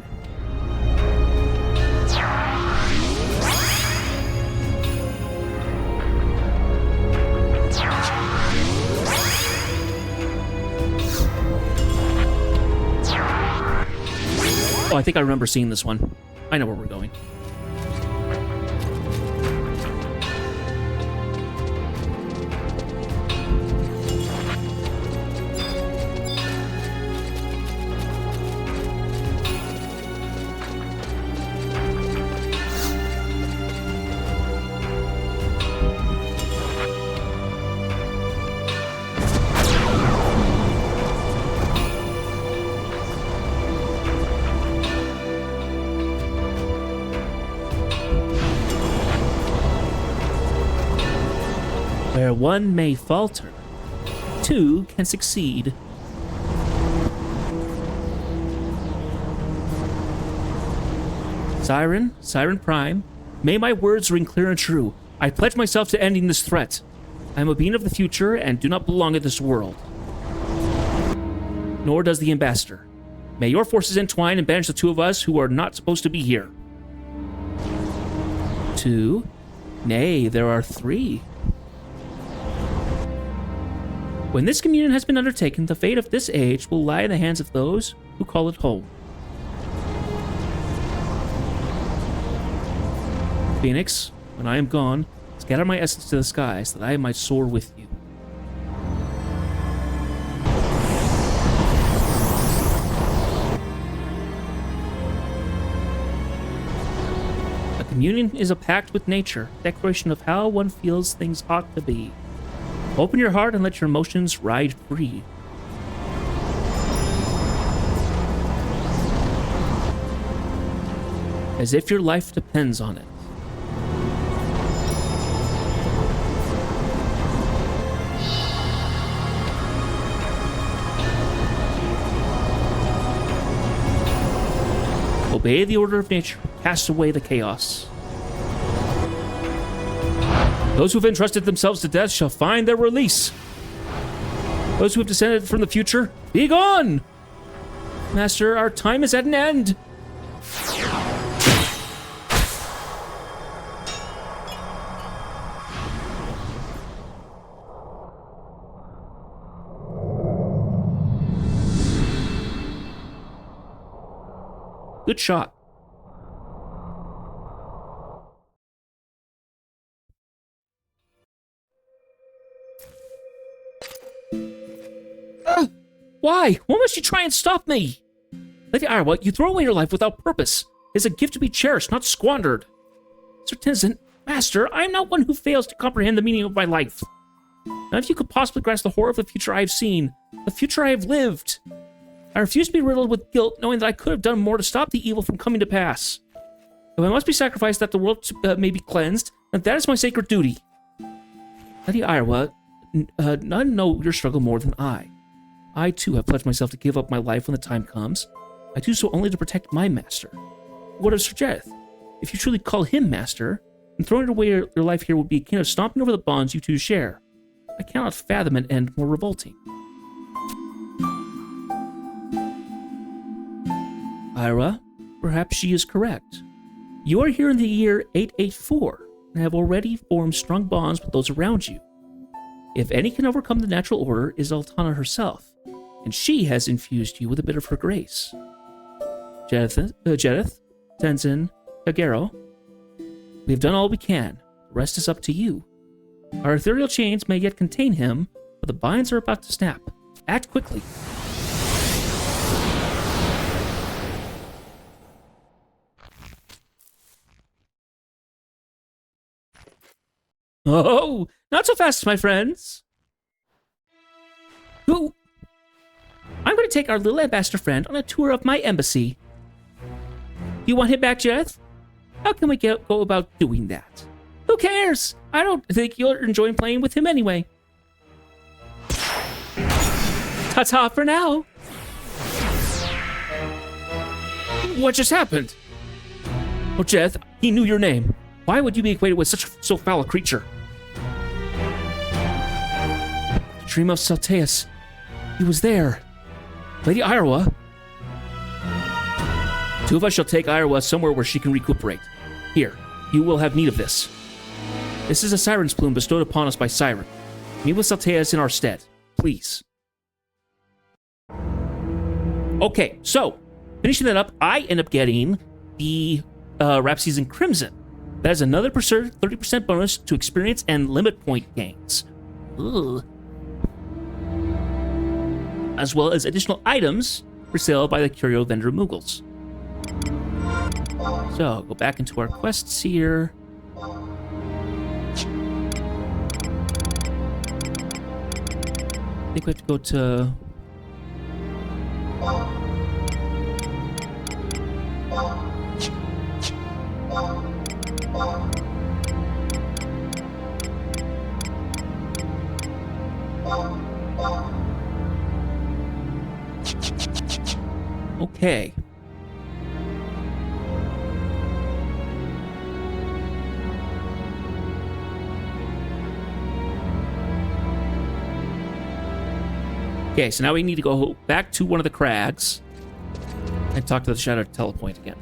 Oh, I think I remember seeing this one. I know where we're going. Where one may falter, two can succeed. Siren Prime, may my words ring clear and true. I pledge myself to ending this threat. I am a being of the future and do not belong in this world. Nor does the ambassador. May your forces entwine and banish the two of us who are not supposed to be here. Two? Nay, there are three. When this communion has been undertaken, the fate of this age will lie in the hands of those who call it home. Phoenix, when I am gone, scatter my essence to the skies, that I might soar with you. A communion is a pact with nature, declaration of how one feels things ought to be. Open your heart and let your emotions ride free. As if your life depends on it. Obey the order of nature, cast away the chaos. Those who have entrusted themselves to death shall find their release. Those who have descended from the future, be gone! Master, our time is at an end. Good shot. Why? Why must you try and stop me? Lady Iowa, you throw away your life without purpose. It is a gift to be cherished, not squandered. Sir Tenzin, Master, I am not one who fails to comprehend the meaning of my life. None of you could possibly grasp the horror of the future I have seen, the future I have lived. I refuse to be riddled with guilt, knowing that I could have done more to stop the evil from coming to pass. If I must be sacrificed that the world may be cleansed, then that is my sacred duty. Lady Iowa, none know your struggle more than I. I, too, have pledged myself to give up my life when the time comes. I do so only to protect my master. What of Sir Jareth? If you truly call him master, then throwing away your life here would be akin of stomping over the bonds you two share. I cannot fathom an end more revolting. Ira, perhaps she is correct. You are here in the year 884 and have already formed strong bonds with those around you. If any can overcome the natural order, it is Altana herself, and she has infused you with a bit of her grace. Jareth, Tenzin, Kagero, we have done all we can. The rest is up to you. Our ethereal chains may yet contain him, but the binds are about to snap. Act quickly. Oh, not so fast, my friends. Who? I'm going to take our little ambassador friend on a tour of my embassy. You want him back, Jareth? How can we go about doing that? Who cares? I don't think you'll enjoy playing with him anyway. Ta-ta for now. What just happened? Oh, Jareth, he knew your name. Why would you be equated with so foul a creature? The dream of Salteus. He was there. Lady Iowa. Two of us shall take Iowa somewhere where she can recuperate. Here, you will have need of this. This is a siren's plume bestowed upon us by Siren. Meet with Salteas in our stead, please. Okay, so, finishing that up, I end up getting the Rhapsodies in Crimson. That is another 30% bonus to experience and limit point gains. Ugh. As well as additional items for sale by the curio vendor Moogles. So, go back into our quests here. I think we have to go to... Okay. Okay, so now we need to go back to one of the crags and talk to the Shadow Telepoint again.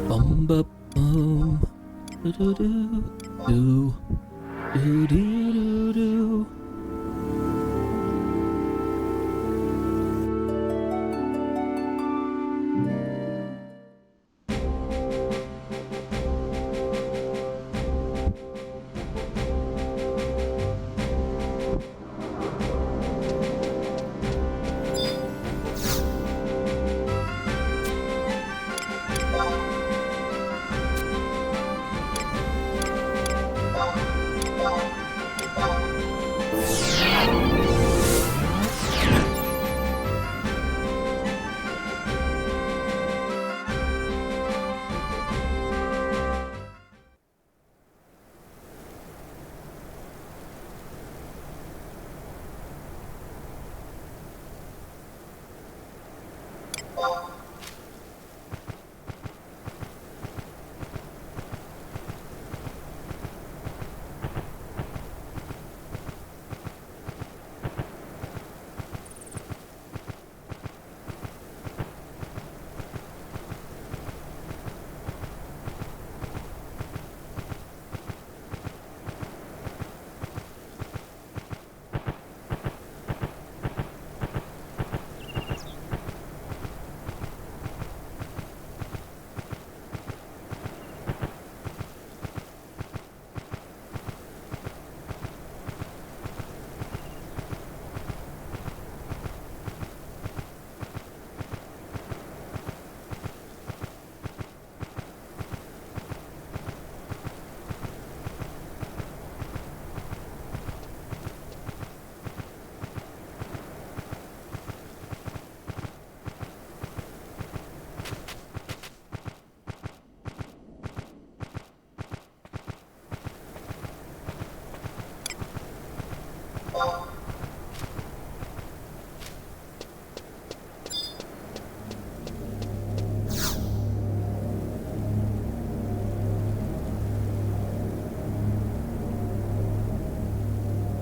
Bum ba bum, do do do do do do do.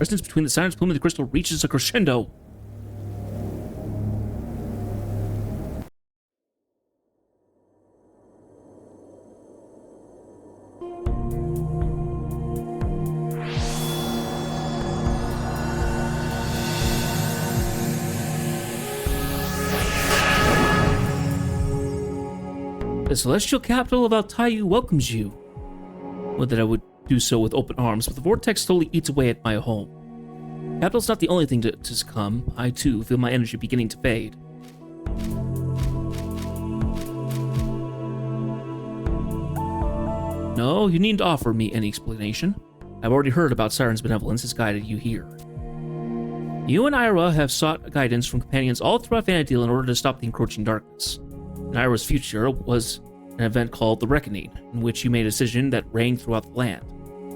Distance between the siren's plume and the crystal reaches a crescendo. The celestial capital of Altayu welcomes you. Would that I would do so with open arms, but the vortex slowly eats away at my home. Capital's not the only thing to succumb. I, too, feel my energy beginning to fade. No, you needn't offer me any explanation. I've already heard about Siren's benevolence has guided you here. You and Ira have sought guidance from companions all throughout Vanadil in order to stop the encroaching darkness. And Ira's future was an event called the Reckoning, in which you made a decision that rang throughout the land.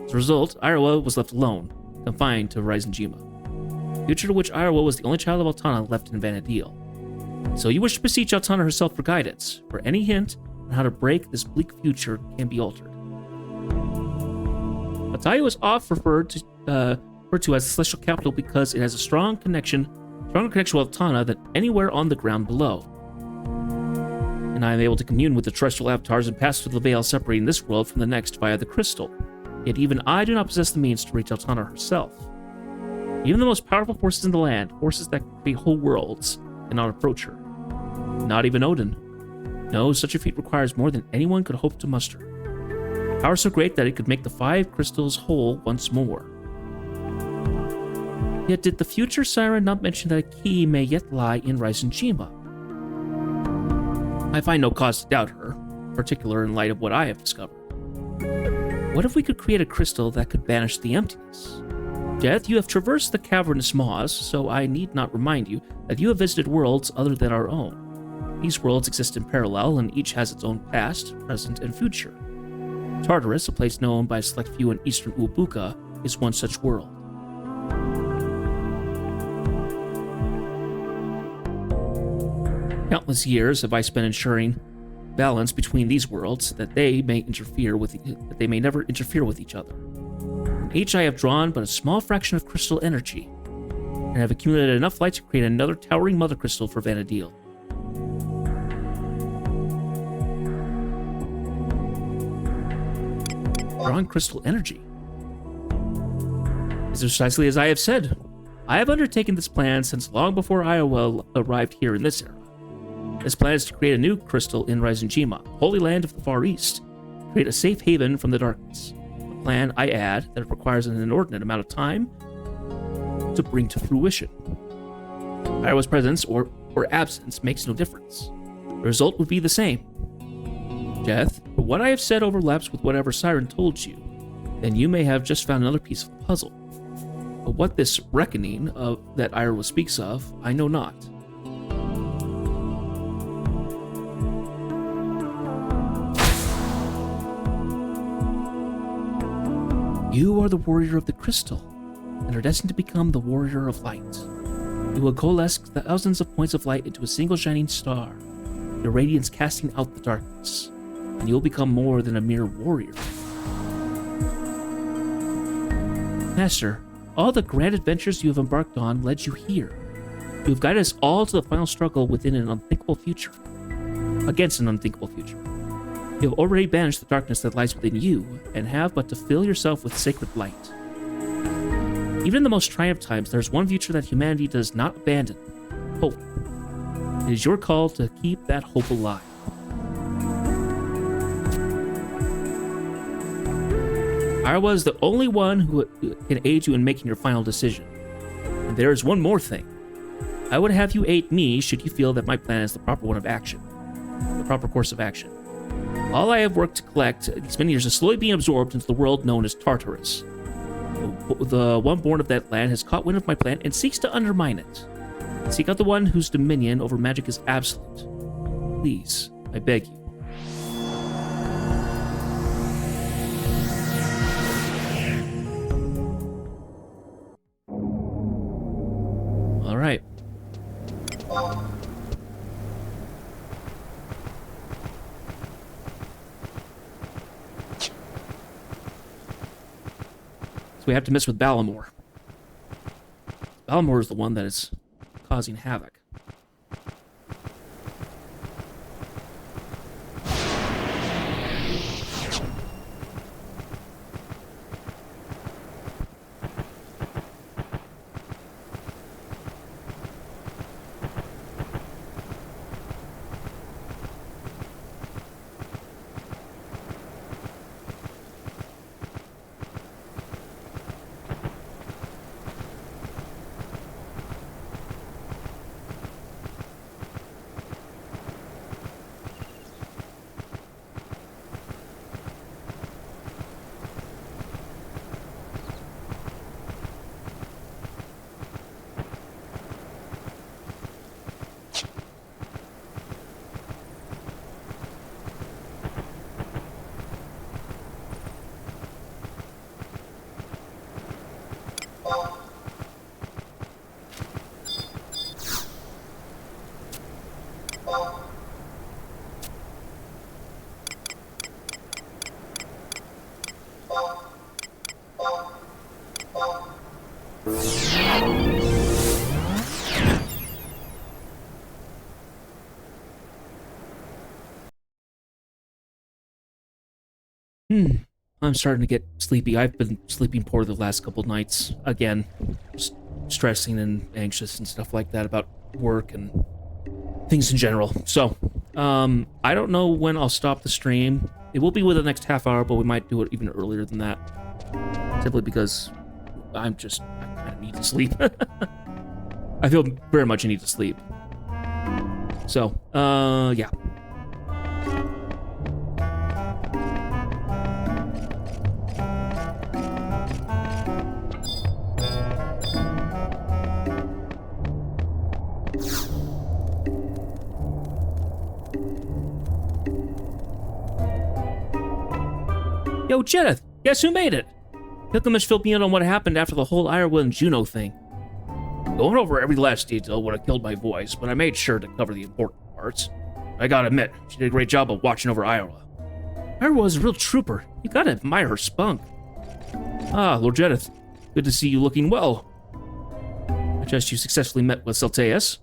As a result, Ira was left alone, confined to Ryzenjima. Future to which Ira was the only child of Altana left in Vanadil. So you wish to beseech Altana herself for guidance, for any hint on how to break this bleak future can be altered. Atayu is oft referred to as the Celestial Capital because it has a stronger connection with Altana than anywhere on the ground below. And I am able to commune with the terrestrial avatars and pass through the veil separating this world from the next via the crystal. Yet even I do not possess the means to reach Altana herself. Even the most powerful forces in the land, forces that create whole worlds, cannot approach her. Not even Odin. No, such a feat requires more than anyone could hope to muster. Power so great that it could make the 5 crystals whole once more. Yet did the future Siren not mention that a key may yet lie in Ryzenjima? I find no cause to doubt her, particularly in light of what I have discovered. What if we could create a crystal that could banish the emptiness? Death, you have traversed the cavernous maws, so I need not remind you that you have visited worlds other than our own. These worlds exist in parallel, and each has its own past, present, and future. Tartarus, a place known by a select few in eastern Uabuka, is one such world. Countless years have I spent ensuring balance between these worlds, that they may never interfere with each other. In each I have drawn but a small fraction of crystal energy, and have accumulated enough light to create another towering mother crystal for Vanadil. Drawing crystal energy is precisely as I have said. I have undertaken this plan since long before Iowa arrived here in this era. This plan is to create a new crystal in Ryzenjima, Holy Land of the Far East, create a safe haven from the darkness. A plan, I add, that requires an inordinate amount of time to bring to fruition. Iowa's presence or absence makes no difference. The result would be the same. Death, but what I have said overlaps with whatever Siren told you, then you may have just found another piece of the puzzle. But what this reckoning that Ira speaks of, I know not. You are the warrior of the crystal, and are destined to become the warrior of light. You will coalesce thousands of points of light into a single shining star, your radiance casting out the darkness, and you will become more than a mere warrior. Master, all the grand adventures you have embarked on led you here. You have guided us all to the final struggle within an unthinkable future. Against an unthinkable future. You have already banished the darkness that lies within you, and have but to fill yourself with sacred light. Even in the most triumphant times, there is one future that humanity does not abandon: hope. It is your call to keep that hope alive. Iowa is the only one who can aid you in making your final decision. And there is one more thing. I would have you aid me should you feel that my plan is the proper one of action. The proper course of action. All I have worked to collect these many years is slowly being absorbed into the world known as Tartarus. The one born of that land has caught wind of my plan and seeks to undermine it. Seek out the one whose dominion over magic is absolute. Please, I beg you. All right. We have to mess with Balamor. Balamor is the one that is causing havoc. I'm starting to get sleepy. I've been sleeping poor the last couple nights. Again, just stressing and anxious and stuff like that about work and things in general. So, I don't know when I'll stop the stream. It will be within the next half hour, but we might do it even earlier than that. Simply because I kind of need to sleep. I feel very much I need to sleep. So, yeah. Yo, Jedith, guess who made it? Gilgamesh filled me in on what happened after the whole Iowa and Juno thing. Going over every last detail would have killed my voice, but I made sure to cover the important parts. I gotta admit, she did a great job of watching over Iowa. Iowa was a real trooper. You gotta admire her spunk. Ah, Lord Jedith, good to see you looking well. I trust you successfully met with Salteus.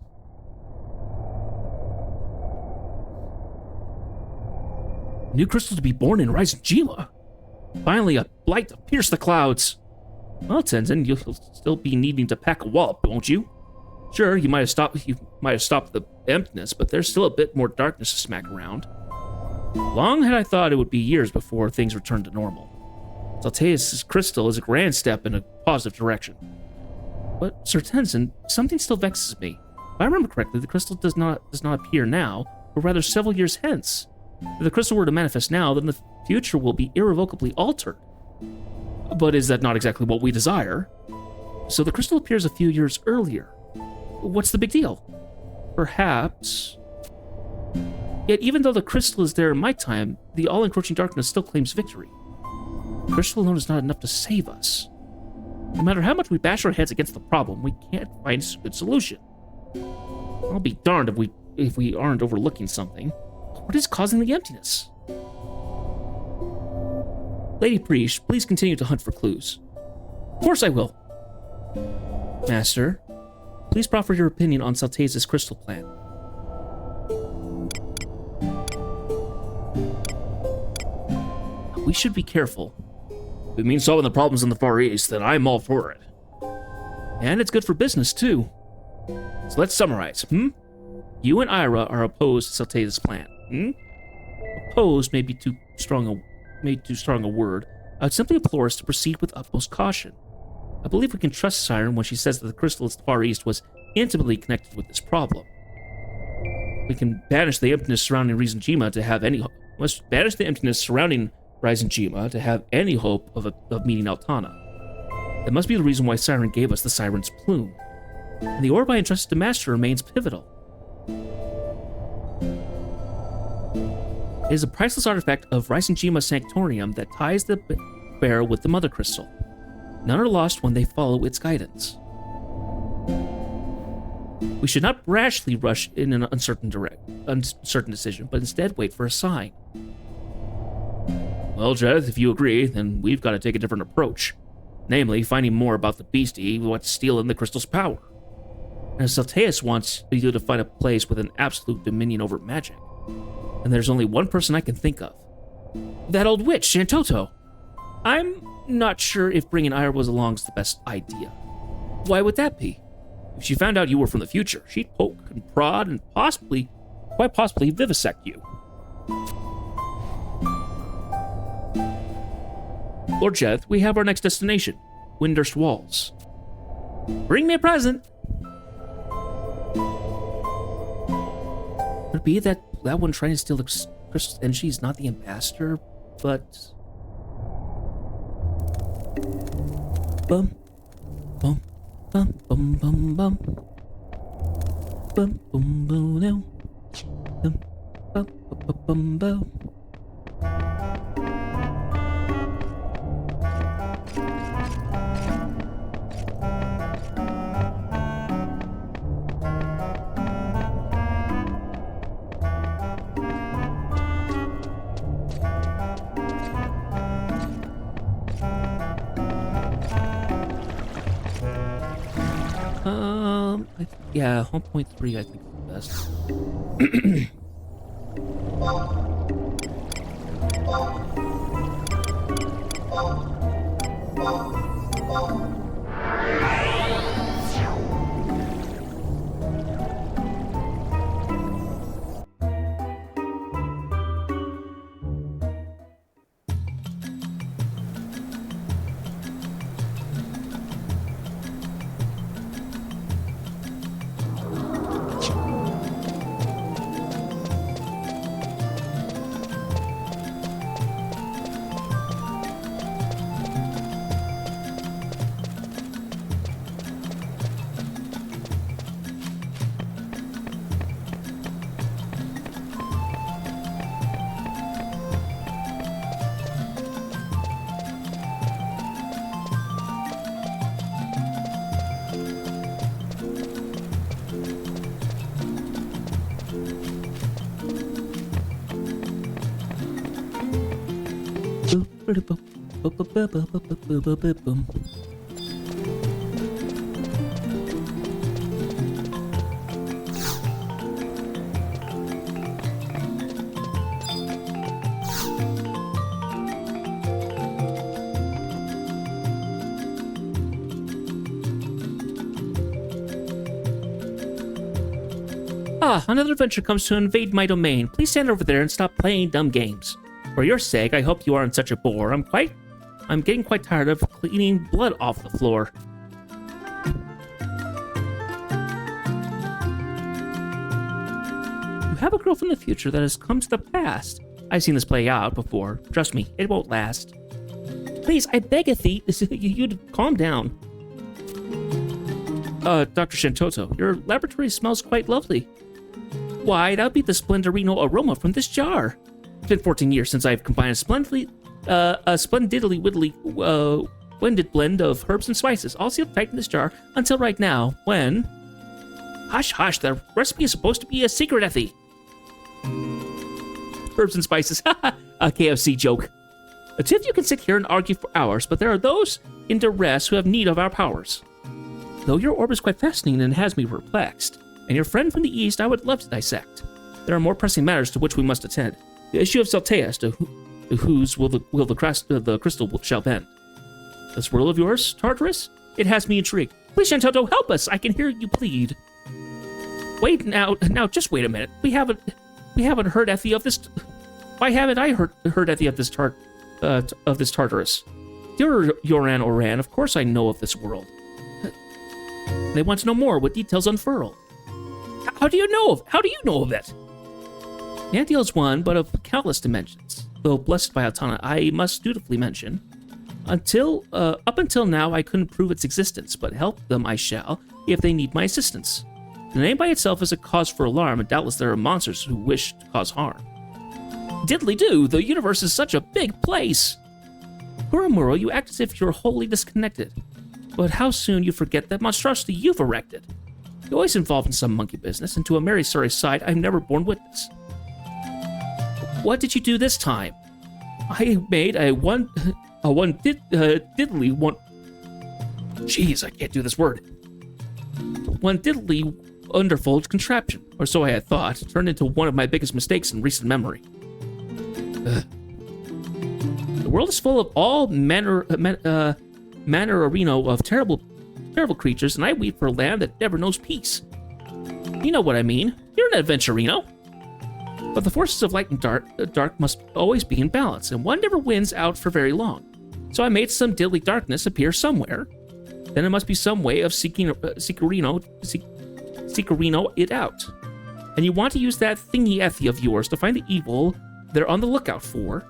New crystal to be born in Rising Jima. Finally, a light to pierce the clouds. Well, Tenzin, you'll still be needing to pack a wallop, won't you? Sure, you might have stopped the emptiness, but there's still a bit more darkness to smack around. Long had I thought it would be years before things returned to normal. Salteus' crystal is a grand step in a positive direction. But, Sir Tenzin, something still vexes me. If I remember correctly, the crystal does not appear now, but rather several years hence. If the crystal were to manifest now, then the future will be irrevocably altered. But is that not exactly what we desire? So the crystal appears a few years earlier. What's the big deal? Perhaps... Yet even though the crystal is there in my time, the all-encroaching darkness still claims victory. The crystal alone is not enough to save us. No matter how much we bash our heads against the problem, we can't find a good solution. I'll be darned if we aren't overlooking something. What is causing the emptiness? Lady Priest, please continue to hunt for clues. Of course I will. Master, please proffer your opinion on Salteus' crystal plan. We should be careful. If it means solving the problems in the Far East, then I'm all for it. And it's good for business, too. So let's summarize, You and Ira are opposed to Salteus' plan, Opposed may be too strong a word. I would simply implore us to proceed with utmost caution. I believe we can trust Siren when she says that the crystal in the Far East was intimately connected with this problem. We can banish the emptiness surrounding Rising Jima to have any hope of meeting Altana. That must be the reason why Siren gave us the Siren's plume. And the orb I entrusted to Master remains pivotal. It is a priceless artifact of Rising Jima Sanctorium that ties the bear with the Mother Crystal. None are lost when they follow its guidance. We should not rashly rush in an uncertain decision, but instead wait for a sign. Well, Jedith, if you agree, then we've got to take a different approach. Namely, finding more about the beastie what's stealing the crystal's power. And Salteus wants you to find a place with an absolute dominion over magic. And there's only one person I can think of. That old witch, Shantoto. I'm not sure if bringing Ira along is the best idea. Why would that be? If she found out you were from the future, she'd poke and prod and quite possibly vivisect you. Lord Jedith, we have our next destination, Windurst Walls. Bring me a present. Could it be that one trying to steal the crystal's energy is not the ambassador, but... Bum, bum, bum, bum, bum, bum. Bum, bum, bum, bum. Bum, bum, bum, bum, bum. Yeah, 1.3 I think is the best. Another adventure comes to invade my domain. Please stand over there and stop playing dumb games. For your sake, I hope you aren't such a bore. I'm getting quite tired of cleaning blood off the floor. You have a girl from the future that has come to the past. I've seen this play out before. Trust me, it won't last. Please, I beg of thee, you'd calm down. Dr. Shintoto, your laboratory smells quite lovely. Why, that would be the Splendorino aroma from this jar. It's been 14 years since I've combined a splendidly blended blend of herbs and spices, all sealed tight in this jar until right now, when... Hush, hush, the recipe is supposed to be a secret, Effie. Herbs and spices, a KFC joke. A tip you can sit here and argue for hours, but there are those in duress who have need of our powers. Though your orb is quite fascinating and has me perplexed, and your friend from the east I would love to dissect, there are more pressing matters to which we must attend. The issue of Salteus, to whose will the crystal shall bend. This world of yours, Tartarus? It has me intrigued. Please, Shantoto, help us! I can hear you plead. Wait now, just wait a minute. We haven't heard Effie of this. Why haven't I heard Effie of this Tartarus? Dear Yoran Oran, of course I know of this world. They want to know more. What details unfurl? How do you know of it? Nantiel is one, but of countless dimensions. Though blessed by Altana, I must dutifully mention. Up until now, I couldn't prove its existence, but help them I shall, if they need my assistance. The name by itself is a cause for alarm, and doubtless there are monsters who wish to cause harm. Diddly do, the universe is such a big place! Kuramuro, you act as if you're wholly disconnected. But how soon you forget that monstrosity you've erected. You're always involved in some monkey business, and to a merry sorry sight I've never borne witness. What did you do this time? I made diddly one... Jeez, I can't do this word. One diddly wonderful contraption, or so I had thought, turned into one of my biggest mistakes in recent memory. The world is full of all manner of terrible creatures, and I weep for a land that never knows peace. You know what I mean. You're an adventurino. But the forces of light and dark must always be in balance, and one never wins out for very long. So I made some diddly darkness appear somewhere. Then there must be some way of securino it out. And you want to use that thingy Effie of yours to find the evil they're on the lookout for.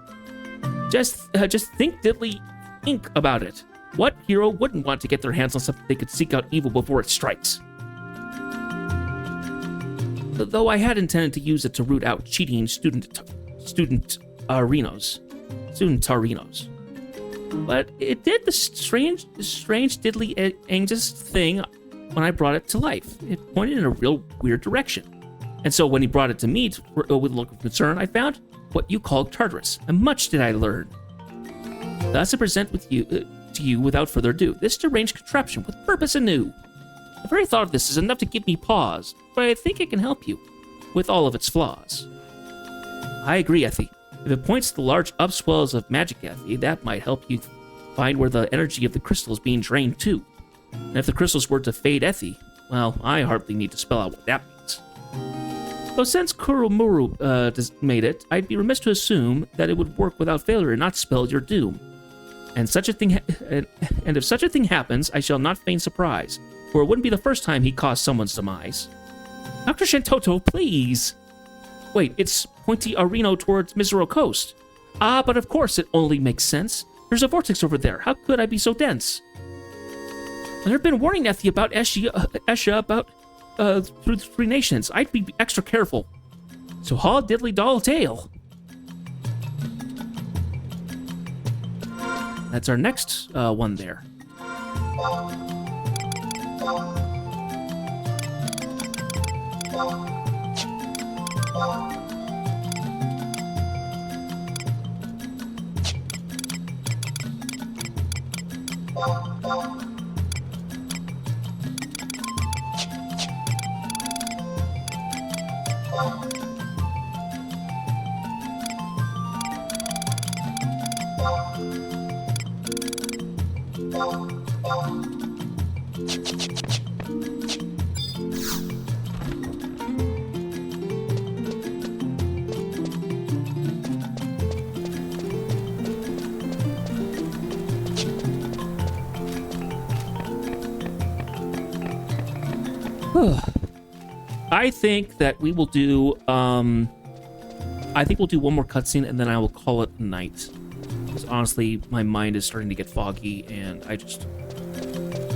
Just think diddly ink about it. What hero wouldn't want to get their hands on something they could seek out evil before it strikes? Though I had intended to use it to root out cheating student Tarinos. But it did the strange diddly anxious thing when I brought it to life. It pointed in a real weird direction. And so when he brought it to me with a look of concern, I found what you called Tartarus, and much did I learn. Thus I present to you without further ado this deranged contraption with purpose anew. The very thought of this is enough to give me pause, but I think it can help you, with all of its flaws. I agree, Effie. If it points to the large upswells of magic, Effie, that might help you find where the energy of the crystal is being drained too. And if the crystals were to fade, Effie, well, I hardly need to spell out what that means. Though since Kurumuru made it, I'd be remiss to assume that it would work without failure and not spell your doom. And if such a thing happens, I shall not feign surprise, for it wouldn't be the first time he caused someone's demise. Dr. Shantoto, please! Wait, it's Pointy Areno towards Mizuro Coast. Ah, but of course it only makes sense. There's a vortex over there. How could I be so dense? I've been warning Effie about Esha about through the Three Nations. I'd be extra careful. So haw diddly doll tail. That's our next one there. I think that we will do, I think we'll do one more cutscene and then I will call it night. Because honestly, my mind is starting to get foggy and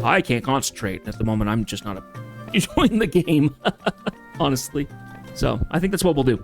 I can't concentrate. At the moment, I'm just not enjoying the game, honestly. So, I think that's what we'll do.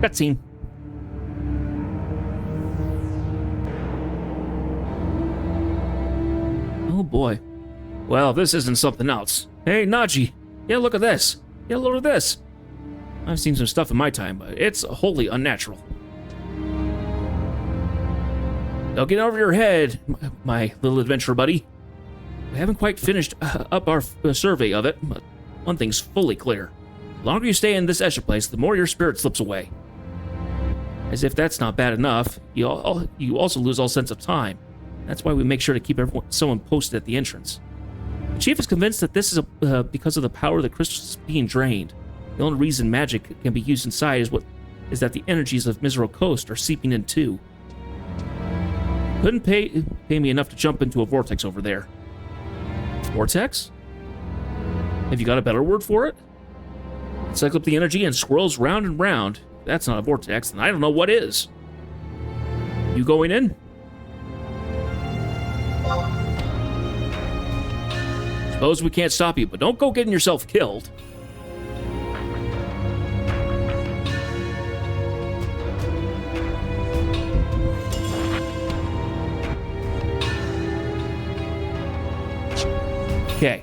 Cutscene. Oh boy. Well, this isn't something else. Hey, Naji, get a look at this. Get a load of this. I've seen some stuff in my time, but it's wholly unnatural. Don't get over your head, my little adventure buddy. We haven't quite finished up our survey of it, but one thing's fully clear. The longer you stay in this Esha place, the more your spirit slips away. As if that's not bad enough, you also lose all sense of time. That's why we make sure to keep someone posted at the entrance. The chief is convinced that this is because of the power of the crystals being drained. The only reason magic can be used inside is that the energies of Mizuro Coast are seeping in too. Couldn't pay me enough to jump into a vortex over there. Vortex? Have you got a better word for it? It cycles up the energy and swirls round and round. If that's not a vortex, then I don't know what is. You going in? Suppose we can't stop you, but don't go getting yourself killed. Okay.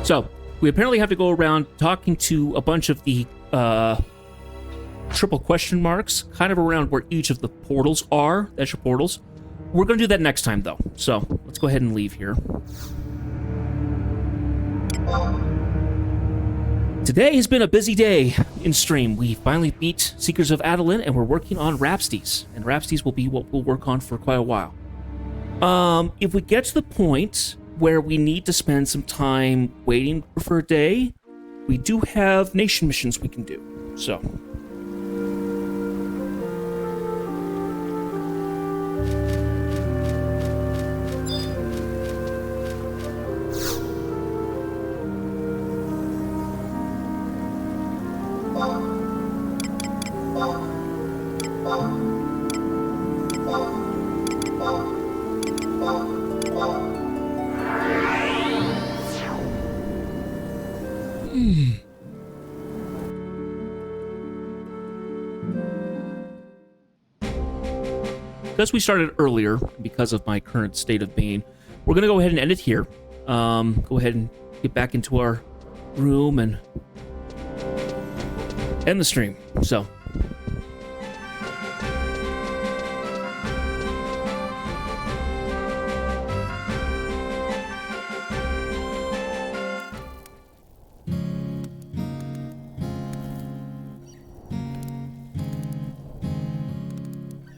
So, we apparently have to go around talking to a bunch of the triple question marks, kind of around where each of the portals are. That's your portals. We're going to do that next time, though. So, let's go ahead and leave here. Today has been a busy day in stream. We finally beat Seekers of Adoulin, and we're working on Rhapsodies. And Rhapsodies will be what we'll work on for quite a while. If we get to the point where we need to spend some time waiting for a day, we do have nation missions we can do. So... Because we started earlier, because of my current state of being, we're going to go ahead and end it here. Go ahead and get back into our room and end the stream. So...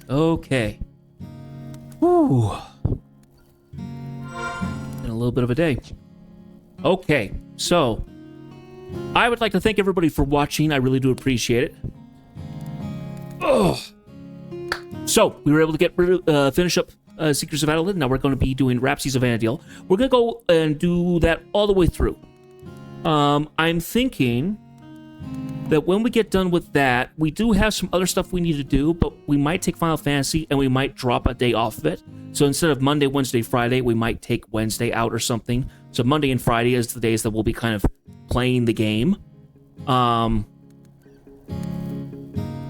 Okay. Whew. Been a little bit of a day. Okay, so I would like to thank everybody for watching. I really do appreciate it. Oh. So we were able to get finish up Seekers of Adoulin. Now we're going to be doing Rhapsodies of Vana'diel. We're going to go and do that all the way through. I'm thinking that when we get done with that, we do have some other stuff we need to do, but we might take Final Fantasy and we might drop a day off of it. So instead of Monday, Wednesday, Friday, we might take Wednesday out or something. So Monday and Friday is the days that we'll be kind of playing the game. I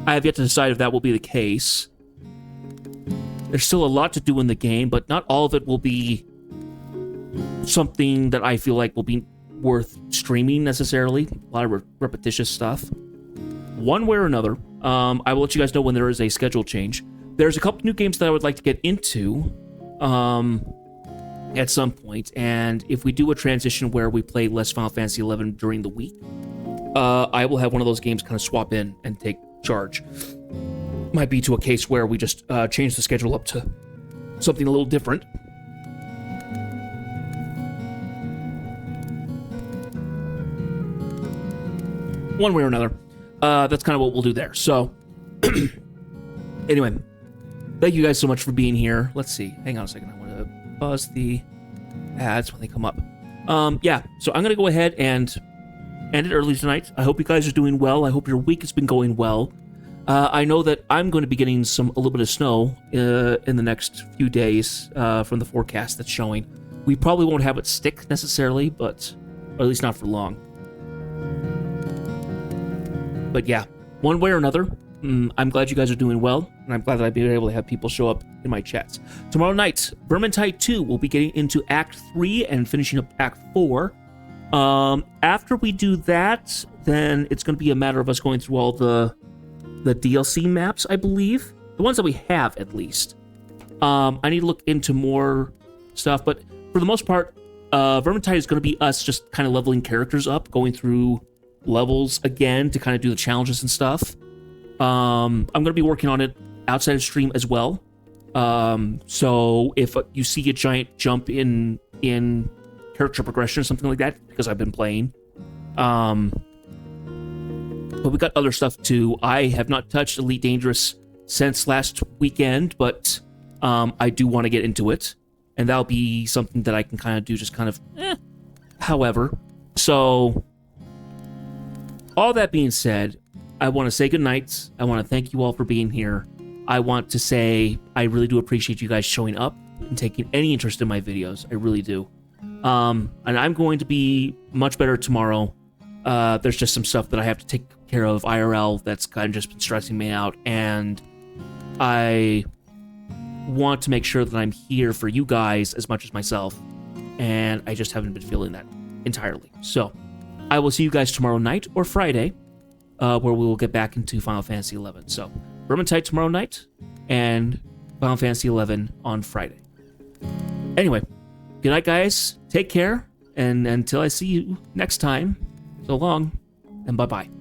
have yet to decide if that will be the case. There's still a lot to do in the game, but not all of it will be something that I feel like will be worth streaming necessarily. A lot of repetitious stuff. One way or another, I will let you guys know when there is a schedule change. There's a couple new games that I would like to get into at some point, and if we do a transition where we play less Final Fantasy XI during the week, I will have one of those games kind of swap in and take charge. Might be to a case where we just change the schedule up to something a little different. One way or another. That's kind of what we'll do there. So, anyway, thank you guys so much for being here. Let's see. Hang on a second. I want to pause the ads when they come up. Yeah, so I'm going to go ahead and end it early tonight. I hope you guys are doing well. I hope your week has been going well. I know that I'm going to be getting a little bit of snow in the next few days from the forecast that's showing. We probably won't have it stick necessarily, but or at least not for long. But yeah, one way or another, I'm glad you guys are doing well, and I'm glad that I've been able to have people show up in my chats. Tomorrow night, Vermintide 2 will be getting into Act 3 and finishing up Act 4. After we do that, then it's going to be a matter of us going through all the DLC maps, I believe. The ones that we have, at least. I need to look into more stuff, but for the most part, Vermintide is going to be us just kind of leveling characters up, going through levels again to kind of do the challenges and stuff. I'm going to be working on it outside of stream as well. So if you see a giant jump in character progression or something like that, because I've been playing. But we got other stuff too. I have not touched Elite Dangerous since last weekend, but I do want to get into it. And that'll be something that I can kind of do, just kind of, however. So, all that being said, I want to say goodnight. I want to thank you all for being here. I want to say I really do appreciate you guys showing up and taking any interest in my videos. I really do. And I'm going to be much better tomorrow. There's just some stuff that I have to take care of IRL that's kind of just been stressing me out. And I want to make sure that I'm here for you guys as much as myself. And I just haven't been feeling that entirely. So I will see you guys tomorrow night or Friday, where we will get back into Final Fantasy XI. So Vermintide tomorrow night and Final Fantasy XI on Friday. Anyway, good night, guys. Take care, and until I see you next time, so long, and bye-bye.